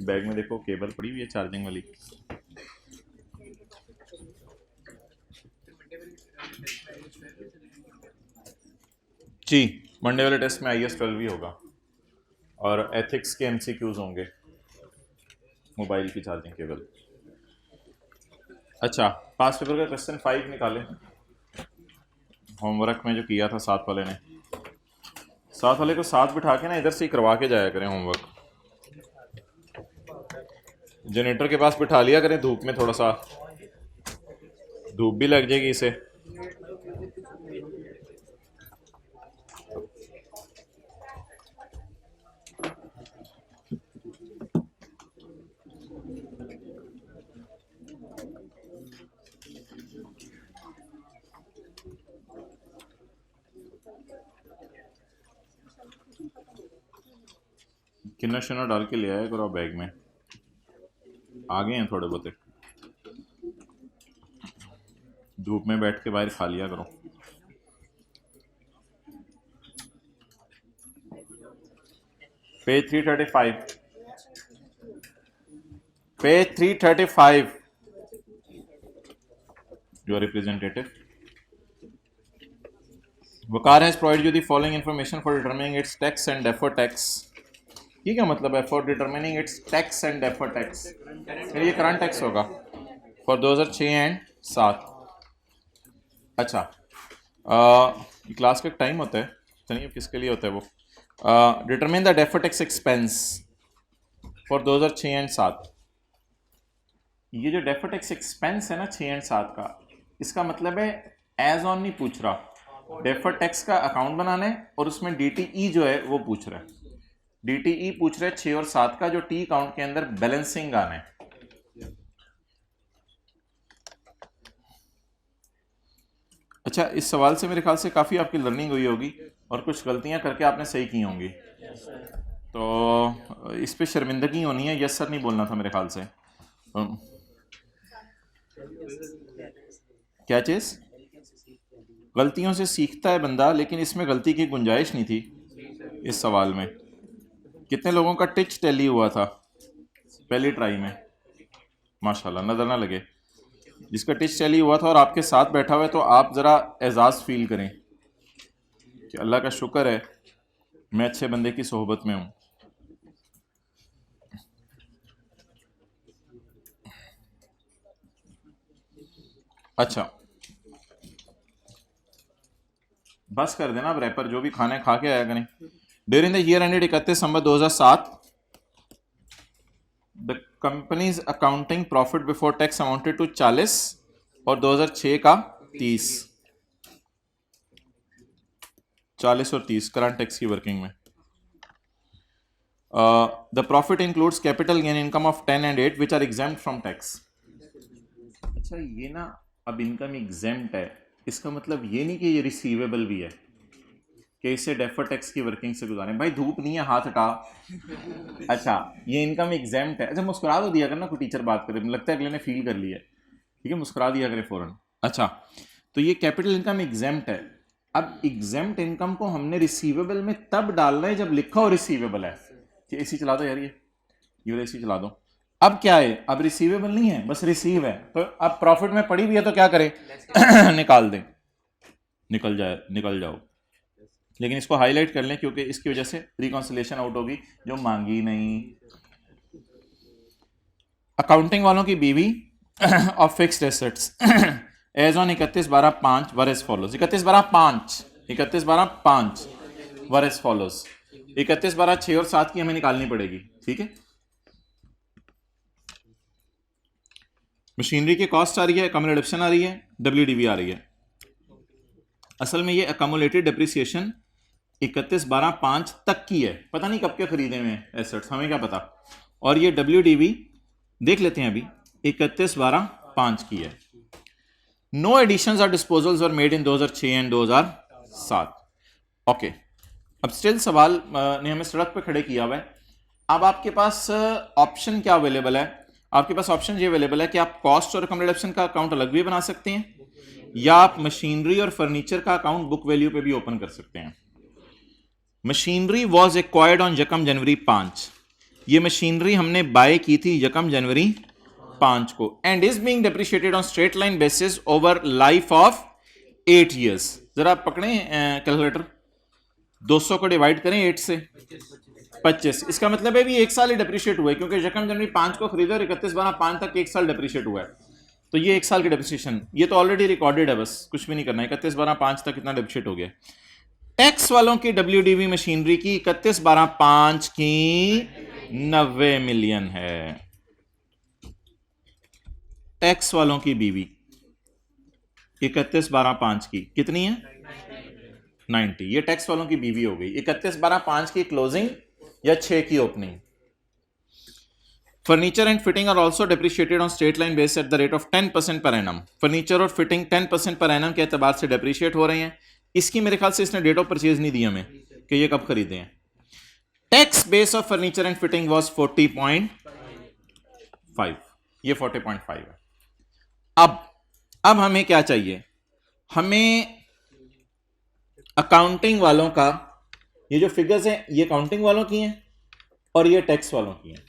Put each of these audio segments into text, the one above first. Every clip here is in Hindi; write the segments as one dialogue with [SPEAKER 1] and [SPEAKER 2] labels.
[SPEAKER 1] बैग में देखो केबल पड़ी हुई है चार्जिंग वाली। जी, मंडे वाले टेस्ट में IS-12 ही होगा और एथिक्स के MCQs होंगे, मोबाइल की चार्जिंग केबल। अच्छा, पास पेपर का क्वेश्चन 5 निकालें होमवर्क में जो किया था साथ वाले ने। साथ वाले को साथ बिठा के ना इधर से ही करवा के जाया करें होमवर्क। जनरेटर के पास बिठा लिया करें, धूप में थोड़ा सा धूप भी लग जाएगी इसे। किन्ना शिन्ना डाल के ले आया करो बैग में, आ गए हैं थोड़े बहुत। धूप में बैठ के बाहर खा लिया करो। Page 335, page 335, your representative Waqar has provided you the following information for determining it's tax and deferred tax. ये क्या मतलब है? For determining it's tax and deferred tax, फिर ये करंट टैक्स होगा फॉर 2006 एंड 7। अच्छा, क्लास का टाइम होता है, चलिए किसके लिए होता है वो। Determine the deferred tax expense for 2006 and 7। ये जो डेफर्ड टैक्स एक्सपेंस है ना 6 एंड 7 का, इसका मतलब है एज ऑन नहीं पूछ रहा, डेफर्ड टैक्स का अकाउंट बनाना है और उसमें DTE जो है वो पूछ रहा है। DTE पूछ रहा है 6 और 7 का, जो टी अकाउंट के अंदर बैलेंसिंग आना है। अच्छा, इस सवाल से मेरे ख्याल से काफ़ी आपकी लर्निंग हुई होगी और कुछ गलतियां करके आपने सही की होंगी, तो इस पे शर्मिंदगी होनी है। यस सर नहीं बोलना था मेरे ख्याल से। क्या चीज़? गलतियों से सीखता है बंदा, लेकिन इसमें गलती की गुंजाइश नहीं थी इस सवाल में। कितने लोगों का टिच टैली हुआ था पहली ट्राई में? माशाल्लाह, नजर ना लगे। जिसका टिच टैली हुआ था और आपके साथ बैठा हुआ है, तो आप ज़रा एजाज़ फील करें कि अल्लाह का शुक्र है मैं अच्छे बंदे की सोहबत में हूँ। अच्छा, बस कर देना अब रैपर, जो भी खाना है खा के आया करें। During the year ended 31 December 2007, the company's accounting profit before tax amounted to 40 और 2006 का 30। 40 और 30 करंट टैक्स की वर्किंग में। The profit includes capital gain income of 10 and 8 which are exempt from tax. अच्छा, ये ना अब इनकम एग्जेम्प्ट है, इसका मतलब ये नहीं कि ये रिसीवेबल भी है कि इसे डेफर टैक्स की वर्किंग से गुजारें। भाई धूप नहीं है, हाथ हटा। अच्छा, ये इनकम एग्जेम्प्ट है। अच्छा, मुस्कुरा तो दिया करना, कोई टीचर बात करे, लगता है अगले ने फील कर लिया है, ठीक है, मुस्कुरा दिया करे फौरन। अच्छा, तो ये कैपिटल इनकम एग्जेम्प्ट है। अब एग्जेम्प्ट इनकम को हमने रिसीवेबल में तब डालना है जब लिखा हो रिसीवेबल है। कि एसी चला दो यार, ये वाला एसी चला दो। अब क्या है? अब रिसीवेबल नहीं है, बस रिसीव है। तो अब प्रॉफिट में पड़ी हुई है तो क्या करें? निकाल दें, निकल जाओ। लेकिन इसको हाईलाइट कर लें क्योंकि इसकी वजह से रिकॉन्सिलेशन आउट होगी, जो मांगी नहीं। अकाउंटिंग वालों की BV of fixed assets as on 31/12/5 were as follows. 31/12/5 were as follows. 31/12/6 और 7 की हमें निकालनी पड़ेगी, ठीक है। मशीनरी की कॉस्ट आ रही है, अकम्युलेशन आ रही है, WDV आ रही है। असल में ये अकम्युलेटेड डिप्रिसिएशन 31/12/5 तक की है, पता नहीं कब के खरीदे हुए एसेट्स, हमें क्या पता। और ये WDV देख लेते हैं अभी, 31/12/5 की है। नो एडिशंस और disposals were made in 2006 and 2007। Okay, अब स्टिल सवाल ने हमें सड़क पे खड़े किया हुआ है। अब आपके पास ऑप्शन क्या अवेलेबल है? आपके पास ऑप्शन ये अवेलेबल है कि आप कॉस्ट और अकम्युलेशन का अकाउंट अलग भी बना सकते हैं, या आप मशीनरी और फर्नीचर का अकाउंट बुक वैल्यू पे भी ओपन कर सकते हैं। मशीनरी वॉज एक्वायर्ड ऑन यकम जनवरी 5। ये मशीनरी हमने बाय की थी 1 जनवरी 5 को and is being depreciated on straight line basis over life of 8 years। जरा आप पकड़ें कैलकुलेटर, 200 को डिवाइड करें 8 से, 25। इसका मतलब है भी 1 साल ही डेप्रिशिएट हुआ है, क्योंकि 1 जनवरी 5 को खरीदा और 31/12/5 तक 1 साल डेप्रिशिएट हुआ है, तो ये 1 साल की डेप्रिसिएशन, ये तो ऑलरेडी रिकॉर्डेड है, बस कुछ भी नहीं करना है। 31/12/5 तक कितना डेप्रिशिएट हो गया। टैक्स वालों की WDV मशीनरी की 31/12/5 की 90 मिलियन है। टैक्स वालों की बीवी 31/12/5 की कितनी है? 90। ये टैक्स वालों की बीवी हो गई। 31/12/5 की क्लोजिंग या 6 की opening. Furniture and fitting are also depreciated on straight line base at the rate of 10% per annum. Furniture और फिटिंग 10% पर एनम के एतबार से डेप्रिशिएट हो रहे हैं। इसकी मेरे ख्याल से इसने डेट ऑफ परचेज नहीं दी हमें कि ये कब खरीदे हैं। Tax base of furniture and fitting was 40.5, ये 40.5 है। अब हमें क्या चाहिए? हमें अकाउंटिंग वालों का ये जो फिगर्स हैं, ये अकाउंटिंग वालों की हैं और ये टैक्स वालों की हैं।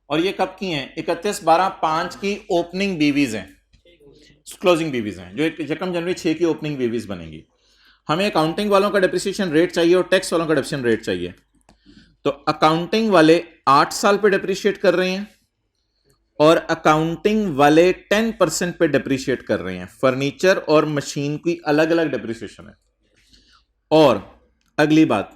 [SPEAKER 1] और ये कब की हैं? 31/12/5 की ओपनिंग बीवीज हैं, क्लोजिंग बीवीज हैं, जो 1 जनवरी 6 की ओपनिंग बीवीज बनेंगी। हमें अकाउंटिंग वालों का डेप्रिसिएशन रेट चाहिए और टैक्स वालों का डेप्रिसिएशन रेट चाहिए। तो अकाउंटिंग वाले 8 साल पे डेप्रिशिएट कर रहे हैं और अकाउंटिंग वाले 10% पे डेप्रिशिएट कर रहे हैं। फर्नीचर और मशीन की अलग अलग डेप्रिसिएशन है। और अगली बात,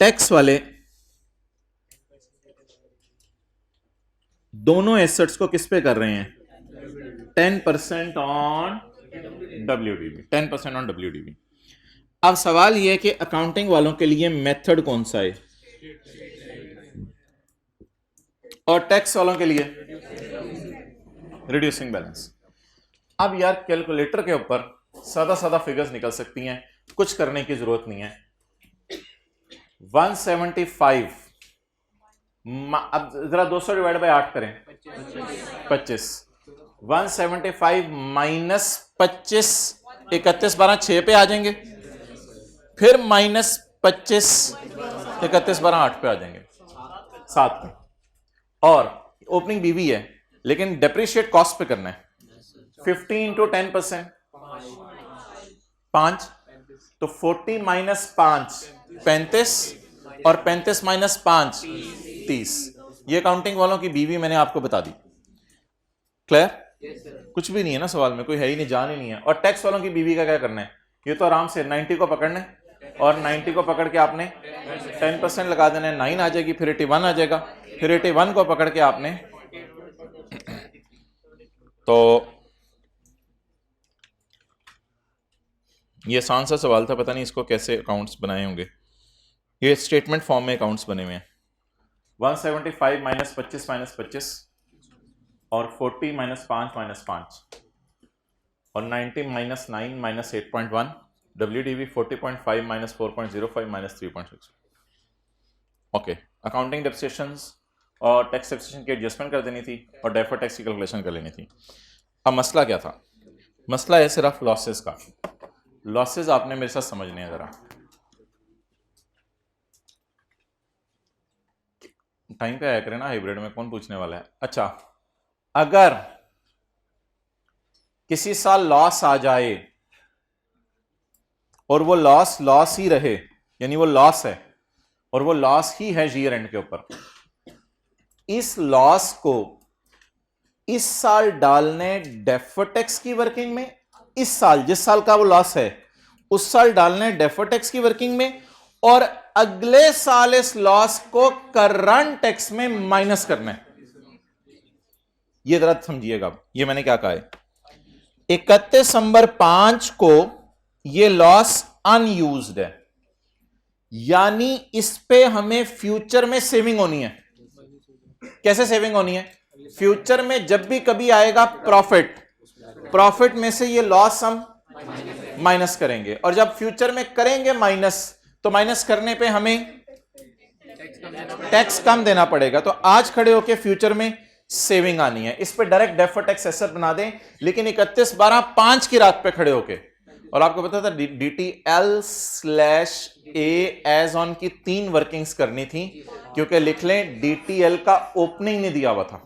[SPEAKER 1] टैक्स वाले दोनों एसेट्स को किस पे कर रहे हैं? 10% ऑन WDV, 10% ऑन WDV। अब सवाल यह है कि अकाउंटिंग वालों के लिए मेथड कौन सा है और टैक्स वालों के लिए रिड्यूसिंग बैलेंस। अब यार कैलकुलेटर के ऊपर सादा सादा फिगर्स निकल सकती हैं, कुछ करने की जरूरत नहीं है। 175, अब जरा 200 डिवाइड बाय 8 करें, 25। 175 माइनस 25, 31/12/6 पे आ जाएंगे, फिर माइनस 25, 31/12/8 पे आ जाएंगे, 7 पे। और ओपनिंग बीवी है, लेकिन डेप्रिशिएट कॉस्ट पे करना है। 50 इंटू 10%, 5, तो 40 माइनस 5 35, और 35 माइनस 5 30। ये अकाउंटिंग वालों की बीवी मैंने आपको बता दी। क्लियर? कुछ भी नहीं है ना सवाल में, कोई है ही नहीं, जान ही नहीं है। और टैक्स वालों की बीवी का क्या करना है? ये तो आराम से 90 को पकड़ना है और 90 को पकड़ के आपने 10% लगा देना है, 9 आ जाएगी, फिर 81 आ जाएगा, फिर 81 को पकड़ के आपने तो ये आसान सा सवाल था, पता नहीं इसको कैसे अकाउंट्स बनाए होंगे। ये स्टेटमेंट फॉर्म में अकाउंट्स बने हुए हैं। 175 माइनस 25 माइनस 25 और 40 माइनस 5 माइनस 5 और 90 minus 9 minus 8.1, WDV 40.5 minus 4.05 minus 3.6। Okay, accounting depreciations और टैक्स डेप्रिसिएशन की एडजस्टमेंट कर देनी थी और डेफर्ड टैक्स की कैलकुलेशन कर लेनी थी। अब मसला क्या था? मसला है सिर्फ लॉसेस का। लॉसेस आपने मेरे साथ समझने हैं जरा। टाइम पे आया करें ना हाइब्रिड में, कौन पूछने वाला है? अच्छा, अगर किसी साल लॉस आ जाए और वो लॉस ही रहे, यानी वो लॉस है और वो लॉस ही है ईयर एंड के ऊपर, इस लॉस को इस साल डालने डेफर्ड टैक्स की वर्किंग में, इस साल जिस साल का वो लॉस है उस साल डालने डेफर्ड टैक्स की वर्किंग में, और अगले साल इस लॉस को करंट टैक्स में माइनस करना है। ये जरा समझिएगा, ये मैंने क्या कहा है। 31 दिसंबर 5 को ये लॉस अनयूज्ड है, यानी इस पे हमें फ्यूचर में सेविंग होनी है। कैसे सेविंग होनी है? फ्यूचर में जब भी कभी आएगा प्रॉफिट में से ये लॉस हम माइनस करेंगे, और जब फ्यूचर में करेंगे माइनस, तो माइनस करने पे हमें टैक्स कम देना पड़ेगा। तो आज खड़े होके फ्यूचर में सेविंग आनी है, इस पे डायरेक्ट डेफर्ड टैक्स एसेट बना दें, लेकिन 31/12/5 की रात पे खड़े होके, और आपको पता था DTL slash A as on की 3 वर्किंग्स करनी थी, क्योंकि लिख लें DTL का ओपनिंग नहीं दिया हुआ था,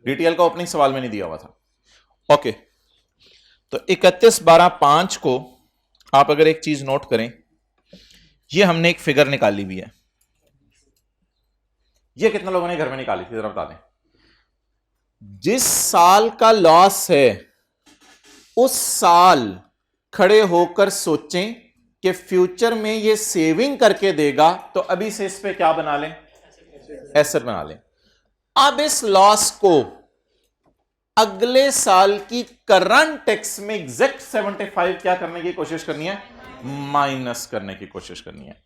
[SPEAKER 1] DTL का ओपनिंग सवाल में नहीं दिया हुआ था। ओके, तो 31/12/5 को आप अगर एक चीज नोट करें, ये हमने एक फिगर निकाली हुई है। ये कितने लोगों ने घर में निकाली थी जरा बता दें। जिस साल का लॉस है उस साल खड़े होकर सोचें कि फ्यूचर में ये सेविंग करके देगा, तो अभी से इस पे क्या बना लें, एसेट बना लें। अब इस लॉस को अगले साल की करंट टैक्स में एग्जैक्ट 75 क्या करने की कोशिश करनी है, माइनस करने की कोशिश करनी है।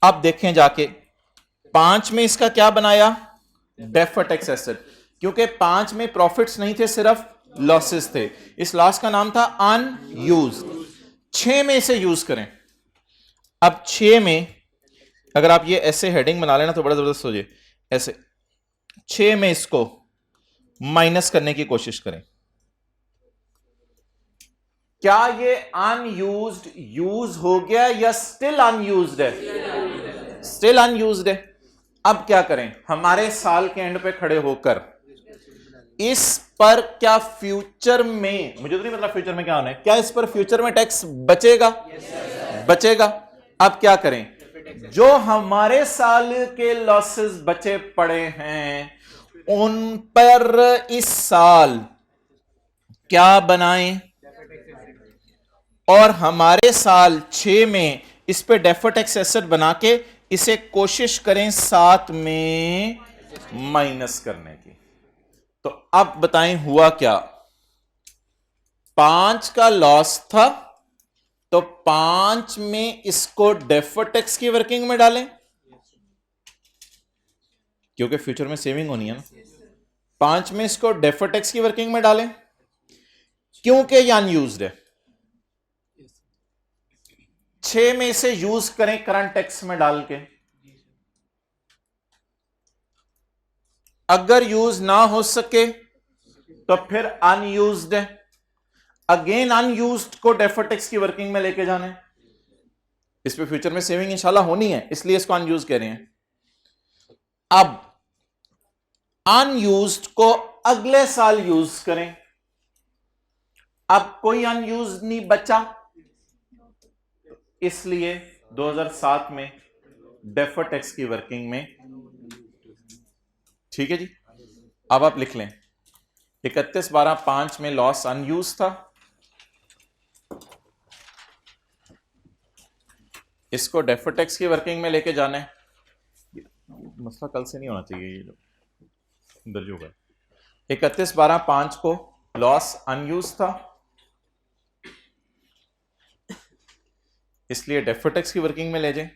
[SPEAKER 1] अब देखें जाके 5 में इसका क्या बनाया, डेफर्ड टैक्स एसेट, क्योंकि 5 में प्रॉफिट्स नहीं थे, सिर्फ लॉसेस थे। इस लॉस का नाम था अनयूज्ड। 6 में इसे यूज करें। अब 6 में अगर आप ये ऐसे हेडिंग बना लेना तो बड़ा जबरदस्त हो जाए, ऐसे 6 में इसको माइनस करने की कोशिश करें। क्या ये अनयूज्ड यूज हो गया या स्टिल अनयूज्ड है, स्टिल अनयूज्ड है। अब क्या करें, हमारे साल के एंड पे खड़े होकर इस पर क्या फ्यूचर में, मुझे तो नहीं मतलब फ्यूचर में क्या होना है, क्या इस पर फ्यूचर में टैक्स बचेगा, बचेगा। अब क्या करें, जो हमारे साल के लॉसेस बचे पड़े हैं उन पर इस साल क्या बनाएं, और हमारे साल 6 में इस पे डेफर्ड टैक्स एसेट बना के इसे कोशिश करें 7 में माइनस करने की। तो अब बताएं हुआ क्या, 5 का लॉस था तो 5 में इसको डेफर्ड टैक्स की वर्किंग में डालें, क्योंकि फ्यूचर में सेविंग होनी है ना। 5 में इसको डेफर्ड टैक्स की वर्किंग में डालें, क्योंकि ये अनयूज्ड है। 6 में इसे यूज करें करंट टैक्स में डाल के। अगर यूज ना हो सके तो फिर अनयूज्ड है, अगेन अनयूज्ड को डेफर्ड टैक्स की वर्किंग में लेके जाना है। इस पे फ्यूचर में सेविंग इंशाल्लाह होनी है, इसलिए इसको अनयूज्ड कह रहे हैं। अब अनयूज्ड को अगले साल यूज करें। अब कोई अनयूज्ड नहीं बचा, इसलिए 2007 में डेफर्ड टैक्स की वर्किंग में। ठीक है जी, अब आप लिख लें 31/12/5 में लॉस अनयूज था, इसको डेफर्ड टैक्स की वर्किंग में लेके जाना है। मसला कल से नहीं होना चाहिए, ये जो दर्ज होगा। 31/12/5 को लॉस अनयूज था, इसलिए डेफर्ड टैक्स की वर्किंग में ले जाएं।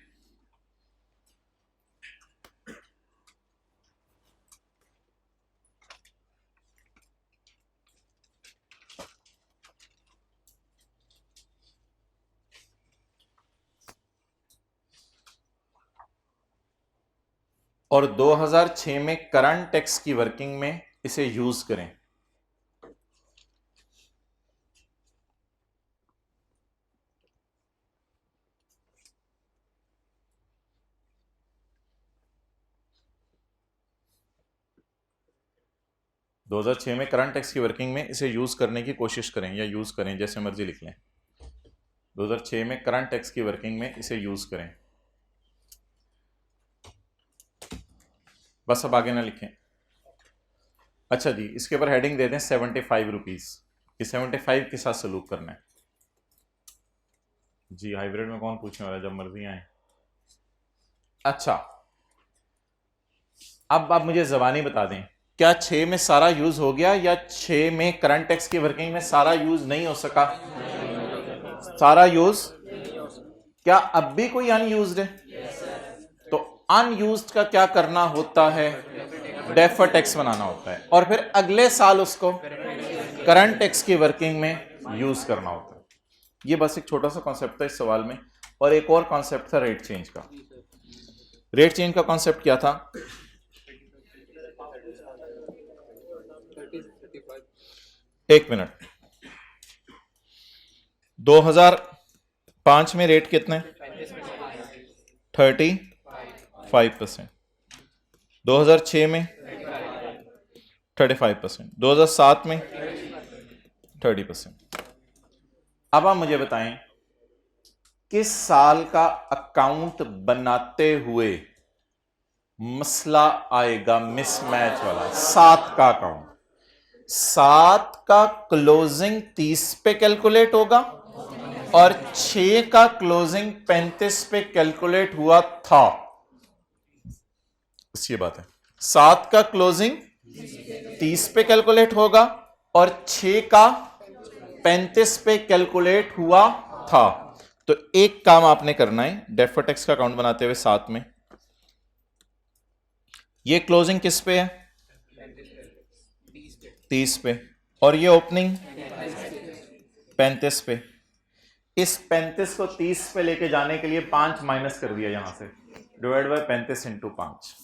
[SPEAKER 1] और 2006 में करंट टैक्स की वर्किंग में इसे यूज करें। दो 2006 में करंट टैक्स की वर्किंग में इसे यूज करने की कोशिश करें, या यूज करें, जैसे मर्जी लिख लें। 2006 में करंट टैक्स की वर्किंग में इसे यूज करें, बस अब आगे ना लिखें। अच्छा जी, इसके ऊपर हेडिंग दे दें 75 रुपीज कि 75 के साथ सलूक करना है जी। हाइब्रिड में कौन पूछने वाला है, जब मर्जी आए। अच्छा, अब आप मुझे जबानी बता दें, क्या 6 में सारा यूज हो गया, या 6 में करंट टैक्स की वर्किंग में सारा यूज नहीं हो सका, सारा यूज। क्या अब भी कोई अनयूज्ड है, तो अनयूज्ड का क्या करना होता है, डेफर्ड टैक्स बनाना होता है, और फिर अगले साल उसको करंट टैक्स की वर्किंग में यूज करना होता है। ये बस एक छोटा सा कॉन्सेप्ट था इस सवाल में। और एक और कॉन्सेप्ट था रेट चेंज का। रेट चेंज का कॉन्सेप्ट क्या था, एक मिनट, 2000 5 में रेट कितने? 35%। 2006 में 35%। 2007 में 30%। अब आप मुझे बताएं किस साल का अकाउंट बनाते हुए मसला आएगा मिसमैच वाला? 7 का अकाउंट, 7 का क्लोजिंग 30 पे कैलकुलेट होगा और 6 का क्लोजिंग 35 पे कैलकुलेट हुआ था। ये बात है, 7 का क्लोजिंग 30 पे कैलकुलेट होगा और 6 का 35 पे कैलकुलेट हुआ था। तो एक काम आपने करना है, डेफर्ड टैक्स का अकाउंट बनाते हुए 7 में ये क्लोजिंग किस पे है? 30 पे, और ये ओपनिंग 35 पे। इस 35 को 30 पे लेके जाने के लिए 5 माइनस कर दिया यहां से, डिवाइड बाय 35 इंटू 5।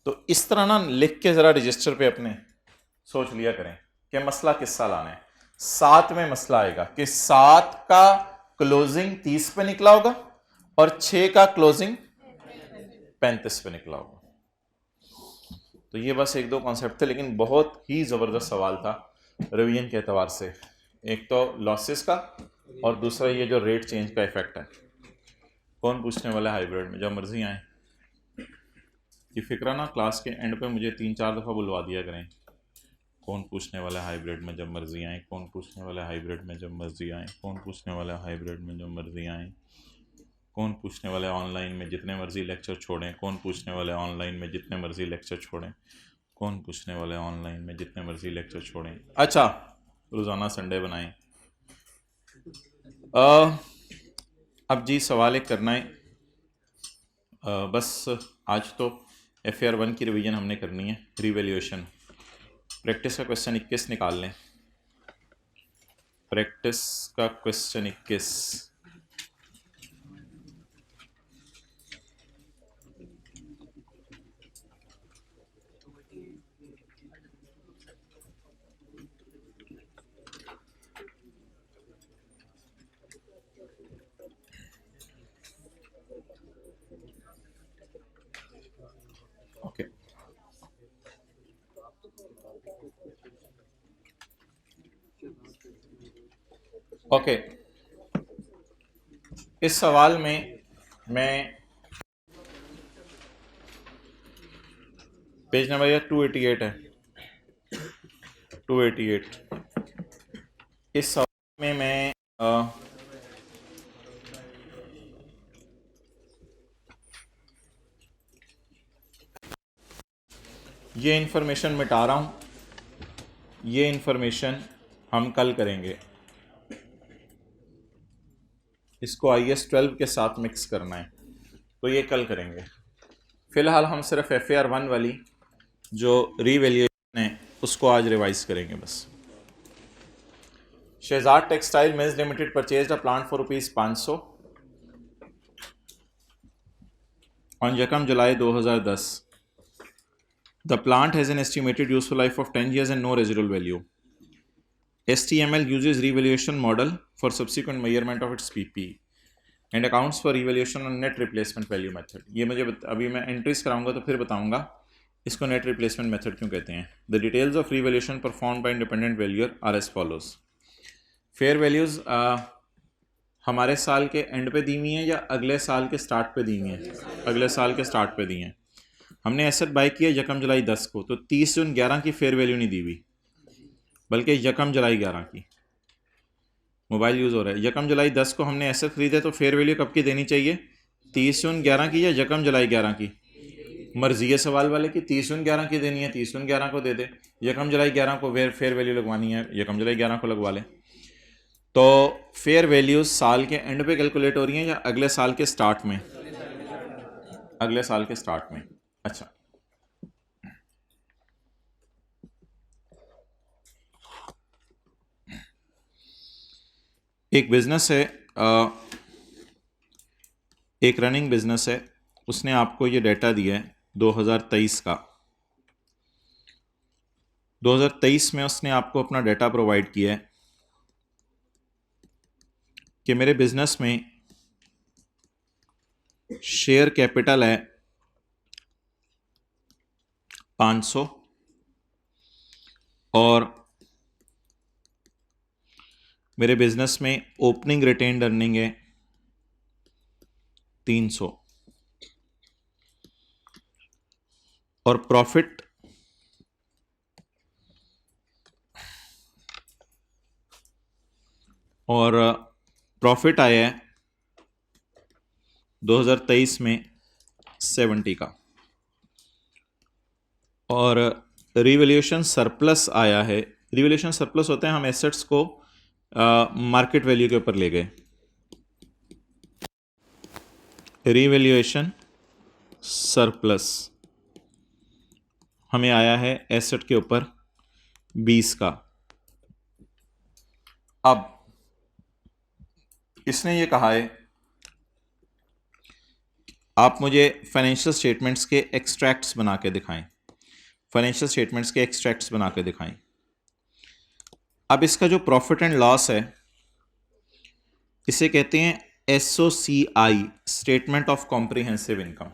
[SPEAKER 1] तो इस तरह ना लिख के जरा रजिस्टर पे अपने सोच लिया करें कि मसला किस साल आना है। 7 में मसला आएगा कि 7 का क्लोजिंग 30 पे निकला होगा और 6 का क्लोजिंग 35 पे निकला होगा। तो ये बस एक दो कॉन्सेप्ट थे, लेकिन बहुत ही जबरदस्त सवाल था रिवीजन के एतबार से। एक तो लॉसेस का और दूसरा ये जो रेट चेंज का इफेक्ट है। कौन पूछने वाला है हाइब्रिड में? जब मर्जी आए। ये फिक्रा ना क्लास के एंड पे मुझे 3-4 दफ़ा बुलवा दिया करें, कौन पूछने वाला है हाइब्रिड में जब मर्जी आए, कौन पूछने वाला है हाइब्रिड में जब मर्जी आए, कौन पूछने वाला है हाइब्रिड में जब मर्जी आए, कौन पूछने वाले ऑनलाइन में जितने मर्जी लेक्चर छोड़ें, कौन पूछने वाले ऑनलाइन में जितने मर्जी लेक्चर छोड़ें, कौन पूछने वाले ऑनलाइन में जितने मर्जी लेक्चर छोड़ें। अच्छा, रोज़ाना संडे बनाएं। अब जी सवाल एक करना है, बस आज तो FAR 1 की रिवीजन हमने करनी है, रिवैल्यूएशन। प्रैक्टिस का क्वेश्चन 21 निकाल लें। प्रैक्टिस का क्वेश्चन 21। Okay, okay. इस सवाल में मैं पेज नंबर 288 है, 288। इस सवाल में मैं ये इंफॉर्मेशन मिटा रहा हूँ, ये इंफॉर्मेशन हम कल करेंगे। इसको IAS 12 के साथ मिक्स करना है, तो ये कल करेंगे। फ़िलहाल हम सिर्फ FAR 1 वाली जो रिवैल्यूएशन है उसको आज रिवाइज करेंगे बस। Shahzad textile mills limited purchased a plant for ₹500 on Yakam July 2010. The plant has an estimated useful life of 10 years and no residual value. STML uses revaluation model for subsequent measurement of its PP and accounts for revaluation on net replacement value method. ये मुझे अभी मैं एंट्रीज कराऊंगा तो फिर बताऊंगा इसको नेट रिप्लेसमेंट मेथड क्यों कहते हैं। The details of revaluation performed by independent valuer are as follows. Fair values हमारे साल के एंड पे दी हुई हैं या अगले साल के स्टार्ट पे दी हुई हैं? अगले साल के स्टार्ट पे दी हैं। हमने एसेट बाय किया यकम जुलाई 10 को, तो 30 जून 11 की फेयर वैल्यू नहीं दी हुई, बल्कि यकम जुलाई 11 की। मोबाइल यूज़ हो रहा है। यकम जुलाई 10 को हमने एसेट खरीदे, तो फेयर वैल्यू कब की देनी चाहिए? 30 जून 11 की या यकम जुलाई 11 की? मर्जी है सवाल वाले की 30 जून 11 की देनी है, 30 जून 11 को दे दे। यकम जुलाई 11 को फेयर वैल्यू लगवानी है, यकम जुलाई 11 को लगवा लें। तो फेयर वैल्यूज साल के एंड पे कैलकुलेट हो रही हैं या अगले साल के स्टार्ट में? अगले साल के स्टार्ट में। अच्छा, एक बिजनेस है, एक रनिंग बिजनेस है, उसने आपको ये डेटा दिया है 2023 का। 2023 में उसने आपको अपना डेटा प्रोवाइड किया है कि मेरे बिजनेस में शेयर कैपिटल है 500 और मेरे बिजनेस में ओपनिंग रिटेन्ड अर्निंग है 300 और प्रॉफिट आया है 2023 में 70 का और रिवैल्यूएशन सरप्लस आया है। रिवैल्यूएशन सरप्लस होते हैं हम एसेट्स को मार्केट वैल्यू के ऊपर ले गए। रिवैल्यूएशन सरप्लस हमें आया है एसेट के ऊपर 20 का। अब इसने ये कहा है आप मुझे फाइनेंशियल स्टेटमेंट्स के एक्सट्रैक्ट्स बना के दिखाएं। फाइनेंशियल स्टेटमेंट्स के एक्सट्रैक्ट्स बना के दिखाएं। अब इसका जो प्रॉफिट एंड लॉस है इसे कहते हैं SOCI, statement of comprehensive income.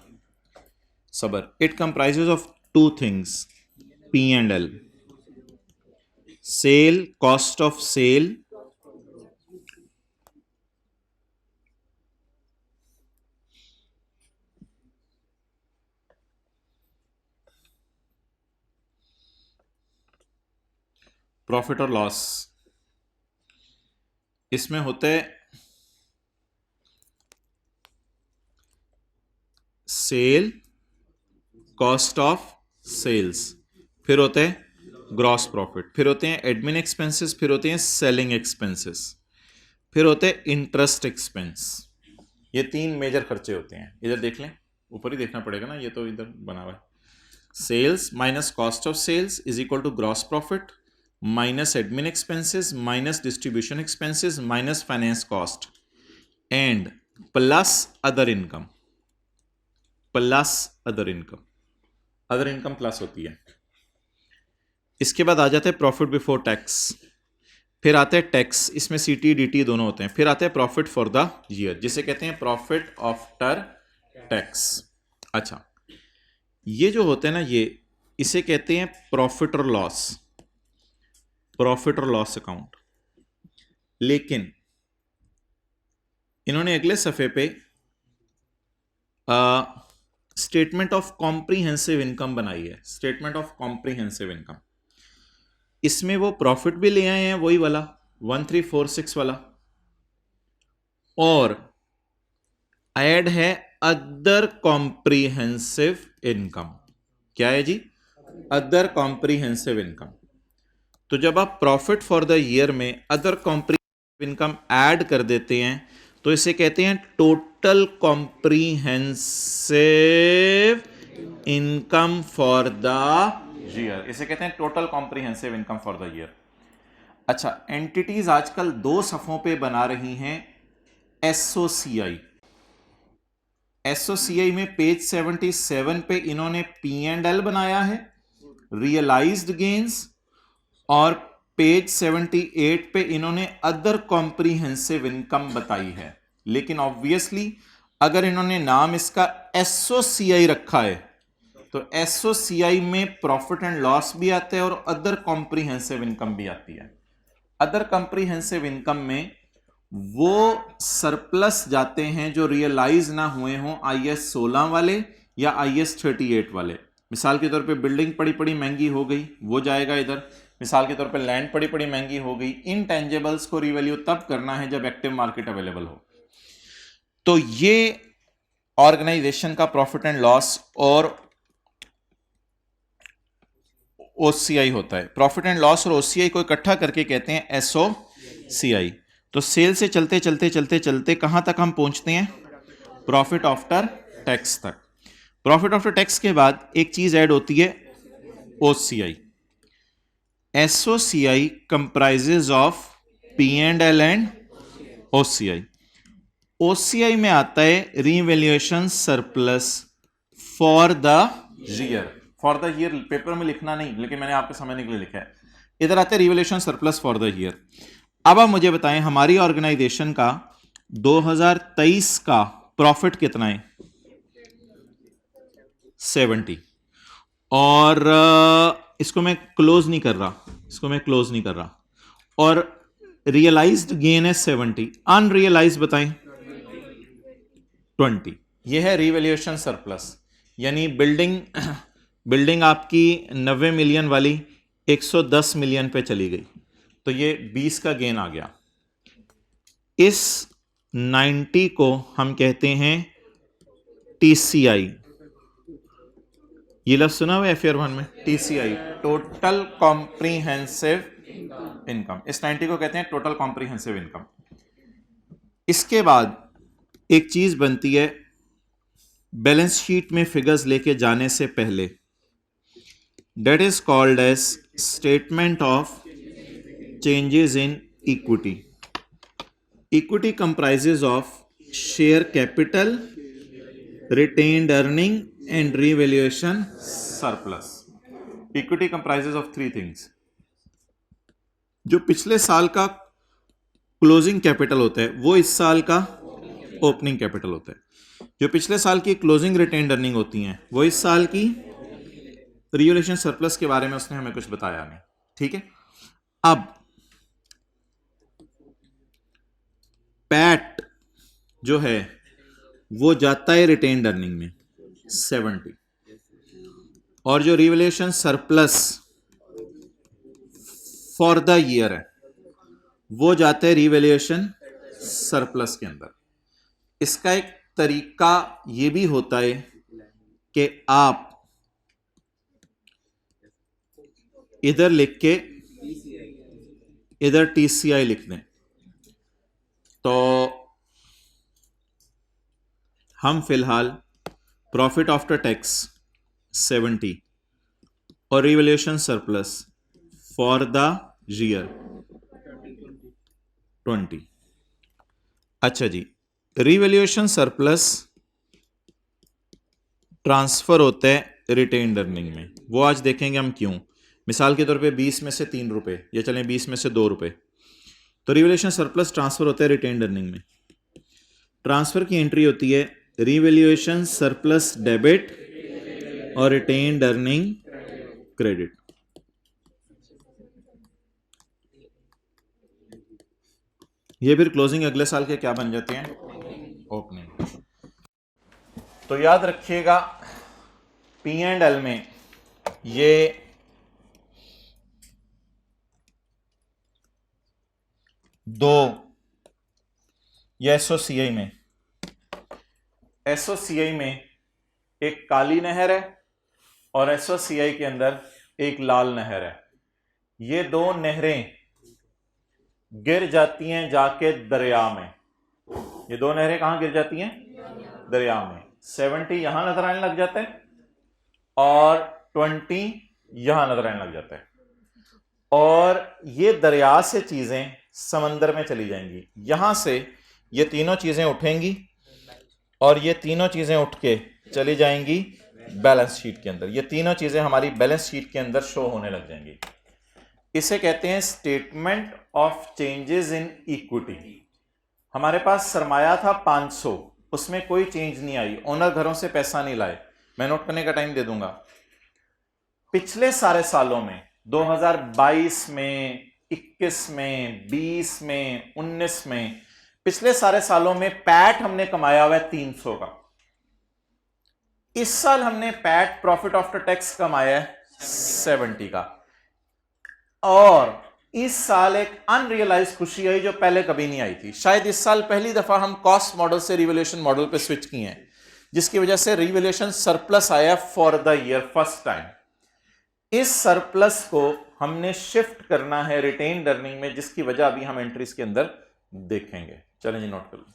[SPEAKER 1] सबर, it comprises of two things, P&L, sale, cost of sale, profit और लॉस। इसमें होते सेल, कॉस्ट ऑफ सेल्स, फिर होते हैं ग्रॉस प्रॉफिट, फिर होते हैं एडमिन एक्सपेंसेस, फिर होते हैं सेलिंग एक्सपेंसेस, फिर होते हैं इंटरेस्ट एक्सपेंस। ये 3 मेजर खर्चे होते हैं। इधर देख लें, ऊपर ही देखना पड़ेगा ना, ये तो इधर बना हुआ है। Sales minus cost of sales is equal to gross profit minus admin expenses minus distribution expenses minus finance cost and plus other income. Plus other income, other income plus होती है। इसके बाद आ जाते हैं प्रॉफिट बिफोर टैक्स, फिर आते हैं टैक्स, इसमें CT DT दोनों होते हैं, फिर आते हैं प्रॉफिट फॉर द ईयर जिसे कहते हैं प्रॉफिट आफ्टर टैक्स। अच्छा, ये जो होते हैं ना, ये इसे कहते हैं प्रॉफिट और लॉस, प्रॉफिट और लॉस अकाउंट। लेकिन इन्होंने अगले सफ़े पे स्टेटमेंट ऑफ कॉम्प्रिहेंसिव इनकम बनाई है। स्टेटमेंट ऑफ कॉम्प्रिहेंसिव इनकम, इसमें वो प्रॉफिट भी ले आए हैं वही वाला 1346 वाला, और ऐड है अदर कॉम्प्रिहेंसिव इनकम। क्या है जी? Other comprehensive income. तो जब आप प्रॉफिट फॉर द ईयर में अदर कॉम्प्रिहेंसिव इनकम ऐड कर देते हैं तो इसे कहते हैं total comprehensive income for the year. इसे कहते हैं total comprehensive income for the year. अच्छा, एंटिटीज आजकल 2 सफ़ों पे बना रही हैं SOCI। SOCI में पेज 77 पे इन्होंने P&L बनाया है, रियलाइज्ड गेन्स, और पेज 78 पे इन्होंने अदर कॉम्प्रिहेंसिव इनकम बताई है। लेकिन ऑब्वियसली अगर इन्होंने नाम इसका SOCI रखा है तो SOCI में प्रॉफिट एंड लॉस भी आता है और अदर कॉम्प्रिहेंसिव इनकम भी आती है। अदर कॉम्प्रिहेंसिव इनकम में वो सरप्लस जाते हैं जो रियलाइज ना हुए हों IAS 16 वाले या IAS 38 वाले। मिसाल के तौर पे बिल्डिंग पड़ी पड़ी महंगी हो गई, वो जाएगा इधर। मिसाल के तौर पे लैंड पड़ी पड़ी महंगी हो गई। इनटेंजिबल्स को रिवैल्यू तब करना है जब एक्टिव मार्केट अवेलेबल हो। तो ये ऑर्गेनाइजेशन का प्रॉफिट एंड लॉस और OCI होता है। प्रॉफिट एंड लॉस और OCI को इकट्ठा करके कहते हैं SOCI। तो सेल से चलते चलते चलते चलते कहां तक हम पहुंचते हैं? प्रॉफिट आफ्टर टैक्स तक। प्रॉफिट आफ्टर टैक्स के बाद एक चीज ऐड होती है OCI। SOCI comprises of P&L and OCI। OCI में आता है revaluation surplus for the year. For the year paper में लिखना नहीं, लेकिन मैंने आपको समझने के लिए लिखा है। इधर आता है revaluation surplus for the year. अब आप मुझे बताएं हमारी ऑर्गेनाइजेशन का 2023 का प्रॉफिट कितना है? 70। और इसको मैं क्लोज नहीं कर रहा, और रियलाइज्ड गेन है 70, अनरियलाइज्ड बताएं 20। ये है रिवैल्यूएशन सरप्लस, यानी बिल्डिंग आपकी 90 मिलियन वाली 110 मिलियन पे चली गई, तो ये 20 का गेन आ गया। इस 90 को हम कहते हैं टीसीआई। ये लफ्ज सुना हुआ एफआर 1 में, टीसीआई, टोटल कॉम्प्रीहेंसिव इनकम। इस 90 को कहते हैं टोटल कॉम्प्रीहेंसिव इनकम। इसके बाद एक चीज बनती है बैलेंस शीट में फिगर्स लेके जाने से पहले, that is called as statement of changes in equity. Equity comprises of share capital, retained earning and revaluation surplus. Equity comprises of three things. जो पिछले साल का क्लोजिंग कैपिटल होता है वो इस साल का ओपनिंग कैपिटल होता है। जो पिछले साल की क्लोजिंग रिटेन्ड अर्निंग होती हैं वो इस साल की रिवैल्यूएशन सरप्लस के बारे में उसने हमें कुछ बताया नहीं। ठीक है, अब पैट जो है वो जाता है रिटेन्ड अर्निंग में 70, और जो revaluation surplus for the year है वो जाता है रिवैल्यूएशन सरप्लस के अंदर। इसका एक तरीका ये भी होता है कि आप इधर लिख के इधर टीसीआई लिख दें, तो हम फिलहाल प्रॉफिट आफ्टर टैक्स 70 और revaluation surplus for the year 20। अच्छा जी, रिवैल्यूएशन सरप्लस ट्रांसफर होता है रिटेन्ड अर्निंग में, वो आज देखेंगे हम क्यों। मिसाल के तौर पे 20 में से 3 रुपए, या चलें 20 में से 2 रुपए, तो रिवैल्यूएशन सरप्लस ट्रांसफर होता है रिटेन्ड अर्निंग में। ट्रांसफर की एंट्री होती है रिवैल्यूएशन सरप्लस डेबिट और रिटेन्ड अर्निंग क्रेडिट। ये फिर क्लोजिंग अगले साल के क्या बन जाते हैं? ओपनिंग। तो याद रखिएगा पी एंड एल में ये दो, या एसओसीआई में एक काली नहर है और एसओसीआई के अंदर एक लाल नहर है। ये दो नहरें गिर जाती हैं जाके दरिया में। ये दो नहरें कहां गिर जाती हैं? दरिया में। 70 यहां नजर आने लग जाता है और 20 यहां नजर आने लग जाता है, और ये दरिया से चीजें समंदर में चली जाएंगी। यहां से ये तीनों चीजें उठेंगी और ये तीनों चीजें उठ के चली जाएंगी बैलेंस शीट के अंदर। ये तीनों चीजें हमारी बैलेंस शीट के अंदर शो होने लग जाएंगी। इसे कहते हैं statement of changes in equity. हमारे पास सरमाया था 500, उसमें कोई चेंज नहीं आई, ओनर घरों से पैसा नहीं लाए। मैं नोट करने का टाइम दे दूंगा। पिछले सारे सालों में 2022 में, 21 में, 20 में, 19 में, पिछले सारे सालों में पैट हमने कमाया हुआ है 300 का। इस साल हमने पैट प्रॉफिट आफ्टर टैक्स कमाया है 70 का, और इस साल एक अनरियलाइज खुशी आई जो पहले कभी नहीं आई थी। शायद इस साल पहली दफा हम कॉस्ट मॉडल से रिवैल्यूएशन मॉडल पे स्विच किए हैं, जिसकी वजह से रिवैल्यूएशन सरप्लस आया for the year first time. इस सरप्लस को हमने शिफ्ट करना है रिटेन्ड अर्निंग में, जिसकी वजह अभी हम एंट्रीज के अंदर देखेंगे। चलें जी, नोट कर लो।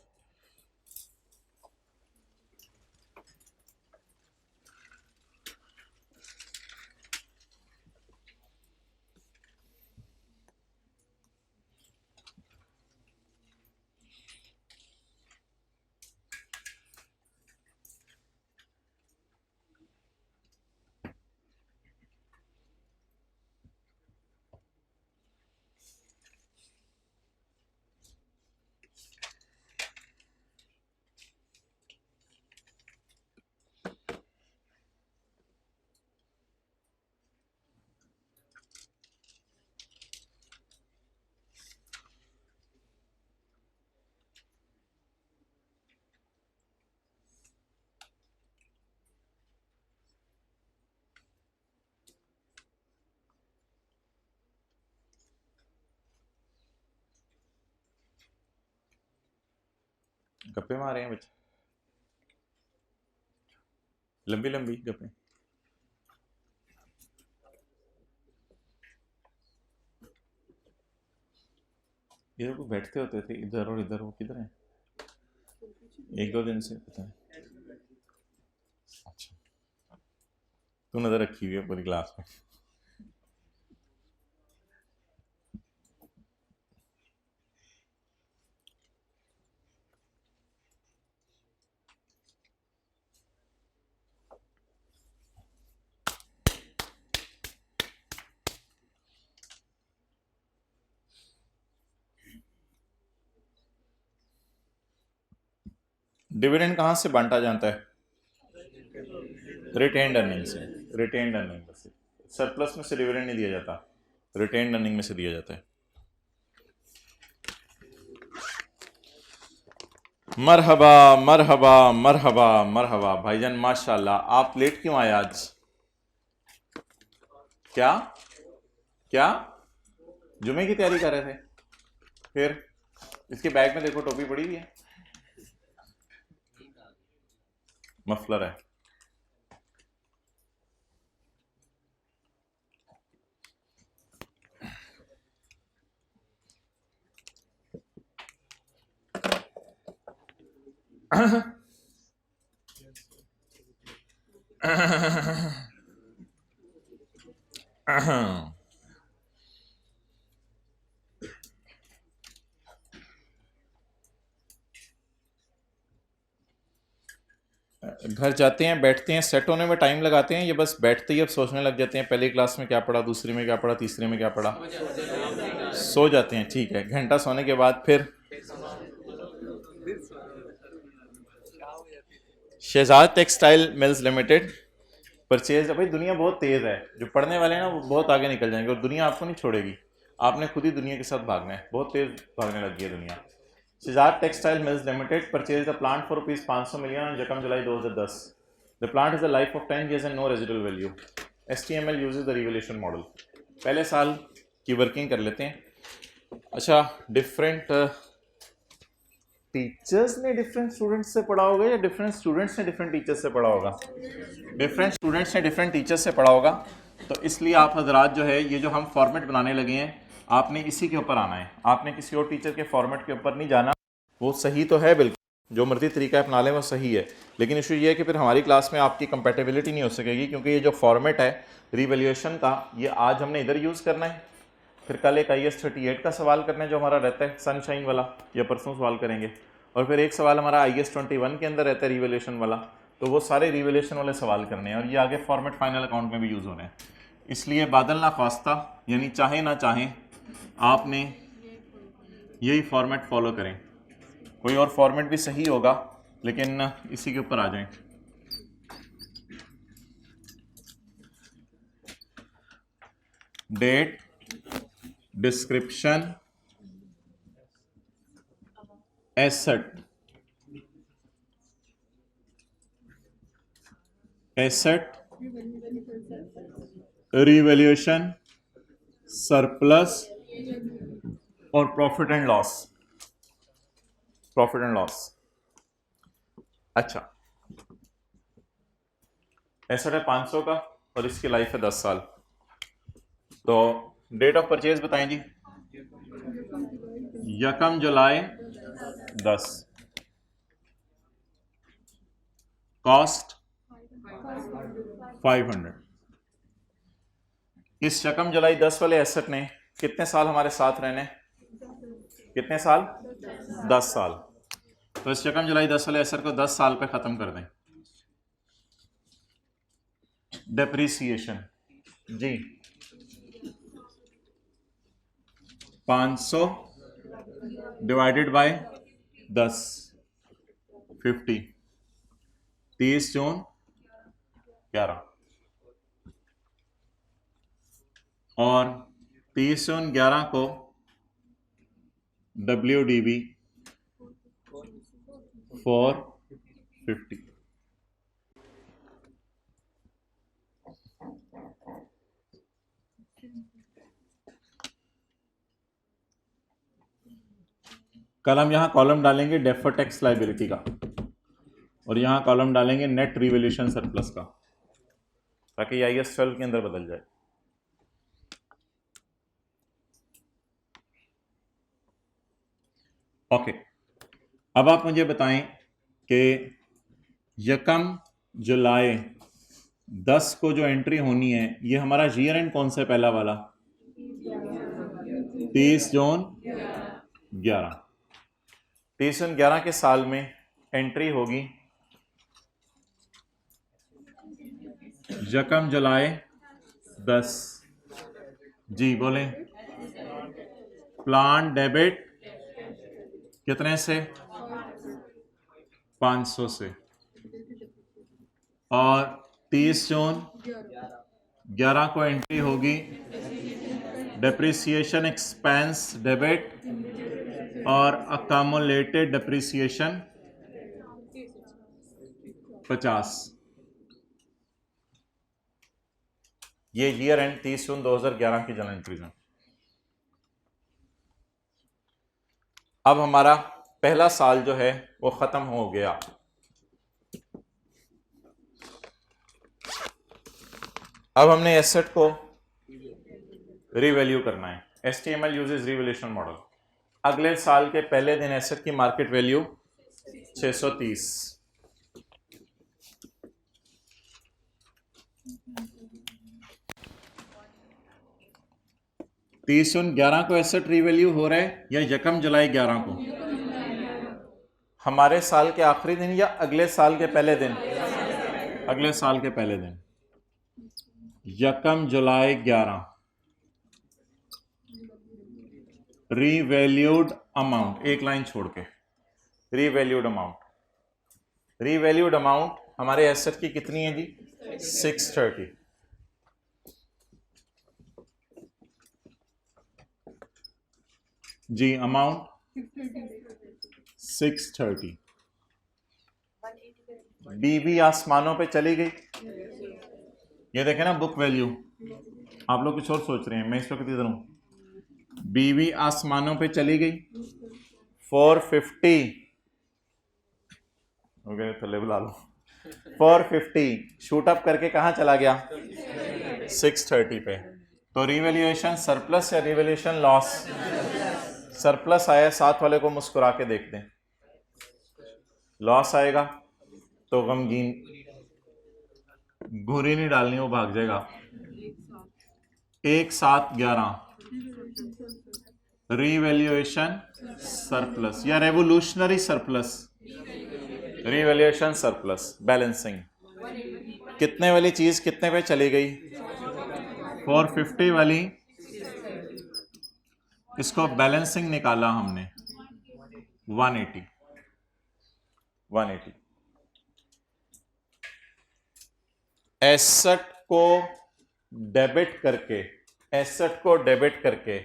[SPEAKER 1] गप्पे मारे हैं बच्चे, लंबी लंबी गप्पे। इधर को बैठते होते थे इधर और इधर, वो किधर है? एक दो दिन से पता है। अच्छा, तू नजर रखी हुई है पूरी क्लास में। डिविडेंड कहाँ से बांटा जाता है? रिटेन्ड अर्निंग से। रिटेन्ड अर्निंग से, सरप्लस में से डिविडेंड नहीं दिया जाता, रिटेन्ड अर्निंग में से दिया जाता है। मरहबा मरहबा मरहबा मरहबा भाईजान, माशाल्लाह। आप लेट क्यों आए आज? क्या क्या जुमे की तैयारी कर रहे थे? फिर इसके बैग में देखो टोपी पड़ी हुई है, मफलर है। घर जाते हैं, बैठते हैं, सेट होने में टाइम लगाते हैं, ये बस बैठते ही अब सोचने लग जाते हैं पहली क्लास में क्या पढ़ा, दूसरी में क्या पढ़ा, तीसरे में क्या पढ़ा, सो जाते हैं। ठीक है, घंटा सोने के बाद फिर Shahzad textile mills limited purchase. भाई दुनिया बहुत तेज है, जो पढ़ने वाले हैं ना वो बहुत आगे निकल जाएंगे, और दुनिया आपको नहीं छोड़ेगी, आपने खुद ही दुनिया के साथ भागना है। बहुत तेज भागने लग गई है दुनिया। Shahzad textile mills limited purchase the plant for ₹500 million on Jakam July 2010. The plant has a life of 10 years and no residual value. STML uses the revaluation model. पहले साल की वर्किंग कर लेते हैं। अच्छा, डिफरेंट टीचर्स ने डिफरेंट स्टूडेंट्स से पढ़ा होगा या डिफरेंट स्टूडेंट्स ने डिफरेंट टीचर्स से पढ़ा होगा? डिफरेंट स्टूडेंट्स ने डिफरेंट टीचर्स से पढ़ा होगा। तो इसलिए आप हजरात जो है, ये जो हम फॉर्मेट बनाने लगे हैं, आपने इसी के ऊपर आना है, आपने किसी और टीचर के फॉर्मेट के ऊपर नहीं जाना। वो सही तो है बिल्कुल, जो मर्जी तरीका अपना लें वो सही है, लेकिन इशू ये है कि फिर हमारी क्लास में आपकी कंपेटेबिलिटी नहीं हो सकेगी, क्योंकि ये जो फॉर्मेट है रिवैल्यूएशन का, ये आज हमने इधर यूज़ करना है, फिर कल एक IAS 38 का सवाल करना है जो हमारा रहता है सनशाइन वाला, या परसों सवाल करेंगे, और फिर एक सवाल हमारा IAS 21 के अंदर रहता है रिवैल्यूएशन वाला। तो वो सारे रिवैल्यूएशन वाले सवाल करने हैं, और ये आगे फॉर्मेट फाइनल अकाउंट में भी यूज़ होने हैं। इसलिए बादल ना खास्ता, यानी चाहे ना चाहें आपने यही फॉर्मेट फॉलो करें। कोई और फॉर्मेट भी सही होगा, लेकिन इसी के ऊपर आ जाएं। Date, description, asset, asset, revaluation, surplus और profit and loss. Profit and loss. अच्छा, एसेट है 500 का और इसकी लाइफ है 10 साल। तो डेट ऑफ परचेज बताएं जी। 1 जुलाई 10। कॉस्ट 500। इस 1 जुलाई 10 वाले एसेट ने कितने साल हमारे साथ रहने? कितने साल? 10 साल। तो इस 1 जुलाई 10 वाले एसेट को 10 साल पे खत्म कर दें। डेप्रीसिएशन जी 500 डिवाइडेड बाय 10, 50, 30 जून 11, और 30 जून 11 को WDB 450। कल हम यहाँ कॉलम डालेंगे डेफर्ड टैक्स लायबिलिटी का और यहाँ कॉलम डालेंगे नेट रिवैल्यूएशन सरप्लस का, ताकि IAS 12 के अंदर बदल जाए। ओके, अब आप मुझे बताएं कि यकम जुलाई 10 को जो एंट्री होनी है, ये हमारा ईयर एंड कौन सा पहला वाला? 30 जून 11। 30 जून 11 के साल में एंट्री होगी यकम जुलाई 10। जी बोलें। प्लान डेबिट कितने से? 500 से। और 30 जून 11 को एंट्री होगी डेप्रिसिएशन एक्सपेंस डेबिट और अकामुलेटेड डेप्रिसिएशन 50। ये ईयर एंड 30 जून 2011 की जनरल एंट्रीज हैं। अब हमारा पहला साल जो है वो खत्म हो गया। अब हमने एसेट को रिवैल्यू करना है। HTML uses revaluation model. अगले साल के पहले दिन एसेट की मार्केट वैल्यू 630। तीस जून 11 को एसेट रिवैल्यू हो रहा है या यकम जुलाई 11 को? हमारे साल के आखिरी दिन या अगले साल के पहले दिन? अगले साल के पहले दिन। यकम जुलाई 11 रीवैल्यूड अमाउंट, एक लाइन छोड़ के रीवैल्यूड अमाउंट। रीवैल्यूड अमाउंट हमारे एसेट की कितनी है जी? 630। जी अमाउंट 630। बीवी आसमानों पे चली गई। ये देखें ना बुक वैल्यू, आप लोग कुछ और सोच रहे हैं, मैं इस वक्त इधर हूं। बीवी आसमानों पे चली गई 450 हो गए, थल्ले बुला लो। 450 शूट अप करके कहां चला गया? 630 पे। तो रिवैल्यूएशन सरप्लस या रिवैल्यूएशन लॉस? सरप्लस आया, साथ वाले को मुस्कुरा के देख दें। लॉस आएगा तो गमगीन, घुरी नहीं डालनी, वो भाग जाएगा। 1711 रिवैल्यूएशन सरप्लस या revolutionary surplus? Revaluation surplus. Balancing कितने वाली चीज कितने पे चली गई? 450 वाली, इसको बैलेंसिंग निकाला हमने 180। एसेट को डेबिट करके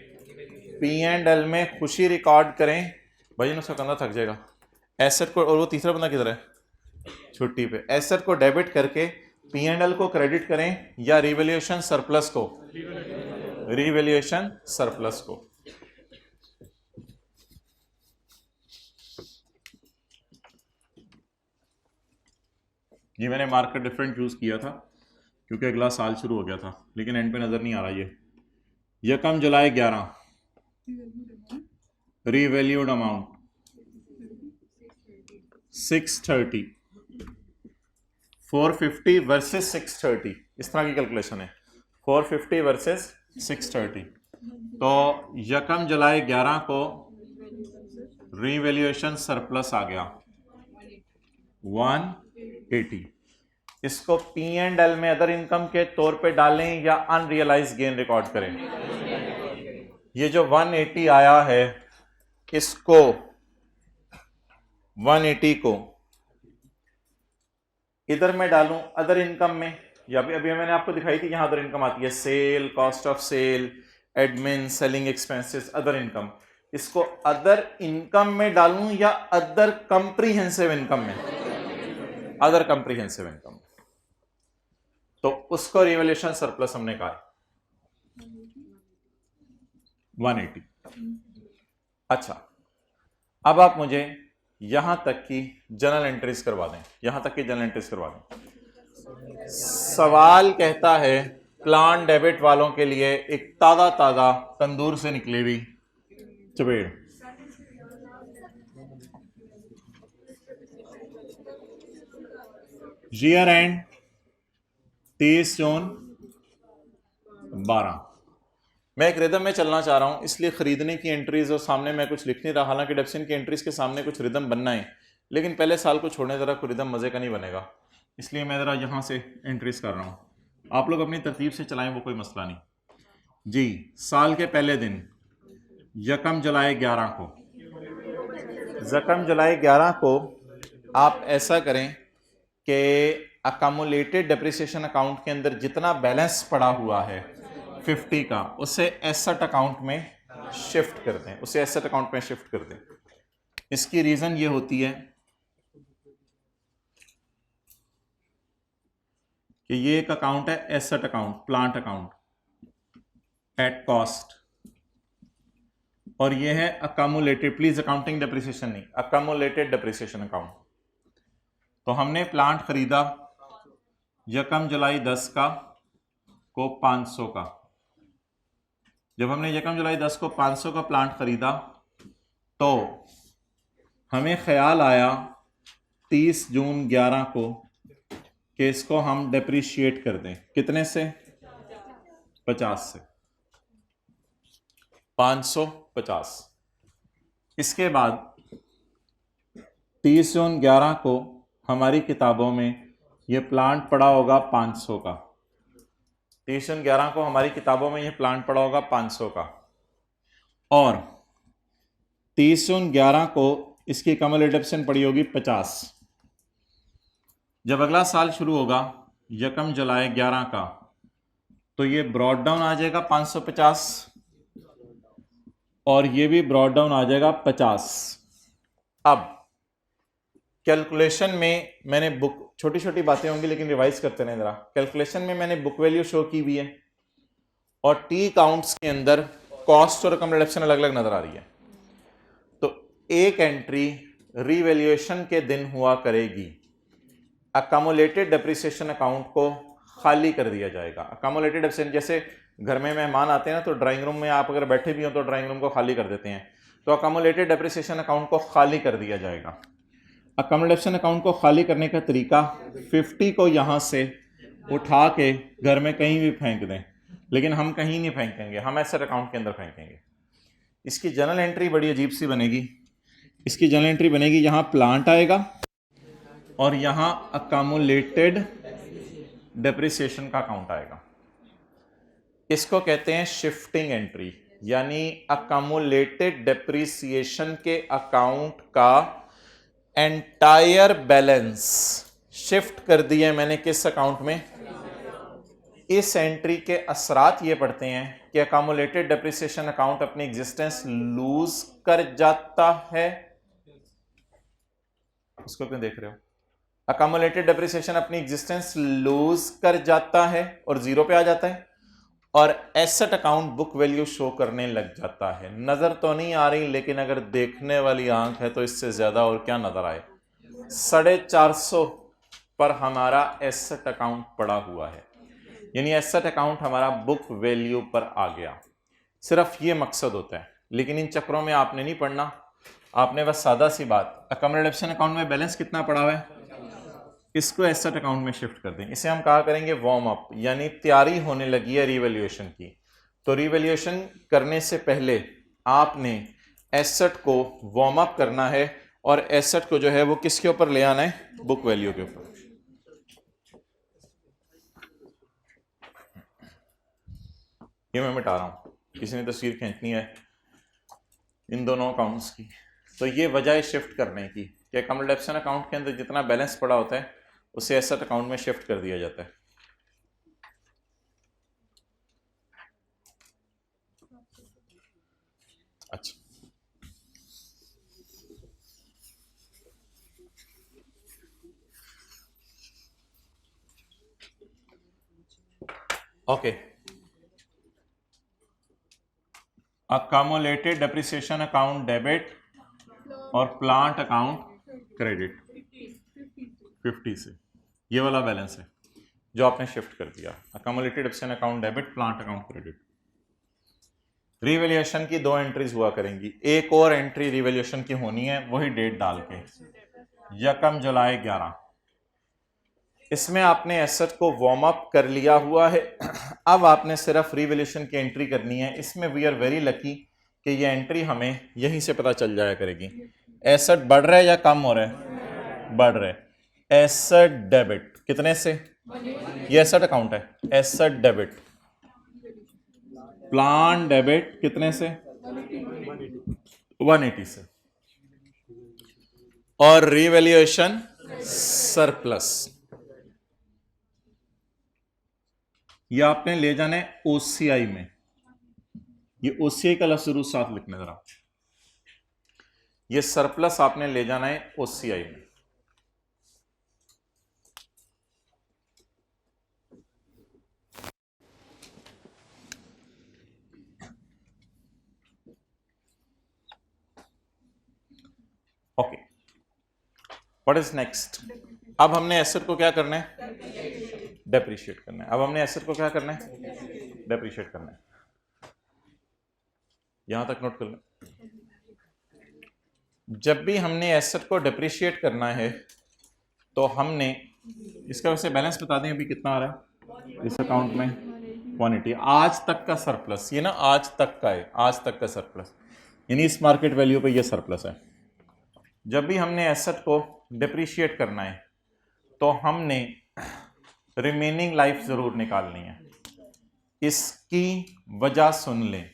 [SPEAKER 1] P&L में खुशी रिकॉर्ड करें। भाई उसका कंधा थक जाएगा। एसेट को, और वो तीसरा बंदा किधर है? छुट्टी पे। एसेट को डेबिट करके P&L को क्रेडिट करें या रिवैल्यूएशन सरप्लस को? रिवैल्यूएशन सरप्लस को। ये मैंने मार्कर डिफरेंट यूज किया था क्योंकि अगला साल शुरू हो गया था, लेकिन एंड पे नजर नहीं आ रहा। ये यकम जुलाई 11 रिवैल्यूड अमाउंट 630। 450 वर्सेस 630, इस तरह की कैलकुलेशन है। 450 वर्सेस 630। तो यकम जुलाई 11 को रिवैल्यूएशन सरप्लस आ गया 180। इसको P&L में अदर इनकम के तौर पे डालें या अनरियलाइज गेन रिकॉर्ड करें? ये जो 180 आया है, इसको 180 को इधर मैं डालूं अदर इनकम में, या अभी मैंने आपको दिखाई थी यहां अदर इनकम आती है, sale, cost of sale, admin, selling expenses, other income. इसको अदर इनकम में डालूं या अदर कंप्रीहेंसिव इनकम में? Other comprehensive income. तो उसको रिवैल्यूएशन सरप्लस हमने कहा 180। अच्छा, अब आप मुझे यहां तक की जर्नल एंट्रीज करवा दें, यहां तक की जर्नल एंट्रीज करवा दें। सवाल कहता है प्लान डेबिट वालों के लिए एक ताजा ताजा तंदूर से निकली हुई चपेड़, ईयर एंड 23 जून 12। मैं एक रिदम में चलना चाह रहा हूं, इसलिए खरीदने की एंट्रीज और सामने मैं कुछ लिख नहीं रहा, हालांकि डेप्सिन की एंट्रीज के सामने कुछ रिदम बनना है, लेकिन पहले साल को छोड़ने जरा कोई रिदम मजे का नहीं बनेगा, इसलिए मैं जरा यहां से एंट्रीज कर रहा हूं। आप लोग अपनी तरतीब से चलाएं, वो कोई मसला नहीं जी। साल के पहले दिन यकम जुलाई 11 को, यकम जुलाई 11 को आप ऐसा करें कि अकामुलेटेड डेप्रिसिएशन अकाउंट के अंदर जितना बैलेंस पड़ा हुआ है 50 का, उसे एसेट अकाउंट में शिफ्ट कर दें, उसे एसेट अकाउंट में शिफ्ट कर दें। इसकी रीजन ये होती है कि ये एक अकाउंट है asset account, plant account at cost, और ये है अकामुलेटेड, प्लीज अकाउंटिंग डेप्रिसिएशन नहीं, अकामुलेटेड डेप्रिसिएशन अकाउंट। तो हमने प्लांट खरीदा यकम जुलाई 10 का को 500 का। जब हमने यकम जुलाई 10 को 500 का प्लांट खरीदा तो हमें ख्याल आया 30 जून 11 को कि इसको हम डेप्रिशिएट कर दें। कितने से? 50 से, 550। इसके बाद 30 जून 11 को हमारी किताबों में ये प्लांट पड़ा होगा 500 का। 30 जून 11 को हमारी किताबों में ये प्लांट पड़ा होगा 500 का, और 30 जून 11 को इसकी कम्युलेटिव पड़ी होगी 50। जब अगला साल शुरू होगा यकम जुलाई 11 का, तो ये ब्रॉड डाउन आ जाएगा 550, और ये भी ब्रॉड डाउन आ जाएगा 50। अब कैलकुलेशन में मैंने बुक, छोटी छोटी बातें होंगी लेकिन रिवाइज करते रहें जरा। कैलकुलेशन में मैंने बुक वैल्यू शो की हुई है, और टी काउंट्स के अंदर कॉस्ट और अकोमोडेशन अलग अलग नजर आ रही है। तो एक एंट्री रीवैल्यूएशन के दिन हुआ करेगी, अकोमोलेटेड डेप्रिसिएशन अकाउंट को खाली कर दिया जाएगा। अकोमोलेटेड डेप्रिसिएशन, जैसे घर में मेहमान आते हैं ना, तो ड्राइंग रूम में आप अगर बैठे भी हो तो ड्राइंग रूम को खाली कर देते हैं, तो अकोमोलेटेड डेप्रिसिएशन अकाउंट को खाली कर दिया जाएगा। अकोमोडेशन अकाउंट को खाली करने का तरीका 50 को यहां से उठा के घर में कहीं भी फेंक दें, लेकिन हम कहीं नहीं फेंकेंगे, हम एसेट अकाउंट के अंदर फेंकेंगे। इसकी जर्नल एंट्री बड़ी अजीब सी बनेगी। इसकी जर्नल एंट्री बनेगी, यहां प्लांट आएगा और यहां अकोमोलेटेड डेप्रिसिएशन का अकाउंट आएगा। इसको कहते हैं शिफ्टिंग एंट्री, यानी अकोमोलेटेड डेप्रिसिएशन के अकाउंट का एंटायर बैलेंस शिफ्ट कर दिया मैंने किस अकाउंट में? इस एंट्री के असरात ये पड़ते हैं कि अकोमोलेटेड डेप्रिसिएशन अकाउंट अपनी एग्जिस्टेंस लूज कर जाता है। उसको क्यों देख रहे हो? अकोमोलेटेड डेप्रिसिएशन अपनी एग्जिस्टेंस लूज कर जाता है और जीरो पे आ जाता है, और asset account book value show करने लग जाता है। नजर तो नहीं आ रही, लेकिन अगर देखने वाली आंख है तो इससे ज्यादा और क्या नजर आए। 450 पर हमारा एसेट अकाउंट पड़ा हुआ है, यानी एसेट अकाउंट हमारा बुक वैल्यू पर आ गया। सिर्फ ये मकसद होता है, लेकिन इन चक्रों में आपने नहीं पढ़ना। आपने बस सादा सी बात, अकोमोडेशन अकाउंट में बैलेंस कितना पड़ा हुआ है, इसको एसेट अकाउंट में शिफ्ट कर दें। इसे हम कहा करेंगे वार्म अप, यानी तैयारी होने लगी है रीवैल्यूएशन की। तो रीवैल्यूएशन करने से पहले आपने एसेट को वार्म अप करना है, और एसेट को जो है वो किसके ऊपर ले आना है? बुक वैल्यू के ऊपर। ये मैं मिटा रहा हूं, किसी ने तस्वीर खींचनी है इन दोनों अकाउंट्स की। तो ये वजह है शिफ्ट करने की कि अकोमोडेशन अकाउंट के अंदर जितना बैलेंस पड़ा होता है उसे एसेट अकाउंट में शिफ्ट कर दिया जाता है। अच्छा, okay. Accumulated depreciation account debit और प्लांट अकाउंट क्रेडिट 50 से, ये वाला बैलेंस है जो आपने शिफ्ट कर दिया। Accumulated absent account debit, plant account credit. Revaluation की 2 एंट्रीज हुआ करेंगी, एक और एंट्री रिवैल्यूएशन की होनी है, वही डेट डाल के 1 जुलाई 11। इसमें आपने एसेट को वार्म अप कर लिया हुआ है। अब आपने सिर्फ रिवैल्यूएशन की एंट्री करनी है। इसमें वी आर वेरी लकी कि ये एंट्री हमें यहीं से पता चल जाया करेगी। एसेट बढ़ रहा है या कम हो रहा है? बढ़ रहा है। एसेट डेबिट कितने से? ये एसेट अकाउंट है, एसेट डेबिट। प्लान डेबिट कितने से? 180 से। और रिवैल्यूएशन सरप्लस, ये आपने ले जाना है ओसीआई में। ये ओसीआई का लफ्ज जरूर साथ लिखना जरा। ये सरप्लस आपने ले जाना है ओसीआई में। Okay, what is next? अब हमने एसेट को क्या करना है? डेप्रिशिएट करना है। अब हमने एसेट को क्या करना है? डेप्रिशिएट करना है। यहां तक नोट कर लें। जब भी हमने एसेट को डेप्रिशिएट करना है तो हमने इसका वैसे बैलेंस बता दें अभी कितना आ रहा है इस अकाउंट में? 180। आज तक का सरप्लस, ये ना आज तक का है, आज तक का सरप्लस, यानी इस मार्केट वैल्यू पे ये सरप्लस है। जब भी हमने एसेट को डिप्रिशिएट करना है तो हमने रिमेनिंग लाइफ जरूर निकालनी है। इसकी वजह सुन लें,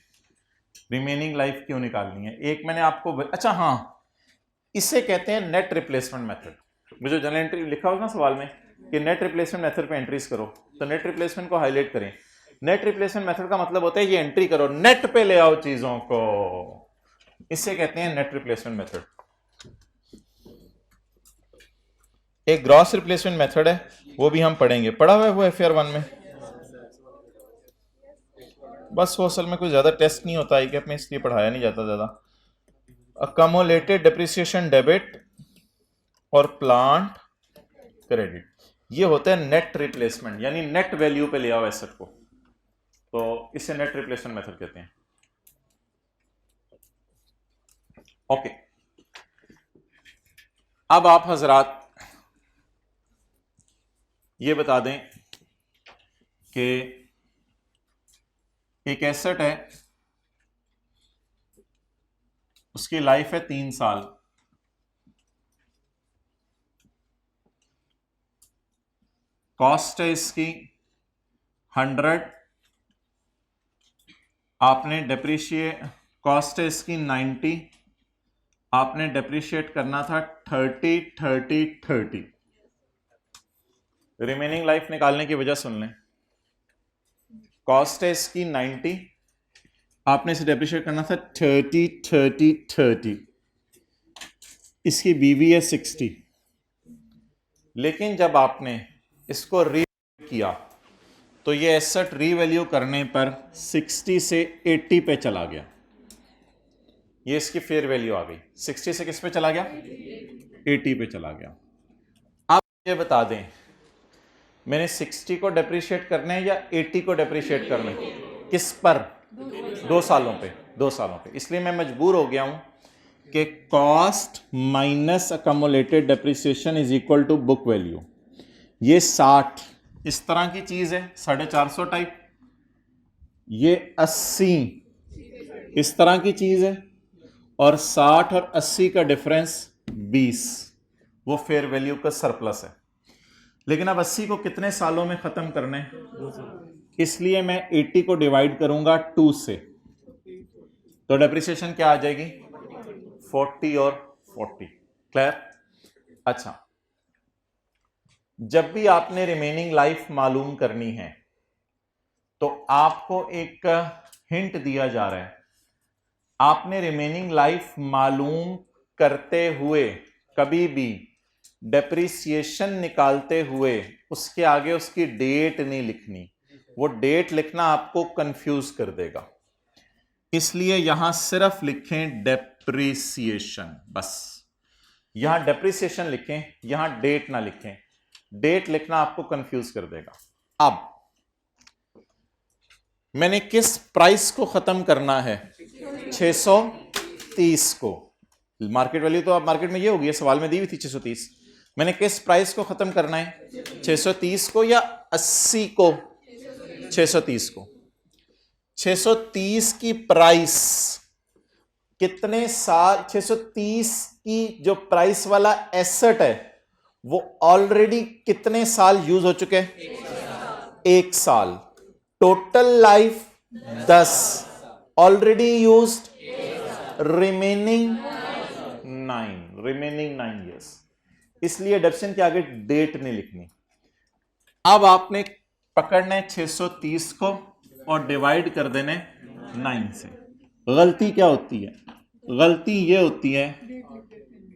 [SPEAKER 1] रिमेनिंग लाइफ क्यों निकालनी है। एक मैंने आपको अच्छा हाँ, इसे कहते हैं नेट रिप्लेसमेंट मेथड। मुझे जनरल एंट्री लिखा होगा ना सवाल में कि नेट रिप्लेसमेंट मेथड पे एंट्रीज करो, तो नेट रिप्लेसमेंट को हाईलाइट करें। नेट रिप्लेसमेंट मेथड का मतलब होता है ये एंट्री करो, नेट पे ले आओ चीजों को, इसे कहते हैं नेट रिप्लेसमेंट मेथड। एक ग्रॉस रिप्लेसमेंट मेथड है, वो भी हम पढ़ेंगे, पढ़ा हुआ है वो FR 1 में। बस वो असल में कोई ज्यादा टेस्ट नहीं होता है कि में, इसलिए पढ़ाया नहीं जाता ज्यादा। अकम्युलेटेड डिप्रिसिएशन डेबिट और प्लांट क्रेडिट, ये होता है नेट रिप्लेसमेंट, यानी नेट वैल्यू पे ले आओ एसेट को, तो इसे नेट रिप्लेसमेंट मेथड कहते हैं। ओके, अब आप हजरात ये बता दें कि एक एसेट है, उसकी लाइफ है 3 साल, कॉस्ट है इसकी 100, आपने डेप्रिशिएट, कॉस्ट है इसकी 90, आपने डेप्रिशिएट करना था 30 30 30। रिमेनिंग लाइफ निकालने की वजह सुन लें। कॉस्ट है इसकी 90, आपने इसे डेप्रिशिएट करना था 30 30 30, इसकी बीवी है 60। लेकिन जब आपने इसको री किया तो ये एसेट रीवैल्यू करने पर 60 से 80 पे चला गया, ये इसकी फेयर वैल्यू आ गई। 60 से किस पे चला गया? 80 पे चला गया। आप ये बता दें मैंने 60 को डेप्रिशिएट करना है या 80 को डेप्रिशिएट करना है? किस पर? 2 सालों पे, 2 सालों पे। इसलिए मैं मजबूर हो गया हूं कि cost minus accumulated depreciation is equal to book value. ये 60 इस तरह की चीज है 450 टाइप, ये 80 इस तरह की चीज है, और 60 और 80 का डिफरेंस 20, वो फेयर वैल्यू का सरप्लस है। लेकिन अब 80 को कितने सालों में खत्म करना है? 2 साल। इसलिए मैं 80 को डिवाइड करूंगा 2 से, तो डेप्रिसिएशन क्या आ जाएगी? 40 और 40। क्लियर? अच्छा, जब भी आपने रिमेनिंग लाइफ मालूम करनी है तो आपको एक हिंट दिया जा रहा है। आपने रिमेनिंग लाइफ मालूम करते हुए कभी भी डेप्रिसिएशन निकालते हुए उसके आगे उसकी डेट नहीं लिखनी, वो डेट लिखना आपको कंफ्यूज कर देगा। इसलिए यहां सिर्फ लिखें डेप्रिसिएशन, बस यहां डेप्रिसिएशन लिखें, यहां डेट ना लिखें, डेट लिखना आपको कंफ्यूज कर देगा। अब मैंने किस प्राइस को खत्म करना है? 630 को। मार्केट वैल्यू तो आप मार्केट में ये होगी, सवाल में दी हुई थी 630। मैंने किस प्राइस को खत्म करना है? 630 को या 80 को? 630 को। 630 की प्राइस कितने साल, 630 की जो प्राइस वाला एसेट है वो ऑलरेडी कितने साल यूज हो चुके हैं? 1 साल। Total life 10, already used remaining 9 years. इसलिए डेप्शन के आगे डेट नहीं लिखनी। अब आपने पकड़ना है 630 को और डिवाइड कर देने 9 से। गलती क्या होती है? गलती ये होती है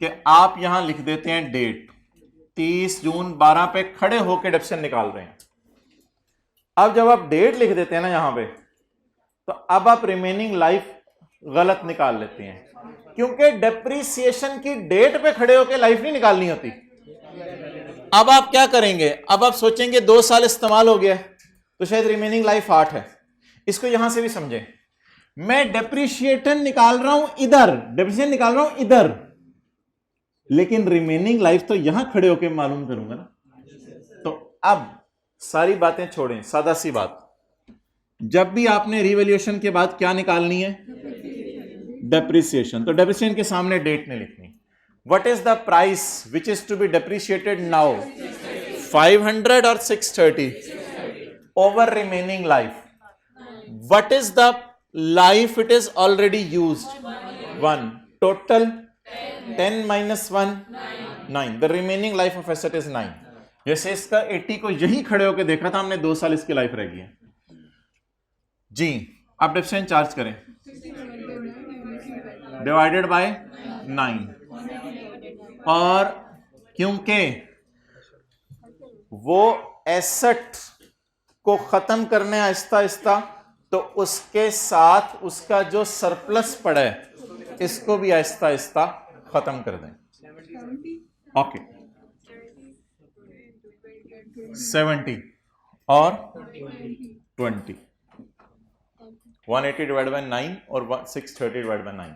[SPEAKER 1] कि आप यहां लिख देते हैं डेट, 30 जून 12 पे खड़े होकर डेप्शन निकाल रहे हैं। अब जब आप डेट लिख देते हैं ना यहां पे, तो अब आप रिमेनिंग लाइफ गलत निकाल लेते हैं, क्योंकि डेप्रिसिएशन की डेट पे खड़े होकर लाइफ नहीं निकालनी होती। अब आप क्या करेंगे? अब आप सोचेंगे 2 साल इस्तेमाल हो गया तो शायद रिमेनिंग लाइफ 8 है। इसको यहां से भी समझें, मैं डेप्रिशिएशन निकाल रहा हूं इधर, डेप्रिसिएशन निकाल रहा हूं इधर, लेकिन रिमेनिंग लाइफ तो यहां खड़े होकर मालूम करूंगा ना। तो अब सारी बातें छोड़ें, सादा सी बात, जब भी आपने रिवैल्यूएशन के बाद क्या निकालनी है? डेप्रिसिएशन। तो डेप्रिसिएशन के सामने डेट नहीं लिखनी। What is the price which is to be depreciated now? 500 और 630 over remaining life. What is the life it is already used? 1। Total 10 minus 1 9। The remaining life of asset is 9। जैसे इसका 80 को यही खड़े होकर देखा था हमने, 2 साल इसकी लाइफ रह गई है जी। आप डेप्रिसिएशन चार्ज करें, डिवाइडेड बाय 9। और क्योंकि वो एसेट को खत्म करने आहिस्ता आहिस्ता, तो उसके साथ उसका जो सरप्लस पड़ा है इसको भी आहिस्ता आहिस्ता खत्म कर दें। ओके 70 और 20, 180 डिवाइड बाय 9 और 630 डिवाइड बाय 9।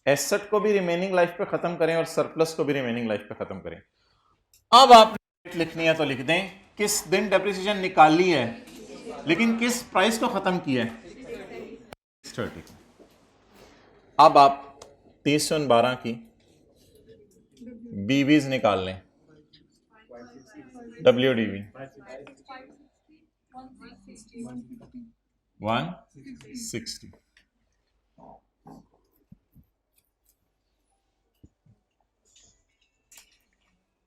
[SPEAKER 1] एसेट को भी रिमेनिंग लाइफ पे खत्म करें और सरप्लस को भी रिमेनिंग लाइफ पे खत्म करें। अब आप लिखनी है तो लिख दें किस दिन डेप्रिसिएशन निकाली है, लेकिन किस प्राइस को खत्म किया है? 30 को। अब आप 312 की बीवीज निकाल लें, WDV 160।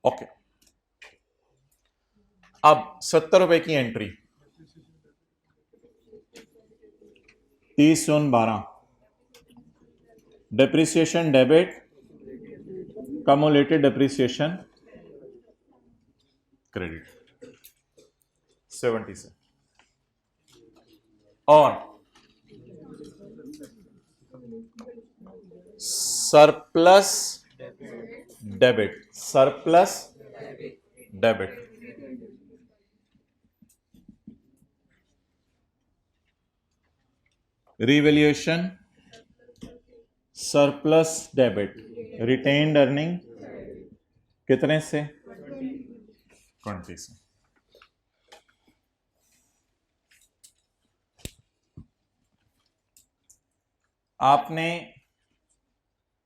[SPEAKER 1] ओके, अब 70 रुपए की entry, 30/12 depreciation debit, cumulated depreciation credit 70 से, और surplus debit, surplus debit revaluation surplus debit retained earning कितने से? 20 से। आपने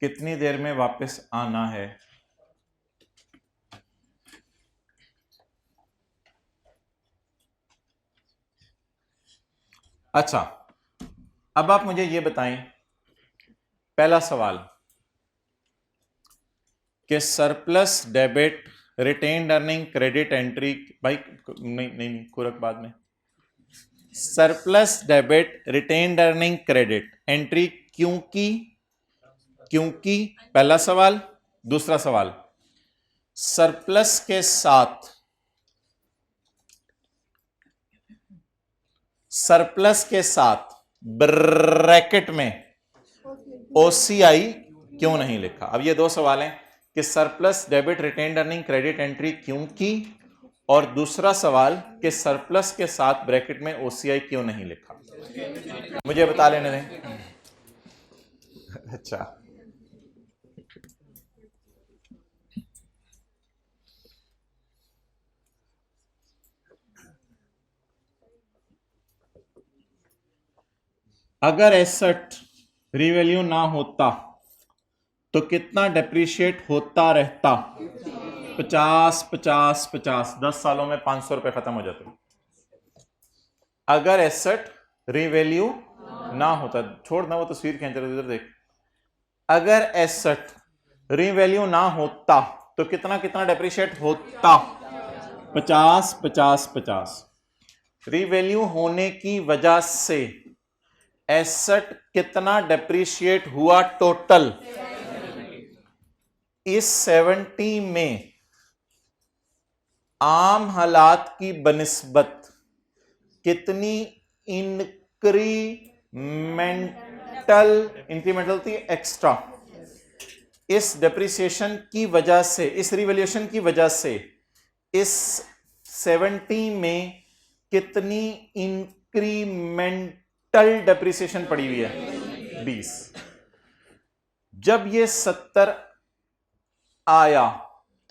[SPEAKER 1] कितनी देर में वापस आना है? अच्छा, अब आप मुझे ये बताएं, पहला सवाल कि surplus debit retained earning credit entry, भाई नहीं कुरक बाद में, surplus debit retained earning credit entry क्योंकि पहला सवाल। दूसरा सवाल, सरप्लस के साथ ब्रैकेट में ओसीआई क्यों नहीं लिखा? अब ये दो सवाल हैं कि surplus debit retained earning credit entry क्यों की, और दूसरा सवाल कि सरप्लस के साथ ब्रैकेट में ओसीआई क्यों नहीं लिखा। मुझे बता लेने दें। अच्छा, अगर एसेट रिवैल्यू ना होता तो कितना डेप्रिशिएट होता रहता? 50 50 50, 10 सालों में 500 रुपए खत्म हो जाते। अगर एसेट रिवैल्यू ना होता, छोड़ ना वो तस्वीर खींच रहे, इधर देख। अगर एसेट रिवैल्यू ना होता तो कितना कितना डेप्रिशिएट होता? 50 50 50। रिवैल्यू होने की वजह से एसेट कितना डेप्रिशिएट हुआ टोटल? इस 70 में आम हालात की बनिस्बत कितनी इंक्रीमेंटल थी? एक्स्ट्रा। इस डेप्रिसिएशन की वजह से, इस रिवैल्यूएशन की वजह से इस 70 में कितनी इंक्रीमेंटल डेप्रिसिएशन पड़ी हुई है? 20। जब ये 70 आया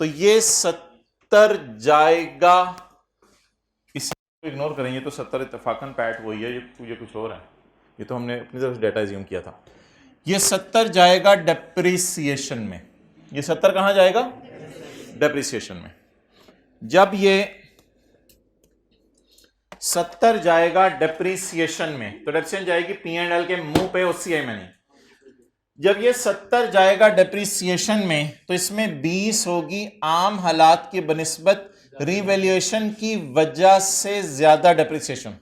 [SPEAKER 1] तो ये 70 जाएगा, इसे इग्नोर करेंगे तो 70 इत्तेफाकन पैट वही है, ये कुछ और है, ये तो हमने अपनी तरफ से डेटा एज्यूम किया था। ये 70 जाएगा डेप्रिसिएशन में। ये 70 कहां जाएगा? डेप्रिसिएशन में। जब ये 70 जाएगा डेप्रिसिएशन में तो डेप्रिसिएशन जाएगी P&L के मुंह पे, ओसीआई में नहीं। जब ये 70 जाएगा डेप्रिसिएशन में तो इसमें 20 होगी आम हालात की बनिस्बत रिवैल्यूएशन की वजह से ज्यादा डेप्रिसिएशन।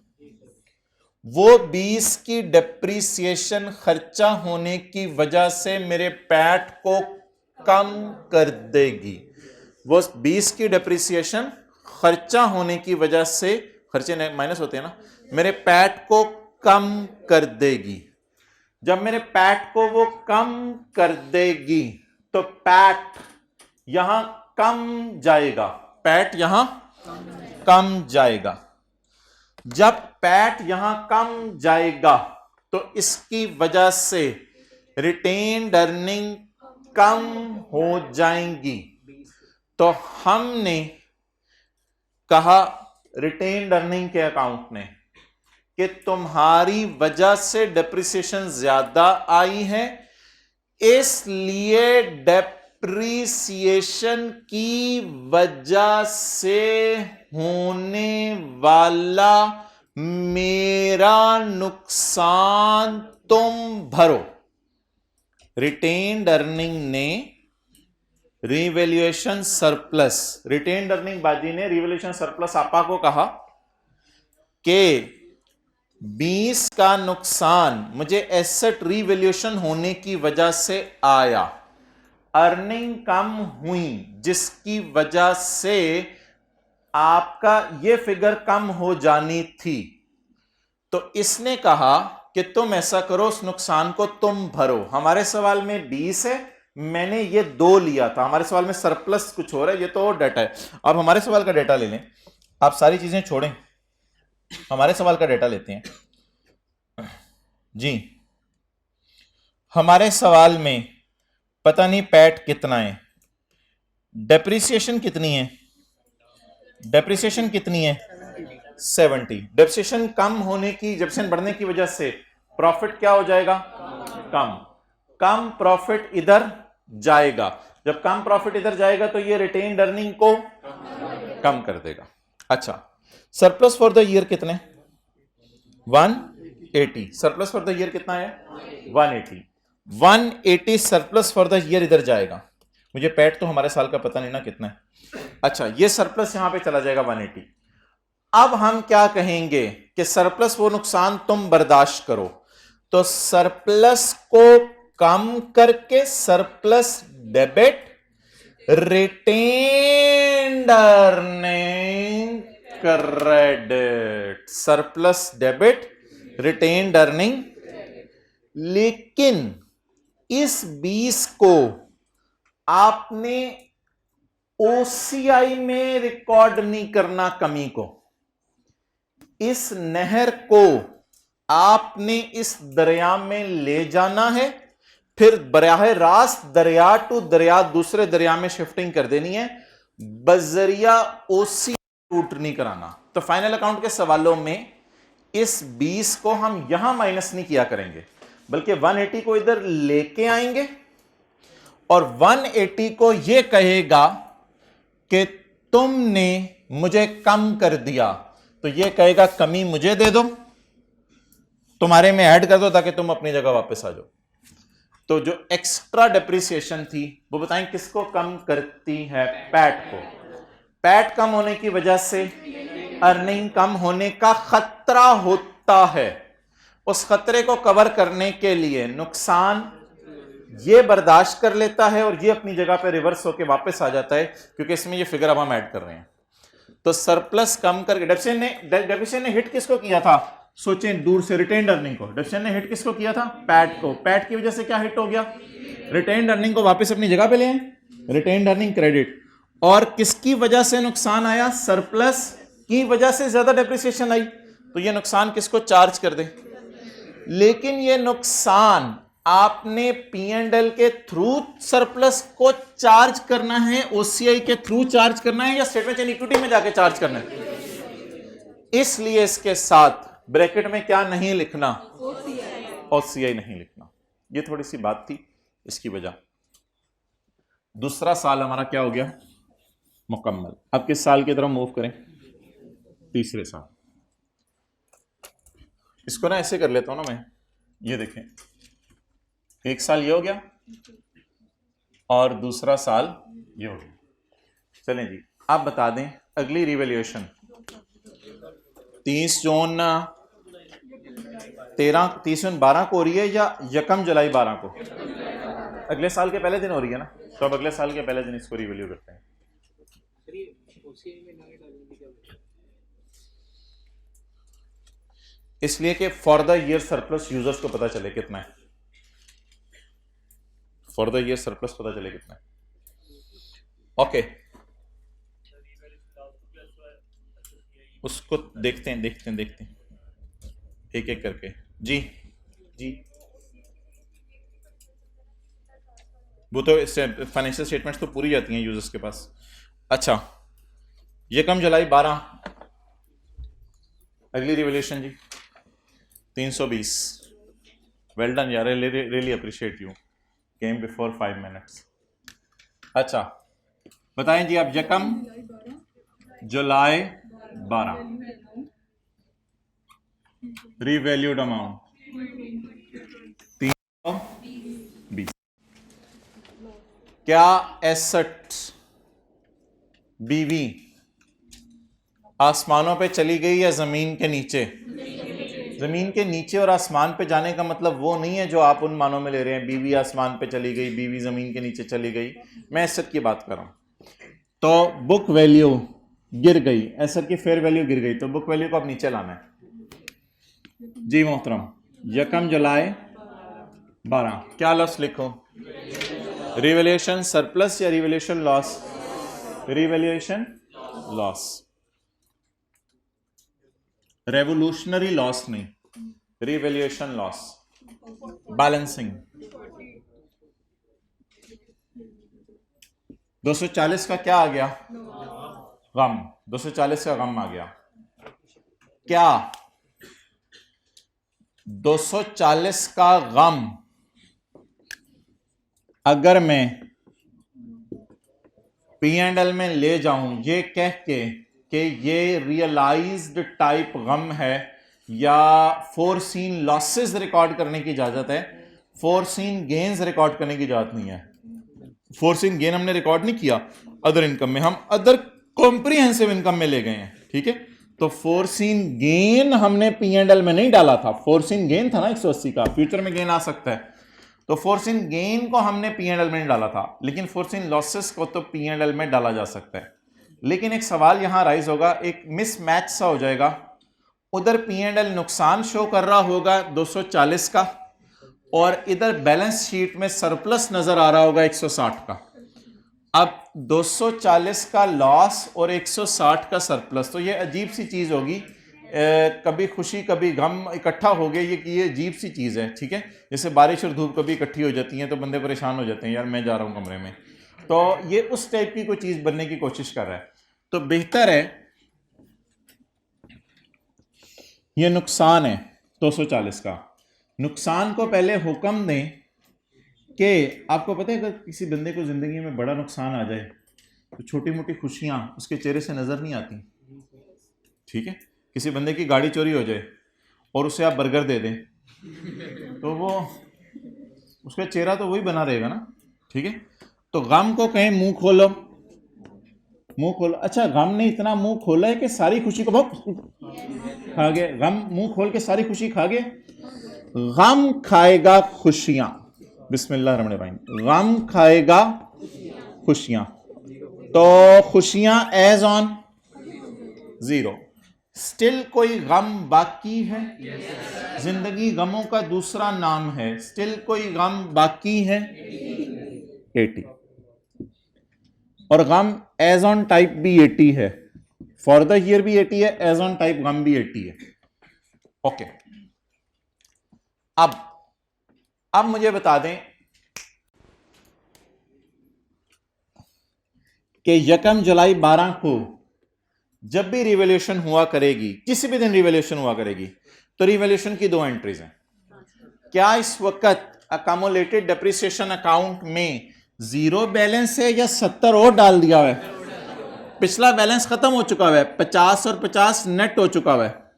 [SPEAKER 1] वो 20 की डेप्रिसिएशन खर्चा होने की वजह से मेरे पैट को कम कर देगी। वो 20 की डेप्रिसिएशन खर्चा होने की वजह से, खर्चे माइनस होते हैं ना, मेरे पैट को कम कर देगी। जब मेरे पैट को वो कम कर देगी तो पैट यहां कम जाएगा, पैट यहां कम जाएगा। जब पैट यहां कम जाएगा तो इसकी वजह से रिटेन्ड अर्निंग कम हो जाएंगी। तो हमने कहा रिटेन्ड अर्निंग के अकाउंट ने कि तुम्हारी वजह से डेप्रिसिएशन ज्यादा आई है, इसलिए डेप्रिसिएशन की वजह से होने वाला मेरा नुकसान तुम भरो। रिटेन्ड अर्निंग ने रिवैल्यूएशन सरप्लस, रिटेन्ड अर्निंग बाजी ने रिवैल्यूएशन सरप्लस आपा को कहा कि 20 का नुकसान मुझे एसेट रिवैल्यूएशन होने की वजह से आया, अर्निंग कम हुई जिसकी वजह से आपका ये फिगर कम हो जानी थी। तो इसने कहा कि तुम ऐसा करो, उस नुकसान को तुम भरो। हमारे सवाल में 20 है, मैंने ये 2 लिया था। हमारे सवाल में सरप्लस कुछ हो रहा है, ये तो और डाटा है। अब हमारे सवाल का डाटा ले लें, आप सारी चीजें छोड़ें, हमारे सवाल का डाटा लेते हैं जी। हमारे सवाल में पता नहीं पैट कितना है, डेप्रिसिएशन कितनी है, डेप्रिसिएशन कितनी है 70। डेप्रिसिएशन कम होने की, डेप्रिसिएशन बढ़ने की वजह से प्रॉफिट क्या हो जाएगा? कम। कम प्रॉफिट इधर जाएगा। जब कम प्रॉफिट इधर जाएगा तो ये रिटेन्ड अर्निंग को कम कर देगा। अच्छा, सरप्लस फॉर द ईयर कितने? 180। सरप्लस फॉर द ईयर कितना है? 180। 180 सरप्लस फॉर द ईयर इधर जाएगा। मुझे पैट तो हमारे साल का पता नहीं ना कितना है। अच्छा, ये सरप्लस यहां पे चला जाएगा 180। अब हम क्या कहेंगे कि सरप्लस वो नुकसान तुम बर्दाश्त करो, तो सरप्लस को कम करके surplus debit retained earning credit, surplus debit retained earning, लेकिन इस 20 को आपने ओसीआई में रिकॉर्ड नहीं करना। कमी को, इस नहर को आपने इस दरिया में ले जाना है, फिर बराह रास्त दरिया टू दरिया दूसरे दरिया में शिफ्टिंग कर देनी है, बजरिया ओसी रूट नहीं कराना। तो फाइनल अकाउंट के सवालों में इस 20 को हम यहां माइनस नहीं किया करेंगे, बल्कि 180 को इधर लेके आएंगे और 180 को यह कहेगा कि तुमने मुझे कम कर दिया, तो यह कहेगा कमी मुझे दे दो, तुम्हारे में ऐड कर दो ताकि तुम अपनी जगह वापस आ जाओ। तो जो एक्स्ट्रा डेप्रिसिएशन थी वो बताएं किसको कम करती है? पैट को। पैट कम होने की वजह से अर्निंग कम होने का खतरा होता है। उस खतरे को कवर करने के लिए नुकसान ये बर्दाश्त कर लेता है और ये अपनी जगह पे रिवर्स होके वापस आ जाता है, क्योंकि इसमें ये फिगर अब हम ऐड कर रहे हैं। तो सरप्लस कम करके डेप्रिसिएशन ने हिट किसको किया था? सोचें दूर से, रिटेन्ड अर्निंग को। डेप्रिसिएशन ने हिट किसको किया था? पैट को। पैट की वजह से क्या हिट हो गया? रिटेन्ड अर्निंग को वापस अपनी जगह पे ले आए, रिटेन्ड अर्निंग क्रेडिट। और किसकी वजह से नुकसान आया? सरप्लस की वजह से ज्यादा डेप्रिसिएशन आई, तो ये नुकसान किसको चार्ज कर दे। लेकिन ये नुकसान आपने P&L के थ्रू सरप्लस को चार्ज करना है, ओसीआई के थ्रू चार्ज करना है, या स्टेटमेंट एंड इक्विटी में जाके चार्ज करना है। इसलिए इसके साथ ब्रैकेट में क्या नहीं लिखना? ओसीआई नहीं लिखना। ये थोड़ी सी बात थी, इसकी वजह। दूसरा साल हमारा क्या हो गया? मुकम्मल। अब किस साल की तरफ मूव करें? तीसरे साल। इसको ना ऐसे कर लेता हूं ना मैं, ये देखें, एक साल ये हो गया और दूसरा साल ये हो गया। चलें जी, आप बता दें अगली रिवैल्यूएशन 30 जून 12 को हो रही है या 1 जुलाई 12 को? अगले साल के पहले दिन हो रही है ना, तो अब अगले साल के पहले दिन इसको रिवैल्यू करते हैं। इसलिए कि for the year surplus users को पता चले कितना है, फॉर द ईयर सरप्लस पता चले कितना है। ओके, उसको देखते हैं एक एक करके। जी जी, वो तो फाइनेंशियल स्टेटमेंट्स तो पूरी जाती हैं यूजर्स के पास। अच्छा, 1 जुलाई 12 अगली रिवैल्यूएशन जी 320। वेल डन यार, really appreciate you, came before 5 minutes. अच्छा बताएं जी आप, 1 जुलाई 12 रिवैल्यूड अमाउंट 320। क्या एसेट बीवी आसमानों पे चली गई या जमीन के नीचे? जमीन के नीचे। और आसमान पे जाने का मतलब वो नहीं है जो आप उन मानों में ले रहे हैं, बीवी आसमान पे चली गई, बीवी जमीन के नीचे चली गई। मैं एसेट की बात कर रहा हूं। तो बुक वैल्यू गिर गई, एसेट की फेयर वैल्यू गिर गई, तो बुक वैल्यू को अब नीचे लाना है जी मोहतरम। 1 जुलाई 12 क्या लॉस लिखो? रिवैल्यूएशन सरप्लस या revaluation loss? Revaluation loss, revolutionary loss नहीं, रिवैल्यूएशन लॉस। बैलेंसिंग 240 का क्या आ गया? गम। 240 का गम आ गया। क्या 240 का गम अगर मैं P&L में ले जाऊं ये कह के कि ये रियलाइज्ड टाइप गम है या फोरसीन लॉसेस रिकॉर्ड करने की इजाजत है, फोरसीन गेन्स रिकॉर्ड करने की इजाजत नहीं है। फोरसीन गेन हमने रिकॉर्ड नहीं किया अदर इनकम में, हम अदर कॉम्प्रिहेंसिव इनकम में ले गए हैं, ठीक है। तो फोरसीन गेन हमने P&L में नहीं डाला था, फोरसीन गेन था ना 180 का, फ्यूचर में गेन आ सकता है, तो फोरसीन गेन को हमने P&L में नहीं डाला था, लेकिन फोरसीन लॉसेस को तो P&L में डाला जा सकता है। लेकिन एक सवाल यहां राइज होगा, एक मिसमैच सा हो जाएगा, उधर P&L नुकसान शो कर रहा होगा 240 का, और इधर बैलेंस शीट में सरप्लस नजर आ रहा होगा 160 का। अब 240 का लॉस और 160 का सरप्लस, तो ये अजीब सी चीज होगी, कभी खुशी कभी गम इकट्ठा हो गए, ये अजीब सी चीज है, ठीक है। जैसे बारिश और धूप कभी इकट्ठी हो जाती हैं तो बंदे परेशान हो जाते हैं, यार मैं जा रहा हूं कमरे में, तो ये उस टाइप की कोई चीज बनने की कोशिश कर रहा है। तो बेहतर है, ये नुकसान है 240 का, नुकसान को पहले हुक्म दें कि आपको पता है अगर किसी बंदे को जिंदगी में बड़ा नुकसान आ जाए तो छोटी मोटी खुशियां उसके चेहरे से नजर नहीं आती, ठीक है। किसी बंदे की गाड़ी चोरी हो जाए और उसे आप बर्गर दे दें तो वो उसका चेहरा तो वही बना रहेगा ना, ठीक है। तो गम को कहें मुंह खोलो, मुंह खोलो। अच्छा, गम ने इतना मुंह खोला है कि सारी खुशी को बहुत खा गए, गम मुंह खोल के सारी खुशी खा गए। गम खाएगा खुशियां, बिस्मिल्लाहिर्रहमानिर्रहीम, गम खाएगा खुशियां, तो खुशियां एज ऑन 0। स्टिल कोई गम बाकी है? जिंदगी गमों का दूसरा नाम है, स्टिल कोई गम बाकी है? 80। और गम एज ऑन टाइप भी 80 है, फॉर द ईयर भी 80 है, एज ऑन टाइप गम भी 80 है। ओके, अब मुझे बता दें कि 1 जुलाई 12 को जब भी रिवॉल्यूशन हुआ करेगी, किसी भी दिन रिवॉल्यूशन हुआ करेगी, तो रिवॉल्यूशन की 2 एंट्रीज हैं। क्या इस वक्त अकामुलेटेड डेप्रिसिएशन अकाउंट में 0 बैलेंस है या 70 और डाल दिया हुआ है? पिछला बैलेंस खत्म हो चुका है, 50 और 50 नेट हो चुका है।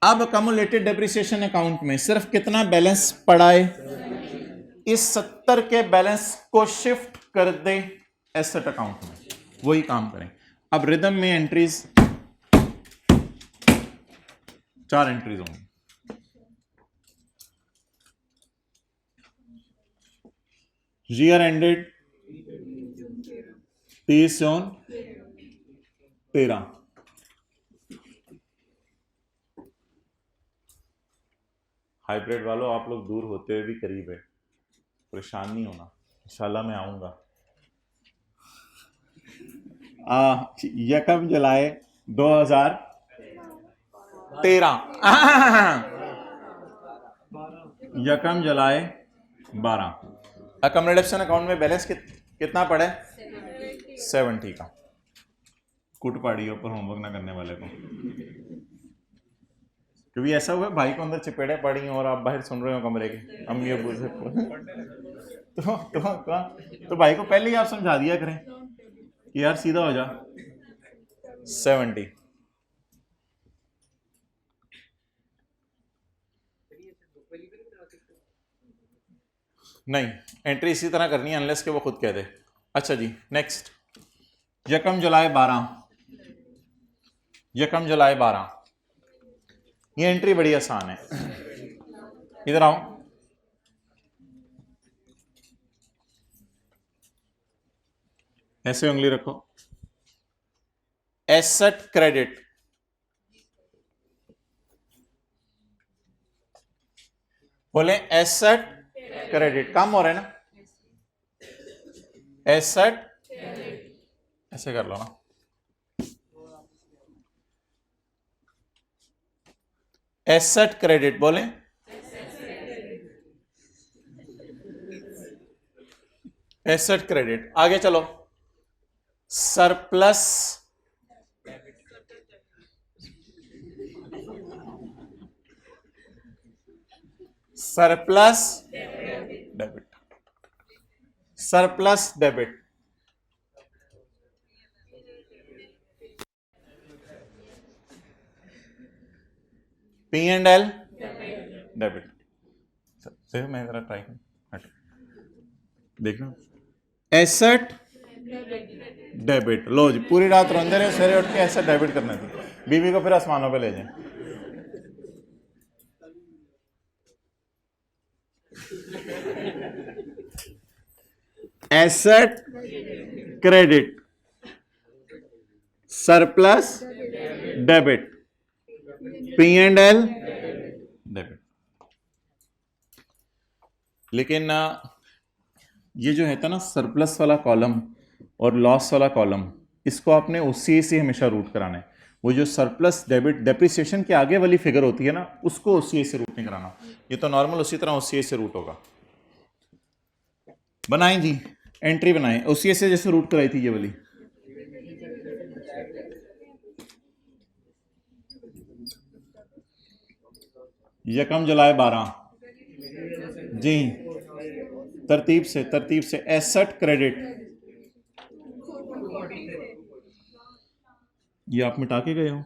[SPEAKER 1] अब अकामुलेटेड डेप्रिसिएशन अकाउंट में सिर्फ कितना बैलेंस पड़ा है? इस 70 के बैलेंस को शिफ्ट कर दे एसेट अकाउंट में, वही काम करें। अब रिदम में एंट्रीज 4 एंट्रीज होंगी। Year ended 30/13। हाइब्रिड वालों, आप लोग दूर होते हुए भी करीब है, परेशान नहीं होना, इंशाल्लाह मैं आऊंगा। 1 जुलाई 2013, 1 जुलाई 12। अकोमोडेशन अकाउंट में बैलेंस कितना पड़ा है? 70 का। कुट पाड़ी ऊपर होमवर्क ना करने वाले को, क्योंकि ऐसा हुआ भाई को अंदर चपेड़े पड़ी और आप बाहर सुन रहे हो कमरे के अम्मी अबू से तो भाई को पहले ही आप समझा दिया करें कि यार सीधा हो जा। 70 नहीं, एंट्री इसी तरह करनी है अनलेस कि वो खुद कह दे। अच्छा जी, नेक्स्ट 1 जुलाई 12। 1 जुलाई 12, ये एंट्री बड़ी आसान है। इधर आओ, ऐसे उंगली रखो। एसेट क्रेडिट, बोले एसेट क्रेडिट, काम हो रहा है ना? एसेट, ऐसे कर लो ना, एसेट क्रेडिट बोले, एसेट क्रेडिट। आगे चलो, surplus, surplus debit, surplus debit. P&L debit. सही, मैं जरा ट्राई देखना। एसेट डेबिट, लो जी, पूरी रात रोंदे रहे, सवेरे उठ के एसेट डेबिट करना थी, बीवी को फिर आसमानों पे ले जाए। Asset credit, surplus debit, P and L debit. लेकिन ये जो है था ना सरप्लस वाला कॉलम और लॉस वाला कॉलम, इसको आपने ओसीए से हमेशा रूट कराना है। वो जो सरप्लस डेबिट डेप्रिसिएशन के आगे वाली फिगर होती है ना, उसको ओसीए से रूट नहीं कराना। ये तो नॉर्मल उसी तरह ओसीए से रूट होगा। बनाएं जी, एंट्री बनाएं ओसीए से जैसे रूट कराई थी ये वाली। यकम जुलाई 12 जी, तरतीब से एसेट क्रेडिट, ये आप मिटा के गए हो।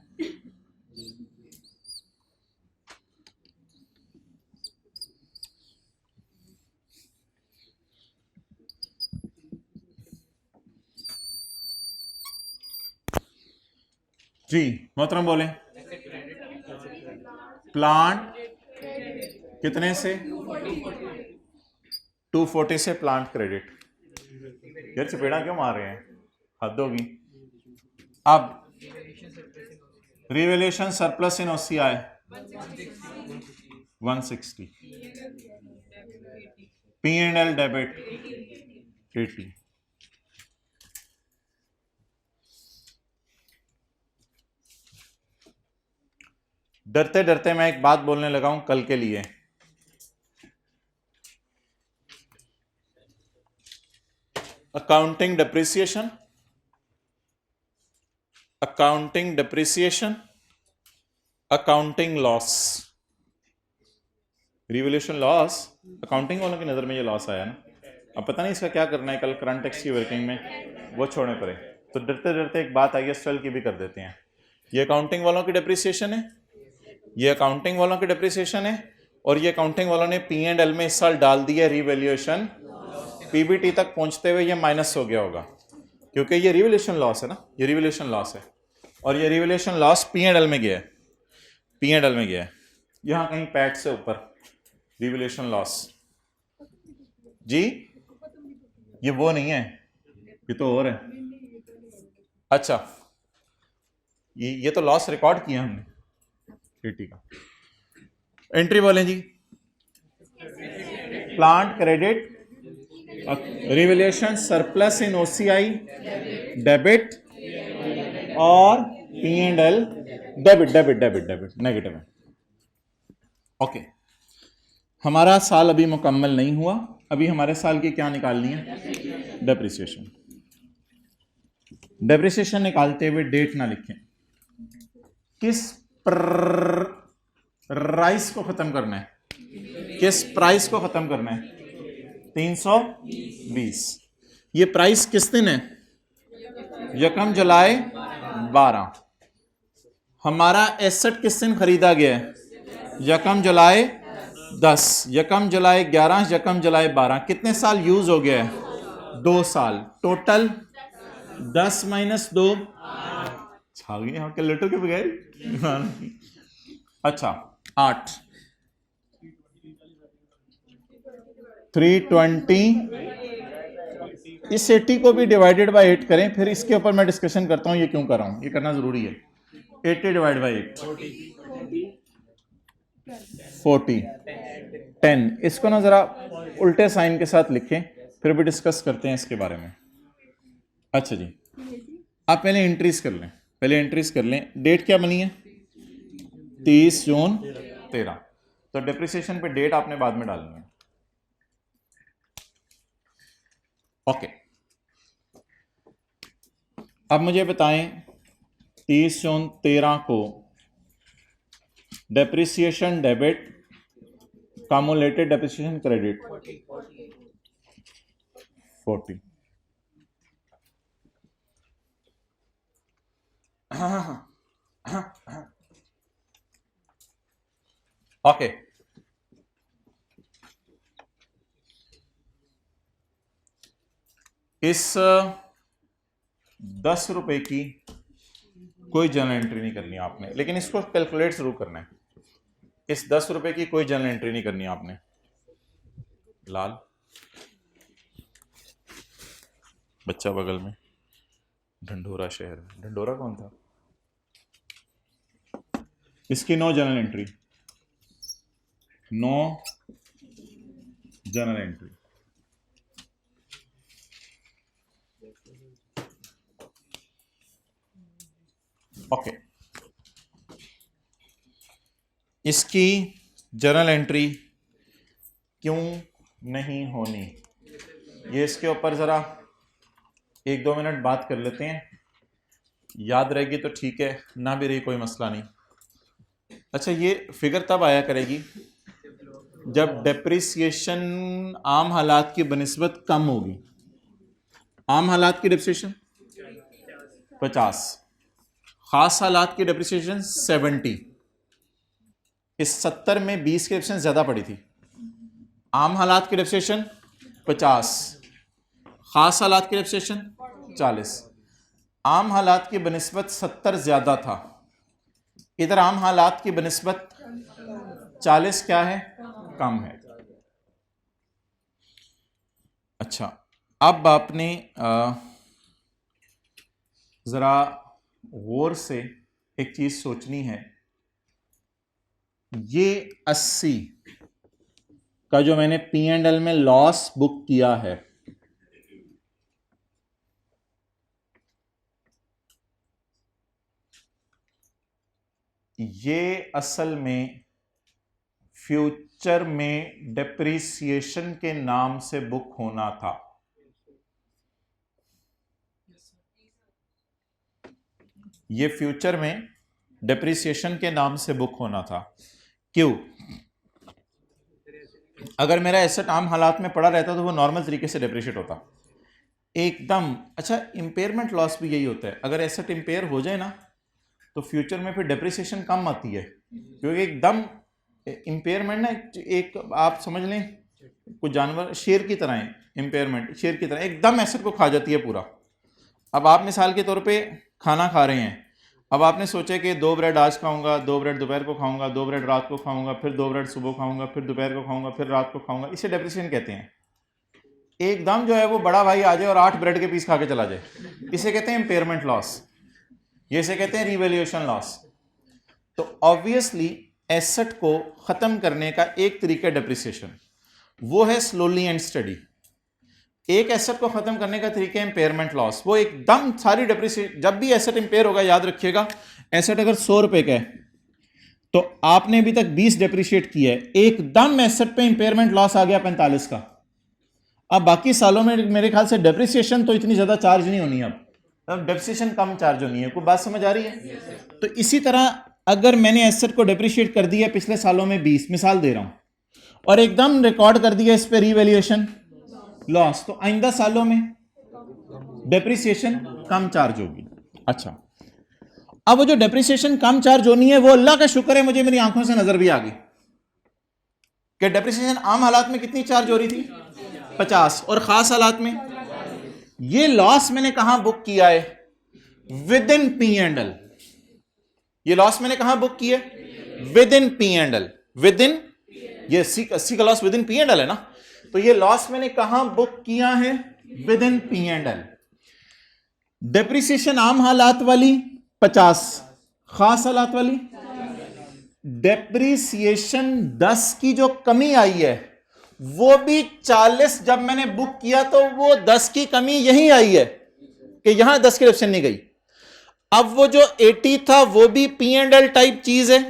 [SPEAKER 1] जी मोहतरम बोले, प्लांट कितने से 240 से प्लांट क्रेडिट। यार चपेड़ा क्यों मार रहे हैं, हद होगी। अब revaluation surplus in OCI 160, P and L debit 80। डरते डरते मैं एक बात बोलने लगा हूं कल के लिए। Accounting depreciation, accounting depreciation, accounting loss. Revaluation loss, accounting वालों की नजर में ये लॉस आया ना, अब पता नहीं इसका क्या करना है कल करंट टैक्स की वर्किंग में, वो छोड़ने पड़े। तो डरते डरते एक बात आई है, स्टल की भी कर देते हैं। ये अकाउंटिंग वालों की डिप्रिसिएशन है, ये अकाउंटिंग वालों की डिप्रिसिएशन है, और ये अकाउंटिंग वालों ने पी एंड एल में इस साल डाल दिया रिवैल्यूएशन, पीबीटी तक पहुंचते हुए ये माइनस हो गया होगा, क्योंकि ये रिवैल्यूएशन लॉस है ना, ये रिवैल्यूएशन लॉस है, और ये revaluation loss P and L में गया है, पी एंड एल में गया है, यहां कहीं पैट से ऊपर रिवैल्यूएशन लॉस। जी ये वो नहीं है, ये तो और है। अच्छा ये तो लॉस रिकॉर्ड किया हमने 80 का। एंट्री बोलें जी, plant credit, revaluation surplus in OCI debit, और P and L debit debit debit debit negative है। ओके, हमारा साल अभी मुकम्मल नहीं हुआ, अभी हमारे साल की क्या निकालनी है, डेप्रिसिएशन। डेप्रिसिएशन निकालते हुए डेट ना लिखें, किस प्राइस को खत्म करना है, किस प्राइस को खत्म करना है, 320। ये प्राइस किस दिन है, यकम जुलाई 12। हमारा एसेट किस दिन खरीदा गया है, यकम जुलाई 10, यकम जुलाई 11, यकम जुलाई 12। कितने साल यूज हो गया है, 2 साल। टोटल 10 माइनस 2 छा गए यहाँ कैलकुलेटर के बगैर। अच्छा 8, 320। इस 80 को भी डिवाइडेड बाय 8 करें, फिर इसके ऊपर मैं डिस्कशन करता हूं ये क्यों कर रहा हूं, ये करना जरूरी है। 80 डिवाइड बाय 8 40, 10। इसको ना जरा उल्टे साइन के साथ लिखें, फिर भी डिस्कस करते हैं इसके बारे में। अच्छा जी, आप पहले एंट्रीज कर लें, पहले एंट्रीज कर लें। डेट क्या बनी है, 30 जून 13। तो डिप्रिसिएशन पे डेट आपने बाद में डालनी है। ओके, अब मुझे बताएं 30 जून 13 को depreciation debit, cumulated depreciation credit 40। Okay, इस 10 रुपए की कोई जर्नल एंट्री नहीं करनी आपने, लेकिन इसको कैलकुलेट जरूर करना है। इस 10 रुपए की कोई जर्नल एंट्री नहीं करनी आपने। लाल बच्चा बगल में, ढंढोरा शहर, ढंढोरा कौन था, इसकी no journal entry, no journal entry. Okay, इसकी जर्नल एंट्री क्यों नहीं होनी, ये इसके ऊपर जरा 1-2 मिनट बात कर लेते हैं। याद रहेगी तो ठीक है, ना भी रही कोई मसला नहीं। अच्छा, ये फिगर तब आया करेगी जब डेप्रिसिएशन आम हालात की बनिस्बत कम होगी। आम हालात की डेप्रिसिएशन 50, खास हालात की डेप्रिसिएशन 70। इस 70 में 20 की डेप्रिसिएशन ज्यादा पड़ी थी। आम हालात की डेप्रिसिएशन 50, खास हालात की डेप्रिसिएशन 40। आम हालात की बनिस्बत 70 ज्यादा था, इधर आम हालात की बनिस्बत 40 क्या है, कम है। अच्छा, अब आपने जरा गौर से एक चीज सोचनी है। ये 80 का जो मैंने P&L में लॉस बुक किया है, ये असल में फ्यूचर में डेप्रिसिएशन के नाम से बुक होना था। ये फ्यूचर में डेप्रिसिएशन के नाम से बुक होना था। क्यों? अगर मेरा एसेट आम हालात में पड़ा रहता तो वो नॉर्मल तरीके से डेप्रिशिएट होता एकदम। अच्छा, इंपेयरमेंट लॉस भी यही होता है। अगर एसेट इंपेयर हो जाए ना तो फ्यूचर में फिर डेप्रिसिएशन कम आती है, क्योंकि एकदम इंपेयरमेंट ना एक आप समझ लें कुछ जानवर शेर की तरह है। इंपेयरमेंट शेर की तरह एकदम एसेट को खा जाती है पूरा। अब आप मिसाल के तौर पे खाना खा रहे हैं, अब आपने सोचा कि 2 ब्रेड आज खाऊंगा, 2 ब्रेड दोपहर को खाऊंगा, 2 ब्रेड रात को खाऊंगा, फिर 2 ब्रेड सुबह खाऊंगा, फिर दोपहर को खाऊंगा, फिर रात को खाऊंगा। इसे डेप्रिसिएशन कहते हैं। एकदम जो है वो बड़ा भाई आ जाए और 8 ब्रेड के पीस खा के चला जाए, इसे कहते हैं इंपेयरमेंट लॉस, ये से कहते हैं रिवैल्यूएशन लॉस। तो ऑब्वियसली एसेट को खत्म करने का एक तरीका डेप्रिसिएशन, वो है स्लोली एंड स्टडी। एक एसेट को खत्म करने का तरीका है इंपेयरमेंट लॉस। वो एकदम सारी डेप्रिसिएशन, जब भी एसेट इंपेयर होगा याद रखिएगा, एसेट अगर 100 रुपए का है तो आपने अभी तक 20 डेप्रिशिएट किया है, एकदम एसेट पे इंपेयरमेंट लॉस आ गया 45 का। अब बाकी सालों में मेरे ख्याल से डेप्रिसिएशन तो इतनी ज्यादा चार्ज नहीं होनी, अब डेप्रिसिएशन कम चार्ज होनी है। कोई बात समझ आ रही है? तो इसी तरह अगर मैंने एसेट को डेप्रिशिएट कर दिया पिछले सालों में 20, मिसाल दे रहा हूं, और एकदम रिकॉर्ड कर दिया इस पे रीवैल्यूएशन लॉस, तो आइंदा सालों में डेप्रिसिएशन कम चार्ज होगी। अच्छा, अब वो जो डेप्रिसिएशन कम चार्ज होनी है, वो अल्लाह का शुक्र है मुझे मेरी आंखों से नजर भी आ गई कि डेप्रिसिएशन आम हालात में कितनी चार्ज हो रही थी, 50, और खास हालात में ये लॉस मैंने कहां बुक किया है, विद इन P&L। ये लॉस मैंने कहां बुक किया है, with in P&L। With in, ये 80 का लॉस विद इन P&L है ना, तो ये लॉस मैंने कहां बुक किया है, विद इन P&L। डेप्रिसिएशन आम हालात वाली 50, खास हालात वाली। डेप्रिसिएशन 10 की जो कमी आई है वो भी 40 जब मैंने बुक किया तो वो 10 की कमी यही आई है कि यहां 10 की डेप्रिसिएशन नहीं गई। अब वो जो 80 था वो भी P&L टाइप चीज है,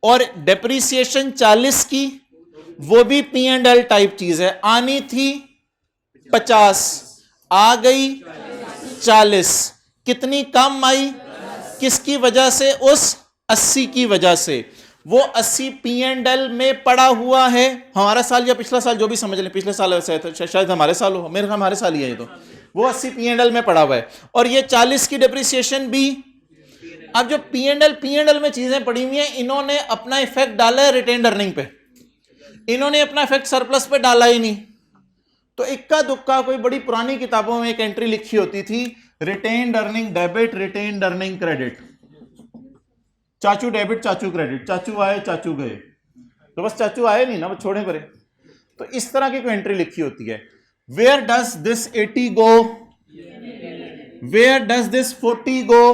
[SPEAKER 1] और डेप्रिसिएशन 40 की वो भी P&L टाइप चीज है। आनी थी 50, आ गई 40। कितनी कम आई, किसकी वजह से, उस 80 की वजह से। वो 80 P&L में पड़ा हुआ है, हमारा साल या पिछला साल जो भी समझ लें, पिछले साल शायद हमारे साल हो, मेरे ख्याल हमारे साल ही है ये, तो वो 80 P&L में पड़ा हुआ है, और ये 40 की डेप्रिसिएशन भी। अब जो P&L में चीजें पड़ी हुई हैं, इन्होंने अपना इफेक्ट डाला है रिटेन्ड अर्निंग पे, इन्होंने अपना इफेक्ट सरप्लस पे डाला ही नहीं। तो इक्का दुक्का कोई बड़ी पुरानी किताबों में एक एंट्री लिखी होती थी, retained earning debit, retained earning credit, चाचू डेबिट चाचू क्रेडिट, चाचू आए चाचू गए, तो बस चाचू आए नहीं ना, वो छोड़े परे। तो इस तरह की कोई एंट्री लिखी होती है, where does this 80 go, where does this 40 go,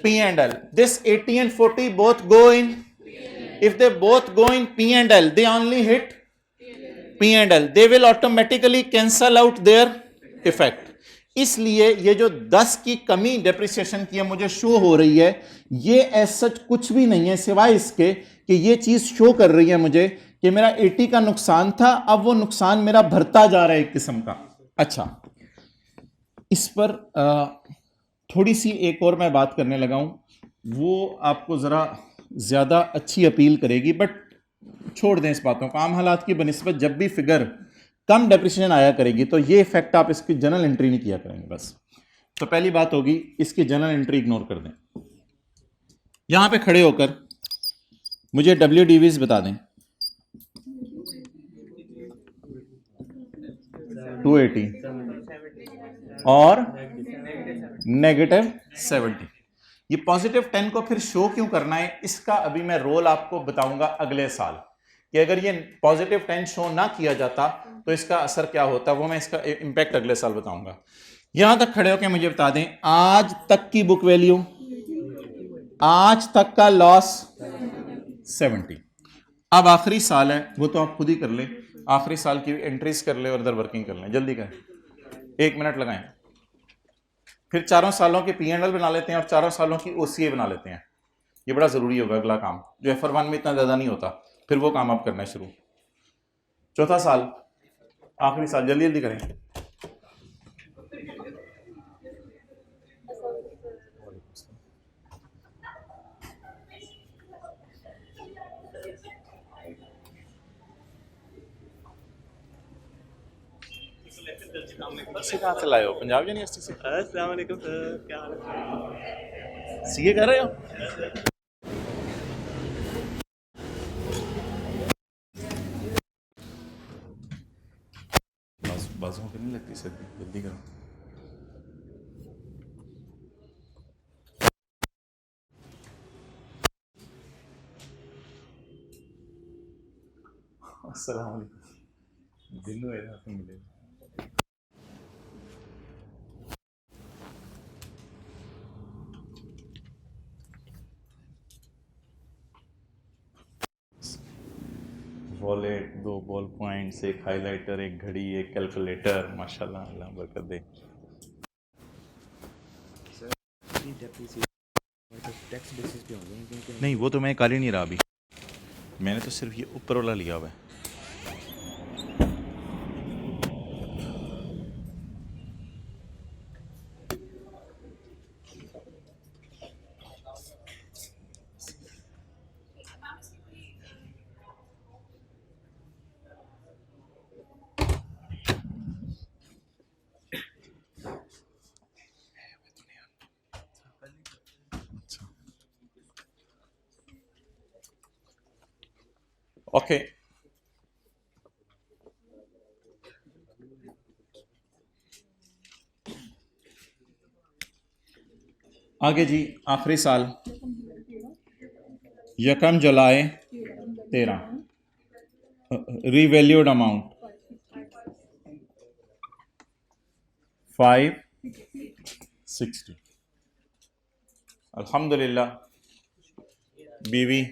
[SPEAKER 1] P and L. This 80 and 40 both go in. If they both go in P and L, they only hit P and L. They will automatically cancel out their effect. इसलिए ये जो 10 की कमी डेप्रिसिएशन की मुझे शो हो रही है, ये एज सच कुछ भी नहीं है सिवाय इसके कि ये चीज शो कर रही है मुझे कि मेरा 80 का नुकसान था, अब वो नुकसान मेरा भरता जा रहा है एक किस्म का। अच्छा, इस पर थोड़ी सी एक और मैं बात करने लगा हूं, वो आपको जरा ज्यादा अच्छी अपील करेगी, बट छोड़ दें इस बातों को। आम हालात की बनिस्बत जब भी फिगर कम डेप्रिसिएशन आया करेगी तो ये इफेक्ट आप इसकी जनरल एंट्री नहीं किया करेंगे बस। तो पहली बात होगी, इसकी जनरल एंट्री इग्नोर कर दें। यहां पे खड़े होकर मुझे WDVs बता दें। 280 और -70। ये +10 को फिर शो क्यों करना है, इसका अभी मैं रोल आपको बताऊंगा अगले साल, कि अगर ये +10 शो ना किया जाता तो इसका असर क्या होता, वो मैं इसका इंपैक्ट अगले साल बताऊंगा। यहां तक खड़े होकर मुझे बता दें, आज तक की बुक वैल्यू, आज तक का लॉस 70। अब आखिरी साल है, वो तो आप खुद ही कर लें, आखिरी साल की एंट्रीज कर ले और इधर वर्किंग कर लें, जल्दी करें, 1 मिनट लगाएं। फिर 4 सालों के P&L बना लेते हैं और 4 सालों की OCA बना लेते हैं। ये बड़ा जरूरी होगा अगला काम, जो FR1 में इतना ज्यादा नहीं होता, फिर वो काम आप करना है शुरू। चौथा साल, आखिरी साल, जल्दी जल्दी करें। कहाँ से लाए हो? पंजाब यूनिवर्सिटी से?
[SPEAKER 2] अस्सलाम वालेकुम सर, क्या हाल है?
[SPEAKER 1] CA कर रहे हो? बाजू पे नहीं लगती सर, जल्दी करो। अस्सलाम वालेकुम, दिन हुए आपसे मिले। वॉलेट, 2 बॉल पॉइंट्स, एक हाइलाइटर, एक घड़ी, एक कैलकुलेटर, माशाल्लाह, अल्लाह बरकत दे। नहीं, वो तो मैं काल ही नहीं रहा अभी, मैंने तो सिर्फ ये ऊपर वाला लिया हुआ है। ओके, आगे जी, आखिरी साल 1 जुलाई 13, रीवैल्यूड अमाउंट 560। अल्हम्दुलिल्लाह, बीवी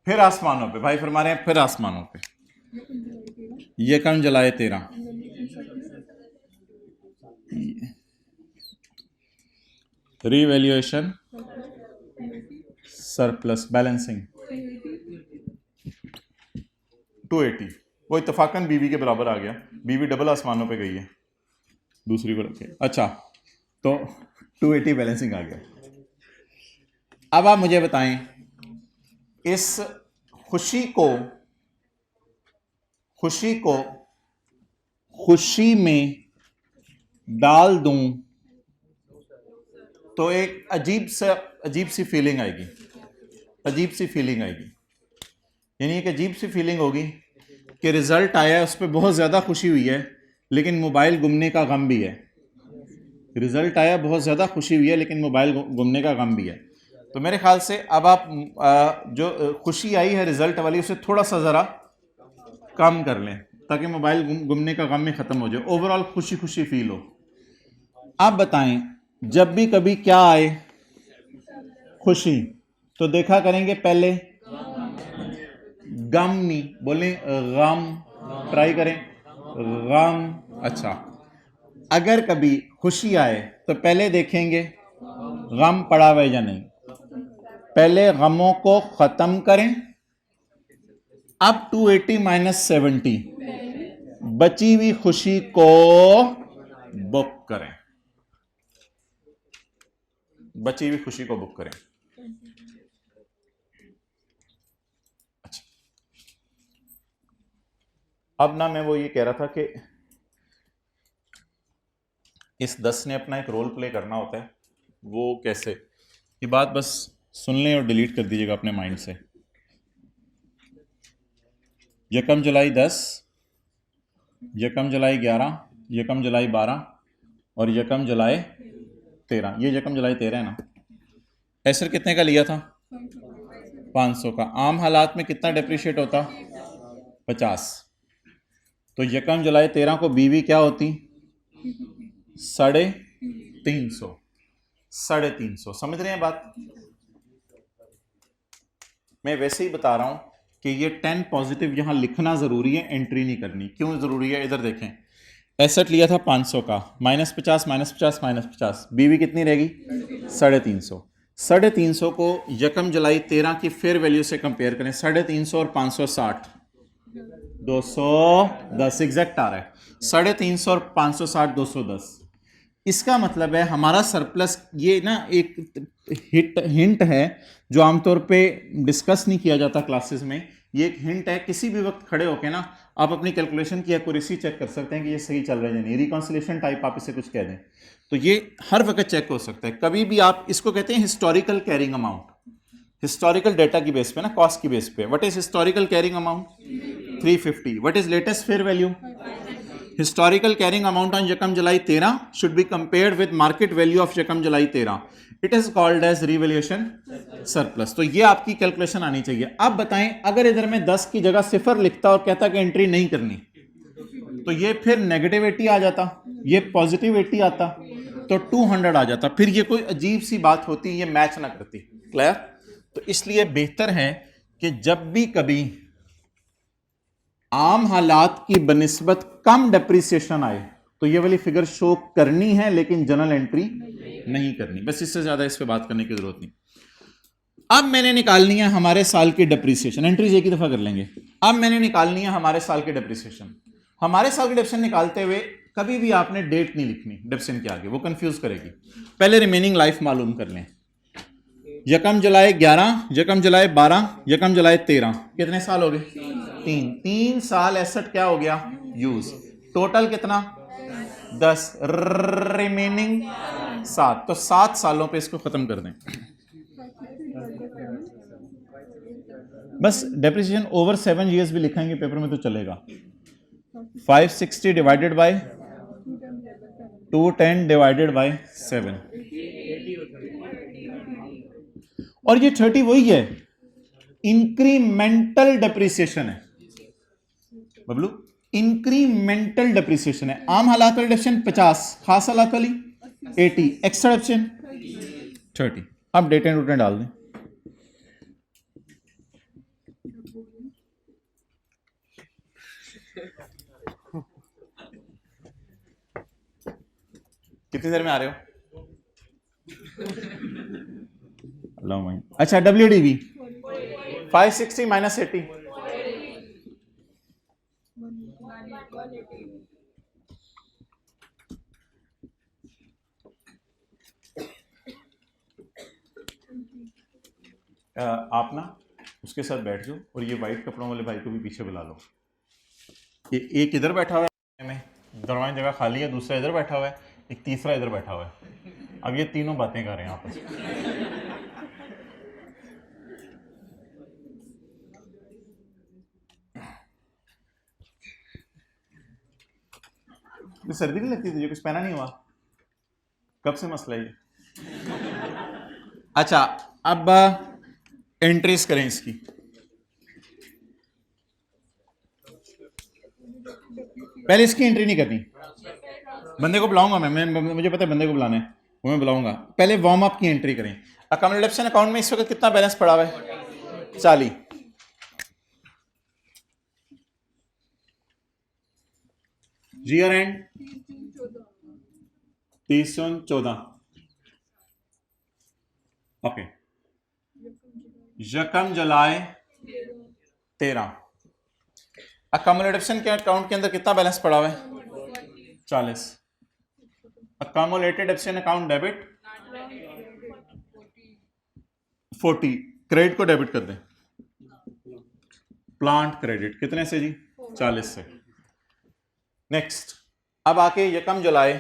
[SPEAKER 1] फिर आसमानों पे, भाई फरमा रहे हैं फिर आसमानों पे। 1 जुलाई 13, रीवैल्यूएशन सरप्लस बैलेंसिंग 280, वो इत्तफाकन बीवी के बराबर आ गया, बीवी डबल आसमानों पे गई है दूसरी को रखे। अच्छा, तो 280 बैलेंसिंग आ गया। अब आप मुझे बताएं, इस खुशी में डाल दूं तो एक अजीब सी फीलिंग आएगी, यानी एक अजीब सी फीलिंग होगी कि रिजल्ट आया है, उस पर बहुत ज़्यादा खुशी हुई है लेकिन मोबाइल गुमने का गम भी है। रिजल्ट आया, बहुत ज़्यादा खुशी हुई है लेकिन मोबाइल गुमने का गम भी है। तो मेरे ख्याल से अब आप जो खुशी आई है रिजल्ट वाली, उसे थोड़ा सा ज़रा कम कर लें ताकि मोबाइल गुमने का गम में ख़त्म हो जाए, ओवरऑल खुशी फील हो। आप बताएं, जब भी कभी क्या आए, खुशी, तो देखा करेंगे पहले गम, नहीं बोले गम, ट्राई करें गम। अच्छा, अगर कभी खुशी आए तो पहले देखेंगे गम पड़ा हुआ है या नहीं, पहले गमों को खत्म करें। अब 280 माइनस 70, बची हुई खुशी को बुक करें, बची हुई खुशी को बुक करें। अच्छा, अब ना मैं वो ये कह रहा था कि इस 10 ने अपना एक रोल प्ले करना होता है, वो कैसे, ये बात बस सुन लें और डिलीट कर दीजिएगा अपने माइंड से। यकम जुलाई 10, यकम जुलाई 11, यकम जुलाई 12 और यकम जुलाई 13। ये यकम जुलाई 13 है ना। एसर कितने का लिया था? 500 का। आम हालात में कितना डेप्रिशिएट होता? 50। तो यकम जुलाई 13 को बीवी क्या होती? 350। 350, समझ रहे हैं बात? मैं वैसे ही बता रहा हूं कि ये 10 पॉजिटिव यहां लिखना जरूरी है, एंट्री नहीं करनी। क्यों जरूरी है? इधर देखें, एसेट लिया था 500 का, -50 -50 -50, बीवी कितनी रहेगी? 350। 350 को यकम जुलाई 13 की फेयर वैल्यू से कंपेयर करें, 350 और 560, 210 एग्जैक्ट आ रहा है। 350 और 560 210। इसका मतलब है हमारा सरप्लस, ये ना एक हिंट है जो आमतौर पे डिस्कस नहीं किया जाता क्लासेस में। ये एक हिंट है, किसी भी वक्त खड़े होके ना आप अपनी कैलकुलेशन की एक्यूरेसी चेक कर सकते हैं कि ये सही चल रहा है या नहीं। रिकॉन्सिलेशन टाइप आप इसे कुछ कह दें तो ये हर वक्त चेक हो सकता है। कभी भी आप इसको कहते हैं historical carrying amount, historical data की बेस पे ना, कॉस्ट की बेस पे। What is historical carrying amount? 350। What is latest fair value? Historical carrying amount on Yakam July 13 should be compared with market value of Yakam July 13. It is called as revaluation surplus. तो ये आपकी कैलकुलेशन आनी चाहिए। अब बताएं, अगर इधर में 10 की जगह 0 लिखता और कहता कि एंट्री नहीं करनी, तो ये फिर नेगेटिव 80 आ जाता, ये पॉजिटिव 80 आता, तो 200 आ जाता। फिर ये कोई अजीब सी बात होती, ये मैच ना करती। क्लियर? तो इसलिए बेहतर है कि जब भी कभी आम हालात की बनिस्बत कम डेप्रिसिएशन आए तो ये वाली फिगर शो करनी है, लेकिन जनरल एंट्री नहीं करनी। बस इससे ज्यादा इस पे बात करने की जरूरत नहीं। अब मैंने निकालनी है हमारे साल की डेप्रिसिएशन, एंट्रीज एक ही दफा कर लेंगे। अब मैंने निकालनी है हमारे साल की डेप्रिसिएशन। हमारे साल की डेप्रिसिएशन निकालते हुए कभी भी आपने डेट नहीं लिखनी डेप्रिसिएशन के आगे, वो कंफ्यूज करेगी। पहले रिमेनिंग लाइफ मालूम कर लें। यकम जुलाई 11, यकम जुलाई 12, यकम जुलाई 13, कितने साल हो गए? 3 साल एसेट क्या हो गया? यूज। टोटल कितना? 10, रिमेनिंग 7। तो 7 सालों पे इसको खत्म कर दें। बस डेप्रिसिएशन ओवर 7 years भी लिखेंगे पेपर में तो चलेगा। 560 डिवाइडेड बाय 210 डिवाइडेड बाय 7, और ये 30 वही है, इंक्रीमेंटल डेप्रिसिएशन है बबलू, इंक्रीमेंटल डेप्रिसिएशन है। आम हालात वाली डेप्रिसिएशन 50, खास हालात वाली 80, एक्स्ट्रा डेप्रिसिएशन 30। अब डेट एंड रूटें डाल दें। कितनी देर में आ रहे हो? अच्छा, WDV 560 माइनस 80, आप ना उसके साथ बैठ जाओ और ये वाइट कपड़ों वाले भाई को भी पीछे बुला लो। ये एक इधर बैठा हुआ है, में दरवाजे जगह खाली है, दूसरा इधर बैठा हुआ है, एक तीसरा इधर बैठा हुआ है। अब ये तीनों बातें कर रहे हैं आपस में। तो सर्दी नहीं लगती तुझे? कुछ पहना नहीं हुआ? कब से मसला ये? अच्छा, अब एंट्रीज करें इसकी। पहले इसकी एंट्री नहीं करनी, बंदे को बुलाऊंगा मैं मुझे पता है बंदे को बुलाना है। वो मैं बुलाऊंगा, पहले वार्म अप की एंट्री करें। अकोमोडेशन अकाउंट में इस वक्त कितना बैलेंस पड़ा हुआ है? 40। Year and 30/14। ओके, यकम जुलाई 13। अकोमोडेशन के अकाउंट के अंदर कितना बैलेंस पड़ा हुआ है? 40। Accumulated absent account debit 40। Credit को डेबिट कर दें। प्लांट क्रेडिट कितने से जी? 40 से। नेक्स्ट, अब आके यकम जुलाई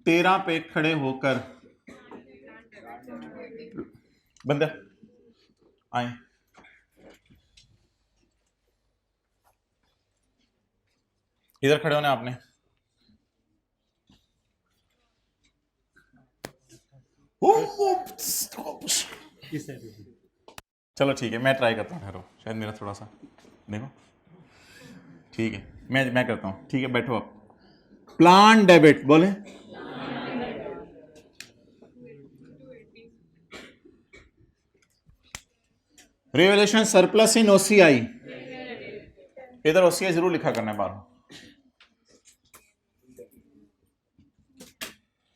[SPEAKER 1] 13 पे खड़े होकर बंदे आए, इधर खड़े होने आपने। चलो ठीक है, मैं ट्राई करता हूँ, ठहरो, शायद मेरा थोड़ा सा देखो। ठीक है, मैं करता हूँ। ठीक है, बैठो आप। प्लान डेबिट बोले, रिवैल्यूएशन सरप्लस इन ओसीआई, इधर ओसीआई जरूर लिखा करना है बाहर।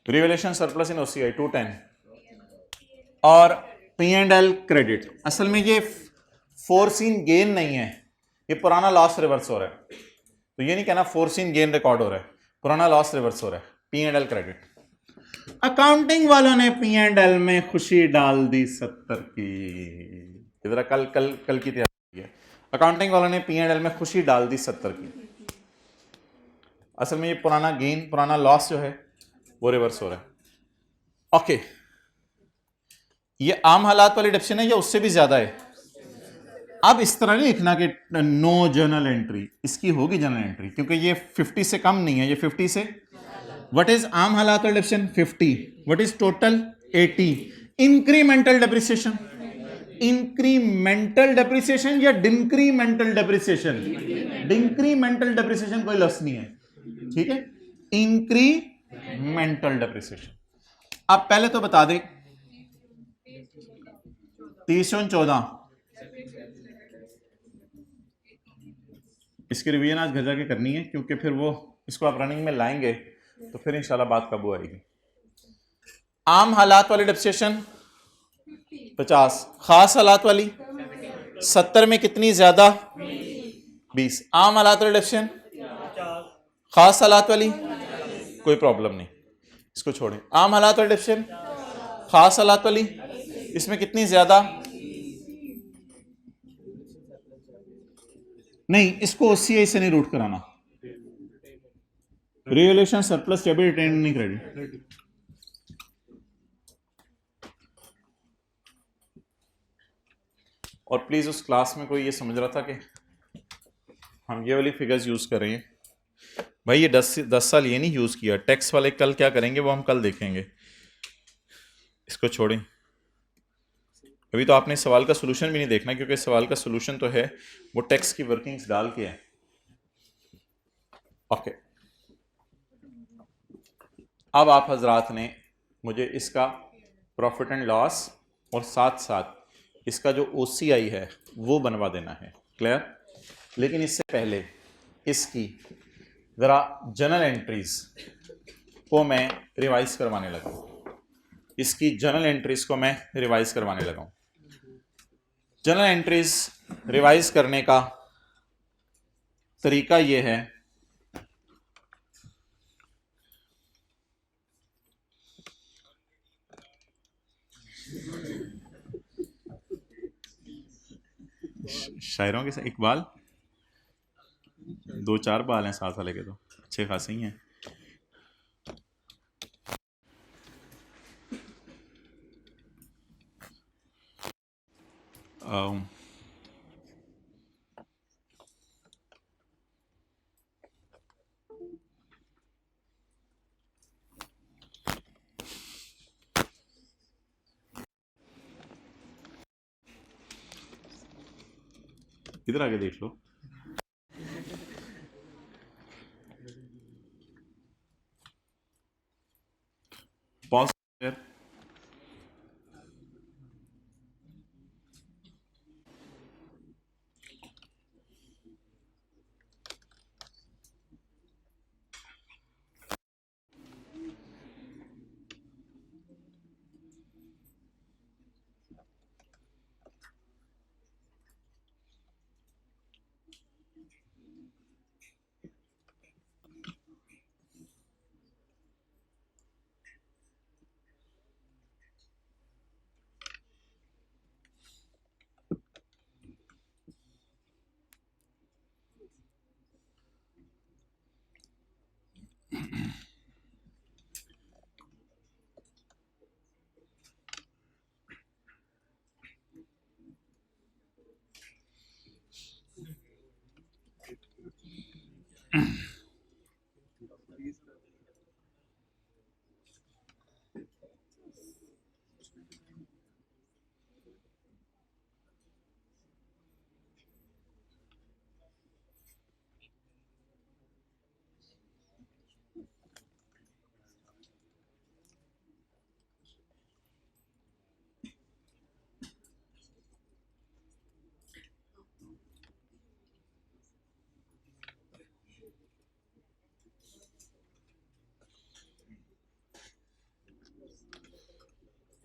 [SPEAKER 1] रिवैल्यूएशन सरप्लस इन ओसीआई 210 और P&L क्रेडिट। असल में ये फोरसीन गेन नहीं है, ये पुराना लॉस रिवर्स हो रहा है। तो ये नहीं कहना फोरसीन गेन रिकॉर्ड हो रहा है, पुराना लॉस रिवर्स हो रहा है। P&L credit. अकाउंटिंग वालों ने P&L में खुशी डाल दी 70 की। इधर कल कल कल की तैयारी है। अकाउंटिंग वालों ने P&L में खुशी डाल दी 70 की। असल में ये पुराना गेन, पुराना लॉस जो है वो रिवर्स हो रहा है। ओके, ये आम हालात वाली डिडक्शन है या उससे भी ज्यादा है? अब इस तरह नहीं लिखना कि नो जर्नल एंट्री, इसकी होगी जर्नल एंट्री, क्योंकि ये 50 से कम नहीं है, ये 50 से। व्हाट इज आम हालात वाली deduction? 50। What is total? 80। Incremental depreciation, incremental depreciation या डिंक्रीमेंटल डेप्रिसिएशन? डिंक्रीमेंटल डेप्रिसिएशन कोई लफ्ज नहीं है, ठीक है, इंक्रीमेंटल डेप्रिसिएशन। अब पहले तो बता दें 30/14 इसकी रिवीजन आज घर जाके करनी है, क्योंकि फिर वो इसको आप रनिंग में लाएंगे तो फिर इंशाल्लाह बात काबू आएगी। आम हालात वाली डेप्रिसिएशन 50, खास हालात वाली 70 में कितनी ज्यादा? 20। आम हालात वाली डेप्रिसिएशन, खास हालात वाली कोई प्रॉब्लम नहीं, इसको छोड़ें। आम हालात वाली डेप्रिसिएशन, खास हालात वाली, इसमें कितनी ज्यादा? नहीं, इसको ओसीआई से नहीं रूट कराना। Revaluation surplus debit retaining credit. और प्लीज उस क्लास में कोई ये समझ रहा था कि हम ये वाली फिगर्स यूज कर रहे हैं, भाई ये 10 साल ये नहीं यूज किया। टैक्स वाले कल क्या करेंगे वो हम कल देखेंगे, इसको छोड़ें। अभी तो आपने सवाल का सोल्यूशन भी नहीं देखना, क्योंकि सवाल का सोल्यूशन तो है वो टैक्स की वर्किंग्स डाल के है। ओके, अब आप हजरात ने मुझे इसका प्रॉफिट एंड लॉस और साथ साथ इसका जो ओसीआई है वो बनवा देना है। क्लियर? लेकिन इससे पहले इसकी ज़रा जर्नल एंट्रीज को मैं रिवाइज करवाने लगा हूँ। इसकी जर्नल एंट्रीज को मैं रिवाइज करवाने लगा हूँ। जर्नल एंट्रीज रिवाइज करने का तरीका ये है, शायरों के साथ इकबाल 2-4 बाल हैं साथ वाले के, तो अच्छे खासे ही हैं। इधर आगे देख लो।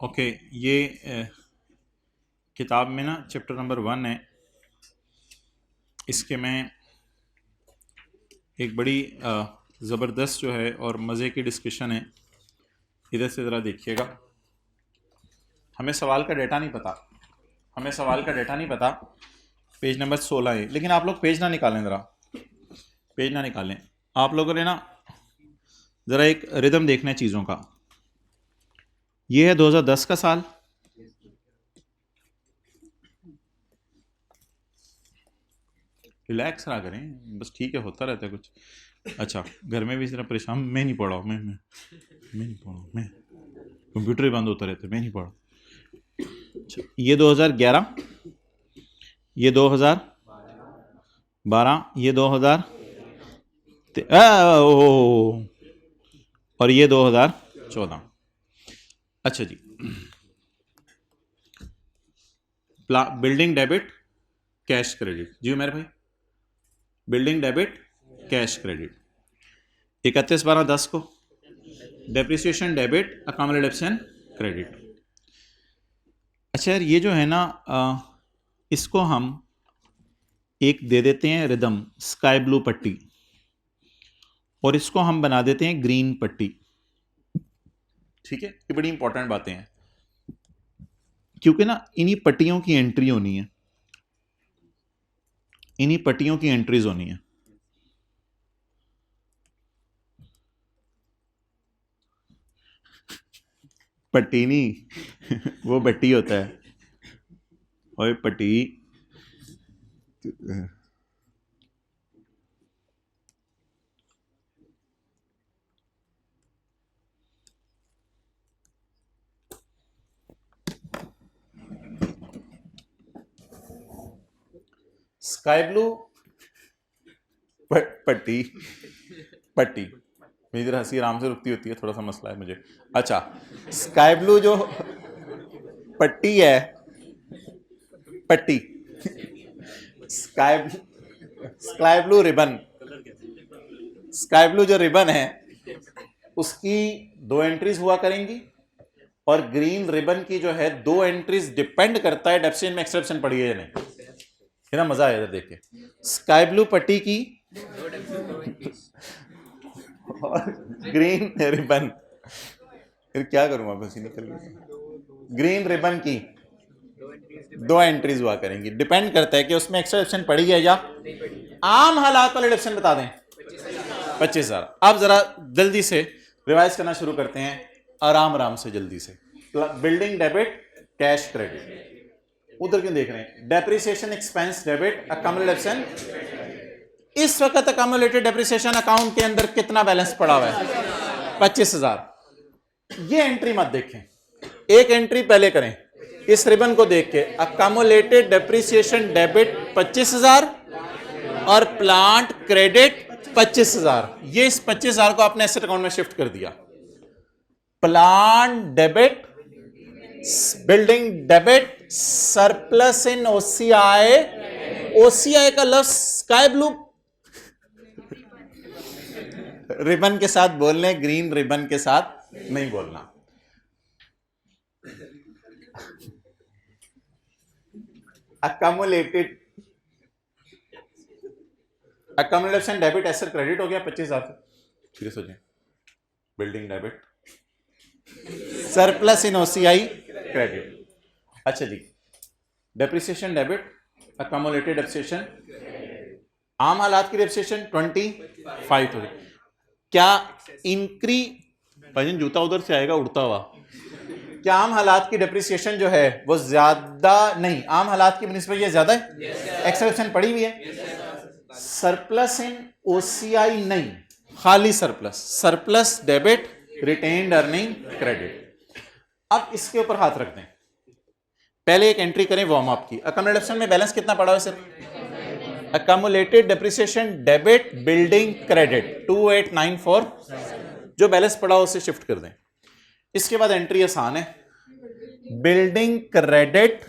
[SPEAKER 1] ओके, ये किताब में ना चैप्टर नंबर 1 है, इसके में एक बड़ी ज़बरदस्त जो है और मज़े की डिस्कशन है। इधर से ज़रा देखिएगा। हमें सवाल का डेटा नहीं पता, पेज नंबर 16 है, लेकिन आप लोग पेज ना निकालें, ज़रा पेज ना निकालें। आप लोगों ने ना ज़रा एक रिदम देखना है चीज़ों का। ये है 2010 का साल, रिलैक्स ना करें बस, ठीक है, होता रहता है कुछ। अच्छा, घर में भी जरा परेशान, मैं नहीं पढ़ा, मैं नहीं पढ़ा, मैं कंप्यूटर ही बंद होता रहता है, मैं नहीं पढ़ा। अच्छा, ये 2011, ये 2012, ये 2000 और ये 2014। अच्छा जी, बिल्डिंग डेबिट कैश क्रेडिट, जी मेरे भाई, बिल्डिंग डेबिट कैश क्रेडिट 31/12/10 को, डेप्रिसिएशन डेबिट, अकामोडेशन क्रेडिट। अच्छा यार, ये जो है ना इसको हम एक दे देते हैं रिदम, स्काई ब्लू पट्टी, और इसको हम बना देते हैं ग्रीन पट्टी। ठीक है, ये बड़ी इंपॉर्टेंट बातें हैं, क्योंकि ना इन्हीं पट्टियों की एंट्री होनी है, इन्हीं पट्टियों की एंट्रीज होनी है। पट्टी नहीं वो बट्टी होता है, और पट्टी स्काई ब्लू पट्टी मेरी तरह हंसी आराम से रुकती होती है, थोड़ा सा मसला है मुझे। अच्छा, स्काई ब्लू जो पट्टी है, पट्टी sky blue ribbon, sky blue जो रिबन है उसकी 2 एंट्रीज हुआ करेंगी, और ग्रीन रिबन की जो है 2 एंट्रीज डिपेंड करता है डेप्सियन में एक्सेप्शन पड़ी है या नहीं। है ना, मजा आया देख के। स्काई ब्लू पट्टी की और ग्रीन रिबन, फिर क्या करूंगा, बस निकल गया। ग्रीन रिबन की 2 एंट्रीज हुआ करेंगी, डिपेंड करता है कि उसमें एक्सेप्शन पड़ी है या आम हालात वाले डिडक्शन बता दें 25,000। अब जरा जल्दी से रिवाइज करना शुरू करते हैं, आराम से जल्दी से। बिल्डिंग डेबिट कैश क्रेडिट, उधर क्यों देख रहे हैं? Depreciation expense debit, accumulation. इस वक्त अकामुलेटेड डेप्रिसिएशन अकाउंट के अंदर कितना बैलेंस पड़ा हुआ है? 25,000। ये एंट्री मत देखें, एक एंट्री पहले करें, इस रिबन को देख के अकामुलेटेड डेप्रिसिएशन डेबिट 25,000 और प्लांट क्रेडिट 25,000। ये इस 25,000 को आपने एसेट अकाउंट में शिफ्ट कर दिया। Plant debit, building debit, surplus in OCI. OCI का लफ्ज स्काई ब्लू रिबन के साथ बोलने, ग्रीन रिबन के साथ नहीं बोलना। अकमुलेटेड अकमुलेशन डेबिट एसेट क्रेडिट हो गया 25,000 से। सीरियस हो जाए। Building debit, surplus in OCI credit. अच्छा जी, डेप्रिसिएशन डेबिट, अकमुलेटेड डेप्रिसिएशन, आम हालात की डेप्रिसिएशन 25,000। क्या इंक्री भाईजान जूता उधर से आएगा उड़ता हुआ। क्या आम हालात की डेप्रिसिएशन जो है वो ज्यादा नहीं, आम हालात की बनिस्बत ये ज्यादा है? एक्सेप्शन पड़ी हुई है। सरप्लस इन ओसीआई नहीं, खाली surplus, surplus debit, retained earning credit. अब इसके ऊपर हाथ रख दें, पहले एक एंट्री करें वार्म अप की। अकमुलेशन में बैलेंस कितना पड़ा है sir? Accumulated depreciation debit building credit 2894, जो बैलेंस पड़ा उसे शिफ्ट कर दें। इसके बाद एंट्री आसान है, building credit,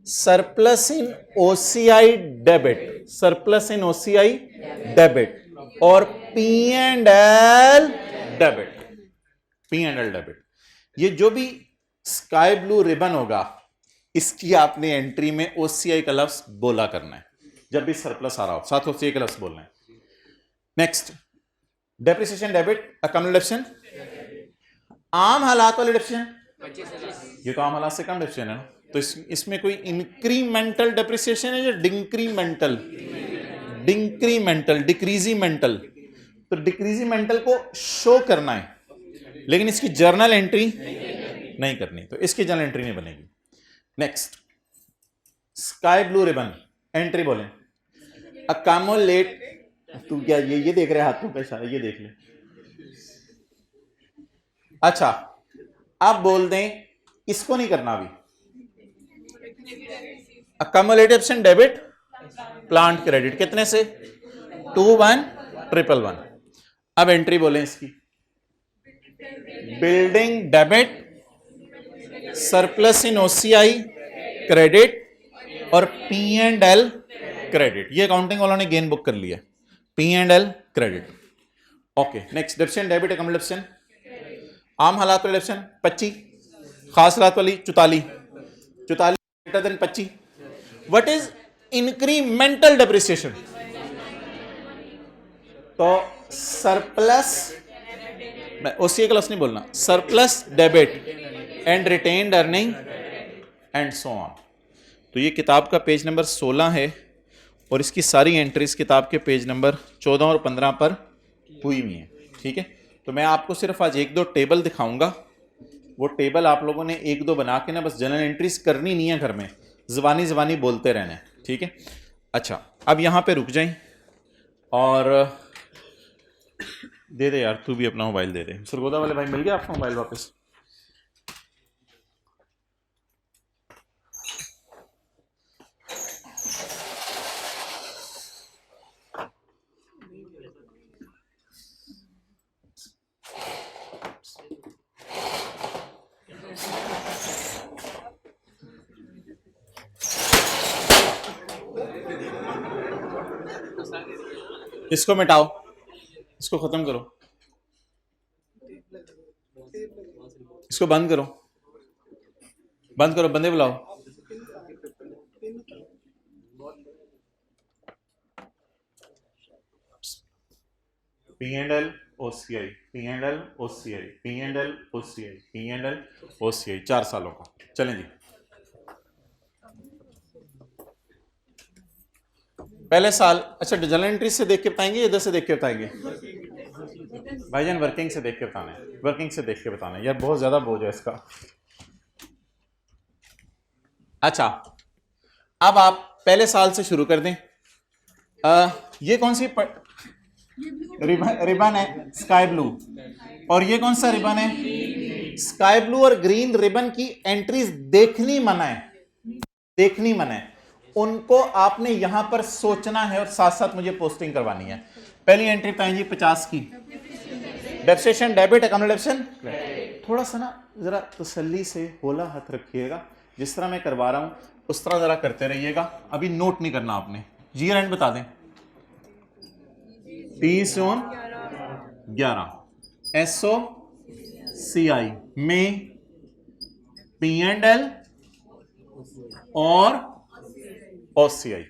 [SPEAKER 1] surplus in OCI debit, surplus in OCI debit और P and L debit, P and L debit. ये जो भी स्काई ब्लू रिबन होगा इसकी आपने एंट्री में ओसीआई का लफ्ज बोला करना है जब भी सरप्लस आ रहा हो, साथ ओसीआई का लफ्ज बोलना है। नेक्स्ट, डेप्रिसिएशन डेबिट, अकमुलेशन, आम हालात वाले डेप्रिसिएशन, ये तो आम हालात से कम डेप्रिसिएशन है ना, तो इसमें कोई इंक्रीमेंटल डेप्रिसिएशन है या डिक्रीमेंटल? डिक्रीमेंटल, डिक्रीजीमेंटल। तो डिक्रीजीमेंटल को शो करना है लेकिन इसकी जर्नल एंट्री नहीं करनी, तो इसकी जर्नल एंट्री नहीं बनेगी। Next, sky blue ribbon, entry बोलें अकमुलेट, तू क्या ये देख रहे हाथों पे इशारा, ये देख ले। अच्छा, अब बोल दें इसको नहीं करना अभी, अकमुलेटेड डेबिट प्लांट क्रेडिट कितने से? 21,111। अब एंट्री बोलें इसकी, building debit, surplus in OCI credit और पी एंड एल क्रेडिट। ये अकाउंटिंग वालों ने गेन बुक कर लिया, P and L credit. Okay, next, depreciation debit accumulation, आम हालात वाली डेप्रिसिएशन 25, खास हालात वाली 44, 44 greater than 25। What is incremental depreciation? तो सरप्लस, ओसीआई का लफ्ज नहीं बोलना, surplus debit and retained earning and so on. तो ये किताब का पेज नंबर 16 है और इसकी सारी एंट्रीज किताब के पेज नंबर 14 और 15 पर हुई हुई हैं। ठीक है, तो मैं आपको सिर्फ आज 1-2 टेबल दिखाऊंगा, वो टेबल आप लोगों ने 1-2 बना के ना बस जनरल एंट्रीज करनी नहीं है, घर में ज़बानी बोलते रहना है। ठीक है, अच्छा अब यहाँ पे रुक जाएं और दे दे यार, तू भी अपना मोबाइल दे दे। सरगोदा वाले भाई, मिल गया आपका मोबाइल वापस? इसको मिटाओ, इसको खत्म करो, इसको बंद करो, बंद करो, बंदे बुलाओ। P and L OCI, P and L OCI, P and L OCI, P and L OCI, 4 सालों का। चलें जी, पहले साल। अच्छा, जनरल एंट्री से देख के बताएंगे, इधर से देख के बताएंगे? भाईजान वर्किंग से देख के बताना है, वर्किंग से देख के बताना है यार, बहुत ज्यादा बोझ है इसका। अच्छा, अब आप पहले साल से शुरू कर दें। ये कौन सी रिबन है? Sky blue. और ये कौन सा रिबन है? स्काई ब्लू और ग्रीन रिबन की एंट्रीज देखनी मना है, देखनी मना है, उनको आपने यहां पर सोचना है और साथ साथ मुझे पोस्टिंग करवानी है। पहली एंट्री बताएं जी 50 की, डेप्रिसिएशन डेबिट, अकोमोडेशन थोड़ा सा ना जरा तसल्ली से होला हाथ रखिएगा, जिस तरह मैं करवा रहा हूं उस तरह जरा करते रहिएगा। अभी नोट नहीं करना आपने। जीयर एंड बता दें। 30 ऑन 11 एसओ सीआई में पी एंड एल और ओसीआई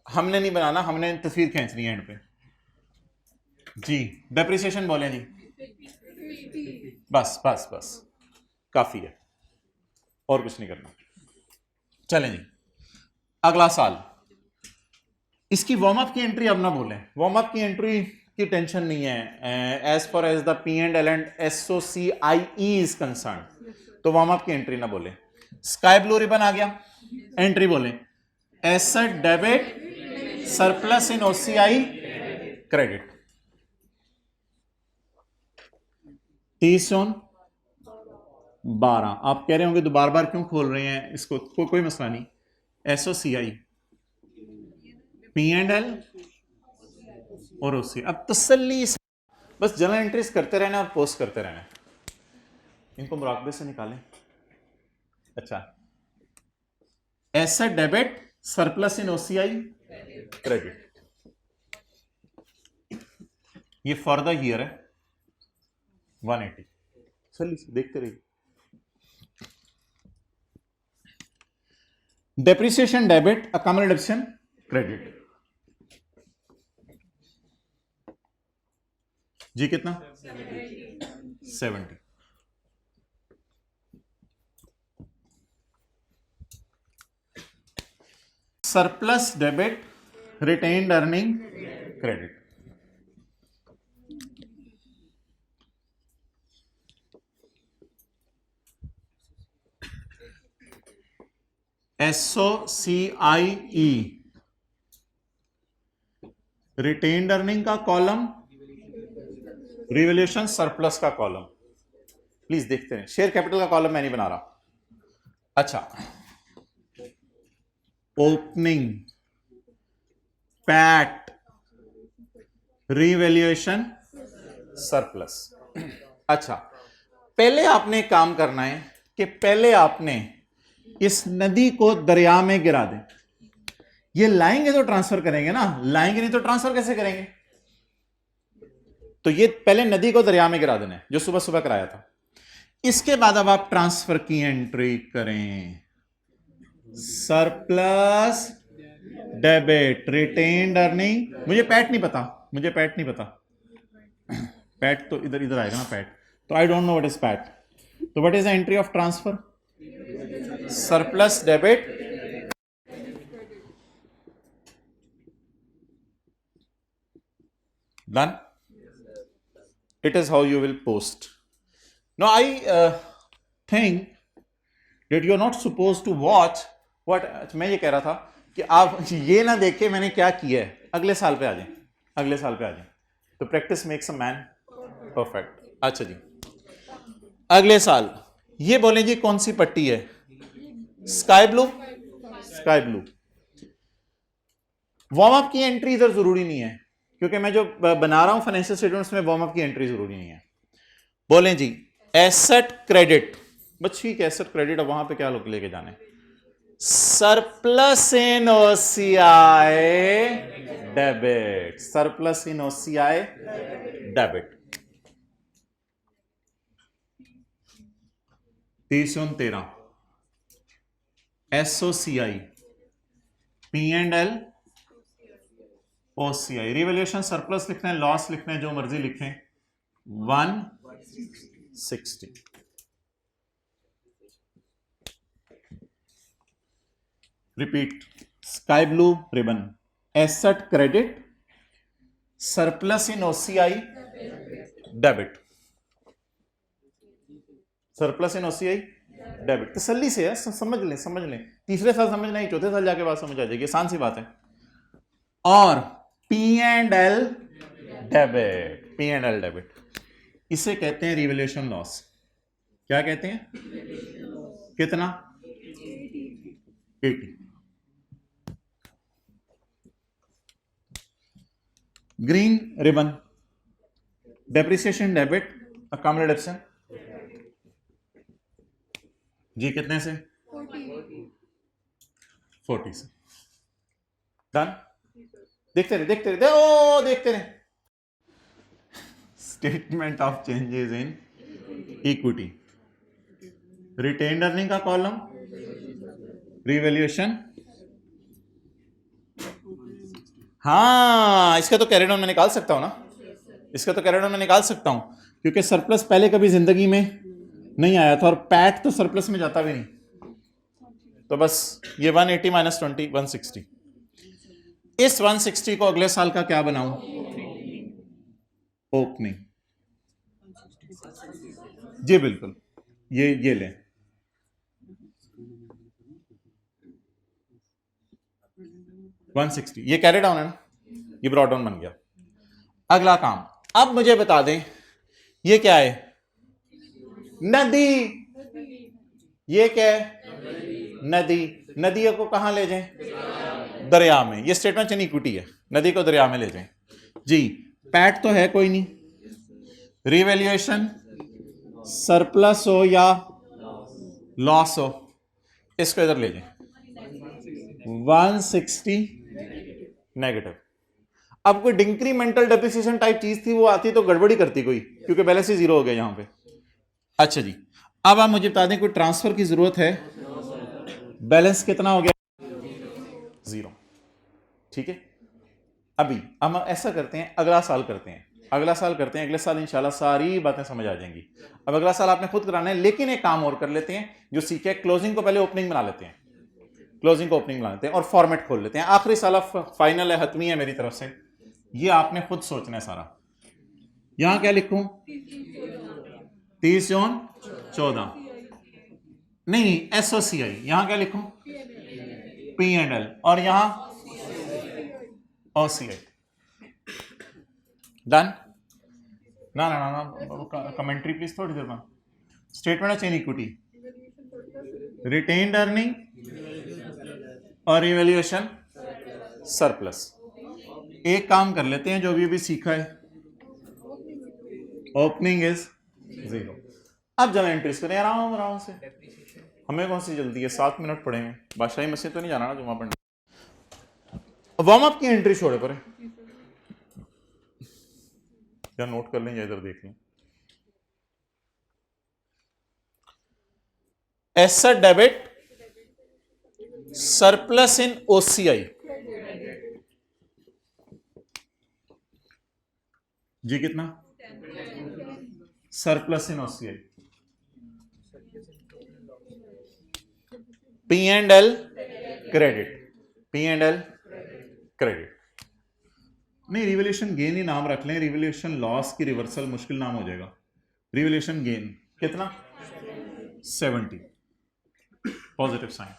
[SPEAKER 1] हमने नहीं बनाना, हमने तस्वीर खींचनी है एंड पे जी। डेप्रिसिएशन बोले जी, बस बस बस काफी है, और कुछ नहीं करना। चलें जी, अगला साल। इसकी वार्म अप की एंट्री अब ना बोलें, वार्म अप की एंट्री की टेंशन नहीं है। As far as the P and L and SOCIE is concern, तो वार्म अप की एंट्री ना बोले। स्काई ब्लू रिबन आ गया, एंट्री बोले asset debit surplus in OCI credit. 30 on 12। आप कह रहे होंगे तो बार बार क्यों खोल रहे हैं इसको, कोई मसला नहीं। एसओसीआई पी एंड एल और ओसी। अब तसल्ली से बस जनरल एंट्रीज करते रहना और पोस्ट करते रहना। इनको मुराकबे से निकालें। अच्छा, asset debit surplus in OCI credit, ये फॉर द ईयर है 180। चलिए देखते रहिए। Depreciation debit, accommodation credit. जी कितना? 70। Surplus debit, retained earning credit. SOCIE retained earning का कॉलम, रिवैल्यूएशन सरप्लस का कॉलम। प्लीज देखते हैं, शेयर कैपिटल का कॉलम मैं नहीं बना रहा। अच्छा, ओपनिंग, पैट, रिवैल्यूएशन सरप्लस। अच्छा, पहले आपने एक काम करना है कि पहले आपने इस नदी को दरिया में गिरा दें। ये लाएंगे तो ट्रांसफर करेंगे ना, लाएंगे नहीं तो ट्रांसफर कैसे करेंगे? तो ये पहले नदी को दरिया में गिरा देना है, जो सुबह सुबह कराया था। इसके बाद अब आप ट्रांसफर की एंट्री करें। Surplus debit, retained earning. मुझे पैट नहीं पता, मुझे पैट नहीं पता। पैट तो इधर इधर आएगा ना, पैट। तो I don't know what is PAT. तो what is the entry of transfer? Surplus debit, done. It is how you will post. Now I think that you are not supposed to watch what मैं ये कह रहा था कि आप ये ना देखे मैंने क्या किया है, अगले साल पे आ जाए, अगले साल पे आ जाए। तो practice makes a man perfect. अच्छा जी, अगले साल ये बोले जी कौन सी पट्टी है? Sky blue, sky blue. Warm up की एंट्री इधर जरूरी नहीं है, क्योंकि मैं जो बना रहा हूं फाइनेंशियल स्टेटमेंट्स में वार्म अप की एंट्री जरूरी नहीं है। बोलें जी एसेट क्रेडिट, बस ठीक है, एसेट क्रेडिट। अब वहां पे क्या लोग लेके जाने? Surplus in OCI debit, surplus in OCI debit. 30/13 SOCI P and L OCI. Revaluation surplus लिखना है, लॉस लिखना है, जो मर्जी लिखें। 160। Repeat, sky blue ribbon, asset credit, surplus in OCI debit, surplus in OCI debit. तसल्ली से है, समझ लें, समझ लें। तीसरे साल समझ नहीं, चौथे साल जाके बात समझ आ जाएगी, आसान सी बात है। और P and L debit, P and L debit, इसे कहते हैं रिवैल्यूएशन लॉस। क्या कहते हैं? कितना? 80। Green ribbon, depreciation debit account deduction जी कितने से 40 से डन देखते रहे देखते रहे statement of changes in equity retained earning का कॉलम रिवैल्यूएशन हाँ इसका तो कैरी डाउन में निकाल सकता हूं ना इसका तो कैरी डाउन में निकाल सकता हूं क्योंकि सरप्लस पहले कभी जिंदगी में नहीं आया था और पैट तो सरप्लस में जाता भी नहीं तो बस ये 180 माइनस 20 160 इस 160 को अगले साल का क्या बनाऊं ओपनिंग जी बिल्कुल ये लें 160 ये कैरी डाउन है ना ये ब्रॉड डाउन बन गया अगला काम अब मुझे बता दें ये क्या है नदी ये क्या है नदी नदी को कहां ले जाएं दरिया में ये स्टेटमेंट इक्विटी है नदी को दरिया में ले जाएं जी पैट तो है कोई नहीं रिवैल्यूएशन सरप्लस हो या लॉस हो इसको इधर ले जाएं 160 नेगेटिव अब कोई इंक्रीमेंटल डेप्रिसिएशन टाइप चीज थी वो आती तो गड़बड़ी करती कोई क्योंकि बैलेंस ही जीरो हो गया यहां पे अच्छा जी अब आप मुझे बता दें कोई ट्रांसफर की जरूरत है बैलेंस कितना हो गया 0 ठीक है अभी हम ऐसा करते हैं अगला साल करते हैं अगले साल इंशाल्लाह सारी बातें समझ आ जाएंगी अब अगला साल आपने खुद कराना है लेकिन एक काम और कर लेते हैं जो सीखे क्लोजिंग को पहले ओपनिंग बना लेते हैं क्लोजिंग को ओपनिंग बना लेते हैं और फॉर्मेट खोल लेते हैं आखिरी साल फाइनल है हतमी है मेरी तरफ से ये आपने खुद सोचना है सारा यहां क्या लिखूं 30 जून 14 नहीं एसओसीआई यहां क्या लिखूं P&L और यहां OCI डन ना ना ना ना कमेंट्री प्लीज थोड़ी देर बाद statement of chain equity retained earning और रिवैल्यूएशन सरप्लस एक काम कर लेते हैं जो भी सीखा है ओपनिंग इज 0 अब जब एंट्रीज करें आराम से हमें कौन सी जल्दी है 7 मिनट पड़ेंगे बादशाही मस्जिद तो नहीं जाना ना जुम्मा पढ़ने वार्म अप की एंट्री छोड़े पड़े या नोट कर लें या इधर देख लें asset debit surplus in OCI जी कितना surplus in OCI P&L credit नहीं रिवैल्यूएशन गेन ही नाम रख लें रिवैल्यूएशन लॉस की रिवर्सल मुश्किल नाम हो जाएगा रिवैल्यूएशन गेन कितना 70 पॉजिटिव साइन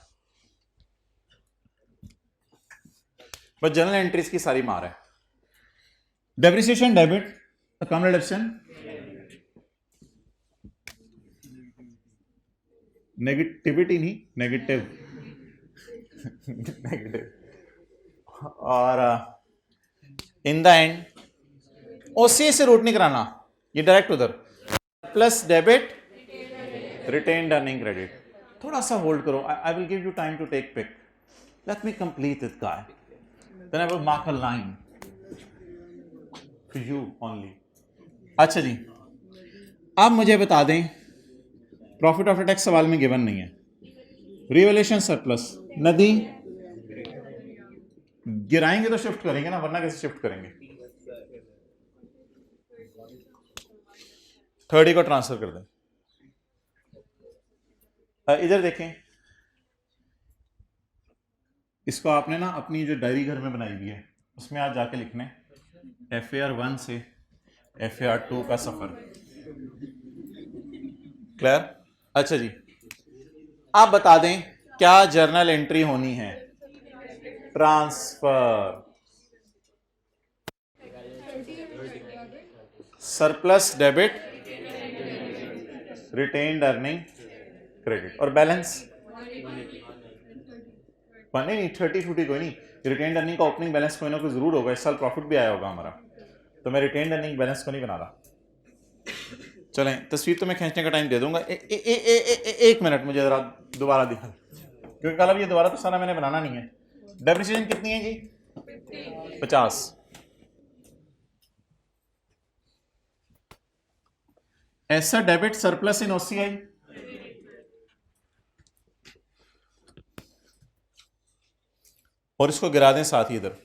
[SPEAKER 1] बस जनरल एंट्रीज की सारी मार है depreciation debit account deduction negativity नहीं नेगेटिव और इन द एंड ओसीए से रूट नहीं कराना ये डायरेक्ट उधर plus debit retained earning credit थोड़ा सा होल्ड करो I will give you time to take pic let me complete this guy then I will mark a line for you only अच्छा जी अब मुझे बता दें प्रॉफिट आफ्टर टैक्स सवाल में गिवन नहीं है रिवैल्यूएशन सरप्लस नदी गिराएंगे तो शिफ्ट करेंगे ना वरना कैसे शिफ्ट करेंगे 30 को ट्रांसफर कर दें इधर देखें इसको आपने ना अपनी जो डायरी घर में बनाई हुई है उसमें आप जाके लिखने FAR 1 से FAR 2 का सफर क्लियर अच्छा जी आप बता दें क्या जर्नल एंट्री होनी है transfer surplus debit retained earning credit और बैलेंस नहीं 30 कोई नहीं रिटेन्ड अर्निंग का ओपनिंग बैलेंस कोई ना कोई जरूर होगा इस साल प्रॉफिट भी आया होगा हमारा तो मैं रिटेन्ड अर्निंग बैलेंस को नहीं बना रहा चलें, तस्वीर तो मैं खींचने का टाइम दे दूंगा। 1 मिनट मुझे ज़रा दोबारा दिखा, क्योंकि कल अब ये दोबारा तो सारा मैंने बनाना नहीं है। डेप्रिसिएशन कितनी है जी? 50। ऐसा डेबिट सरप्लस इन ओसीआई, और इसको गिरा दें साथ ही इधर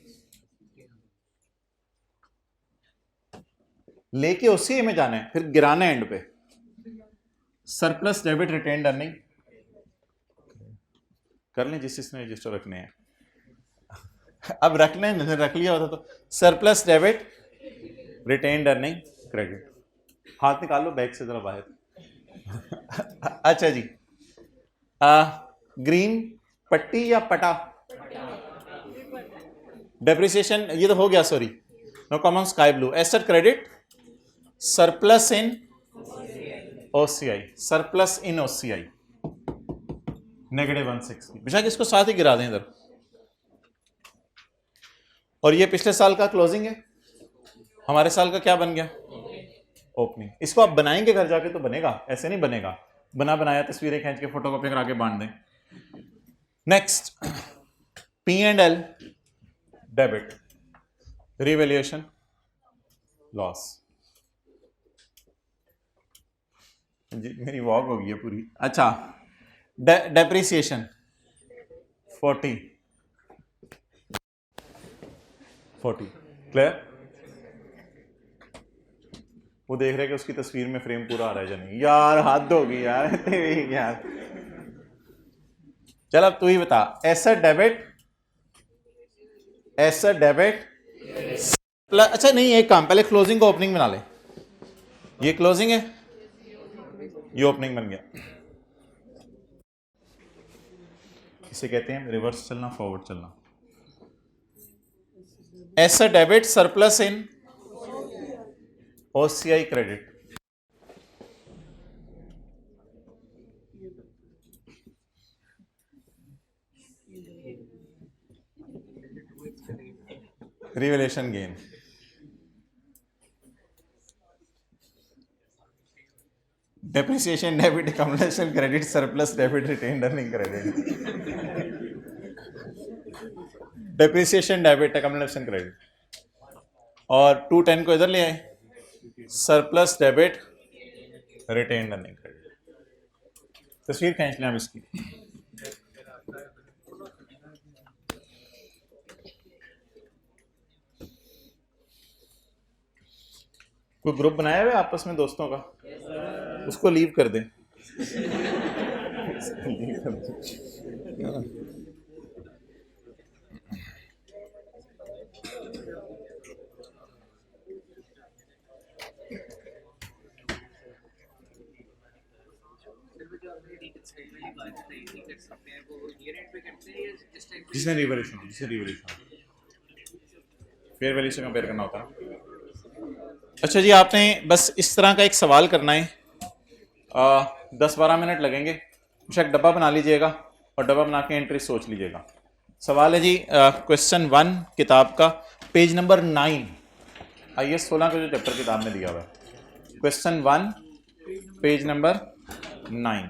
[SPEAKER 1] लेके ओसीआई में जाना है, फिर गिराना है एंड पे। सरप्लस डेबिट रिटेन्ड अर्निंग कर लें जिसने रजिस्टर रखने हैं। अब रखना है, रख लिया होता तो surplus debit retained earning credit. हाथ निकाल लो बैग से जरा बाहर। अच्छा जी, ग्रीन पट्टी या पटा? डेप्रिसिएशन ये तो हो गया, sorry, no common sky blue. Asset credit surplus in OCI, surplus in OCI -160। बेशक इसको साथ ही गिरा दें इधर। और ये पिछले साल का क्लोजिंग है, हमारे साल का क्या बन गया? ओपनिंग। इसको आप बनाएंगे घर जाके तो बनेगा, ऐसे नहीं बनेगा। बनाया तस्वीरें खींच के फोटोकॉपी करा के बांट दें। Next, P&L debit, revaluation loss. जी मेरी वॉक हो गई है पूरी। अच्छा, डेप्रिसिएशन 40 क्लियर? वो देख रहे कि उसकी तस्वीर में फ्रेम पूरा आ रहा है या नहीं। यार हद होगी यार यार। चल अब तू ही बता, एसेट डेबिट प्लस, अच्छा नहीं, एक काम, पहले क्लोजिंग को ओपनिंग बना ले। ये क्लोजिंग है, ये ओपनिंग बन गया। इसे कहते हैं रिवर्स चलना, फॉरवर्ड चलना। Asset debit surplus in OCI credit. Revaluation gain. Depreciation debit accumulation credit surplus debit retained earning credit. Depreciation debit accumulation credit. और 210 को इधर ले आए, surplus debit retained earning credit. तस्वीर खींच लें अब इसकी। कोई ग्रुप बनाया हुआ है आपस में दोस्तों का? उसको लीव कर दें। जिसने रिवैल्यूएशन फेयर वैल्यू से कंपेयर करना होता है। अच्छा जी, आपने बस इस तरह का एक सवाल करना है, 10-12 मिनट लगेंगे। बेशक डब्बा बना लीजिएगा और डब्बा बना के एंट्री सोच लीजिएगा। सवाल है जी क्वेश्चन 1 किताब का, पेज नंबर 9, IAS 16 का जो चैप्टर किताब में दिया हुआ है। Question 1 page number 9।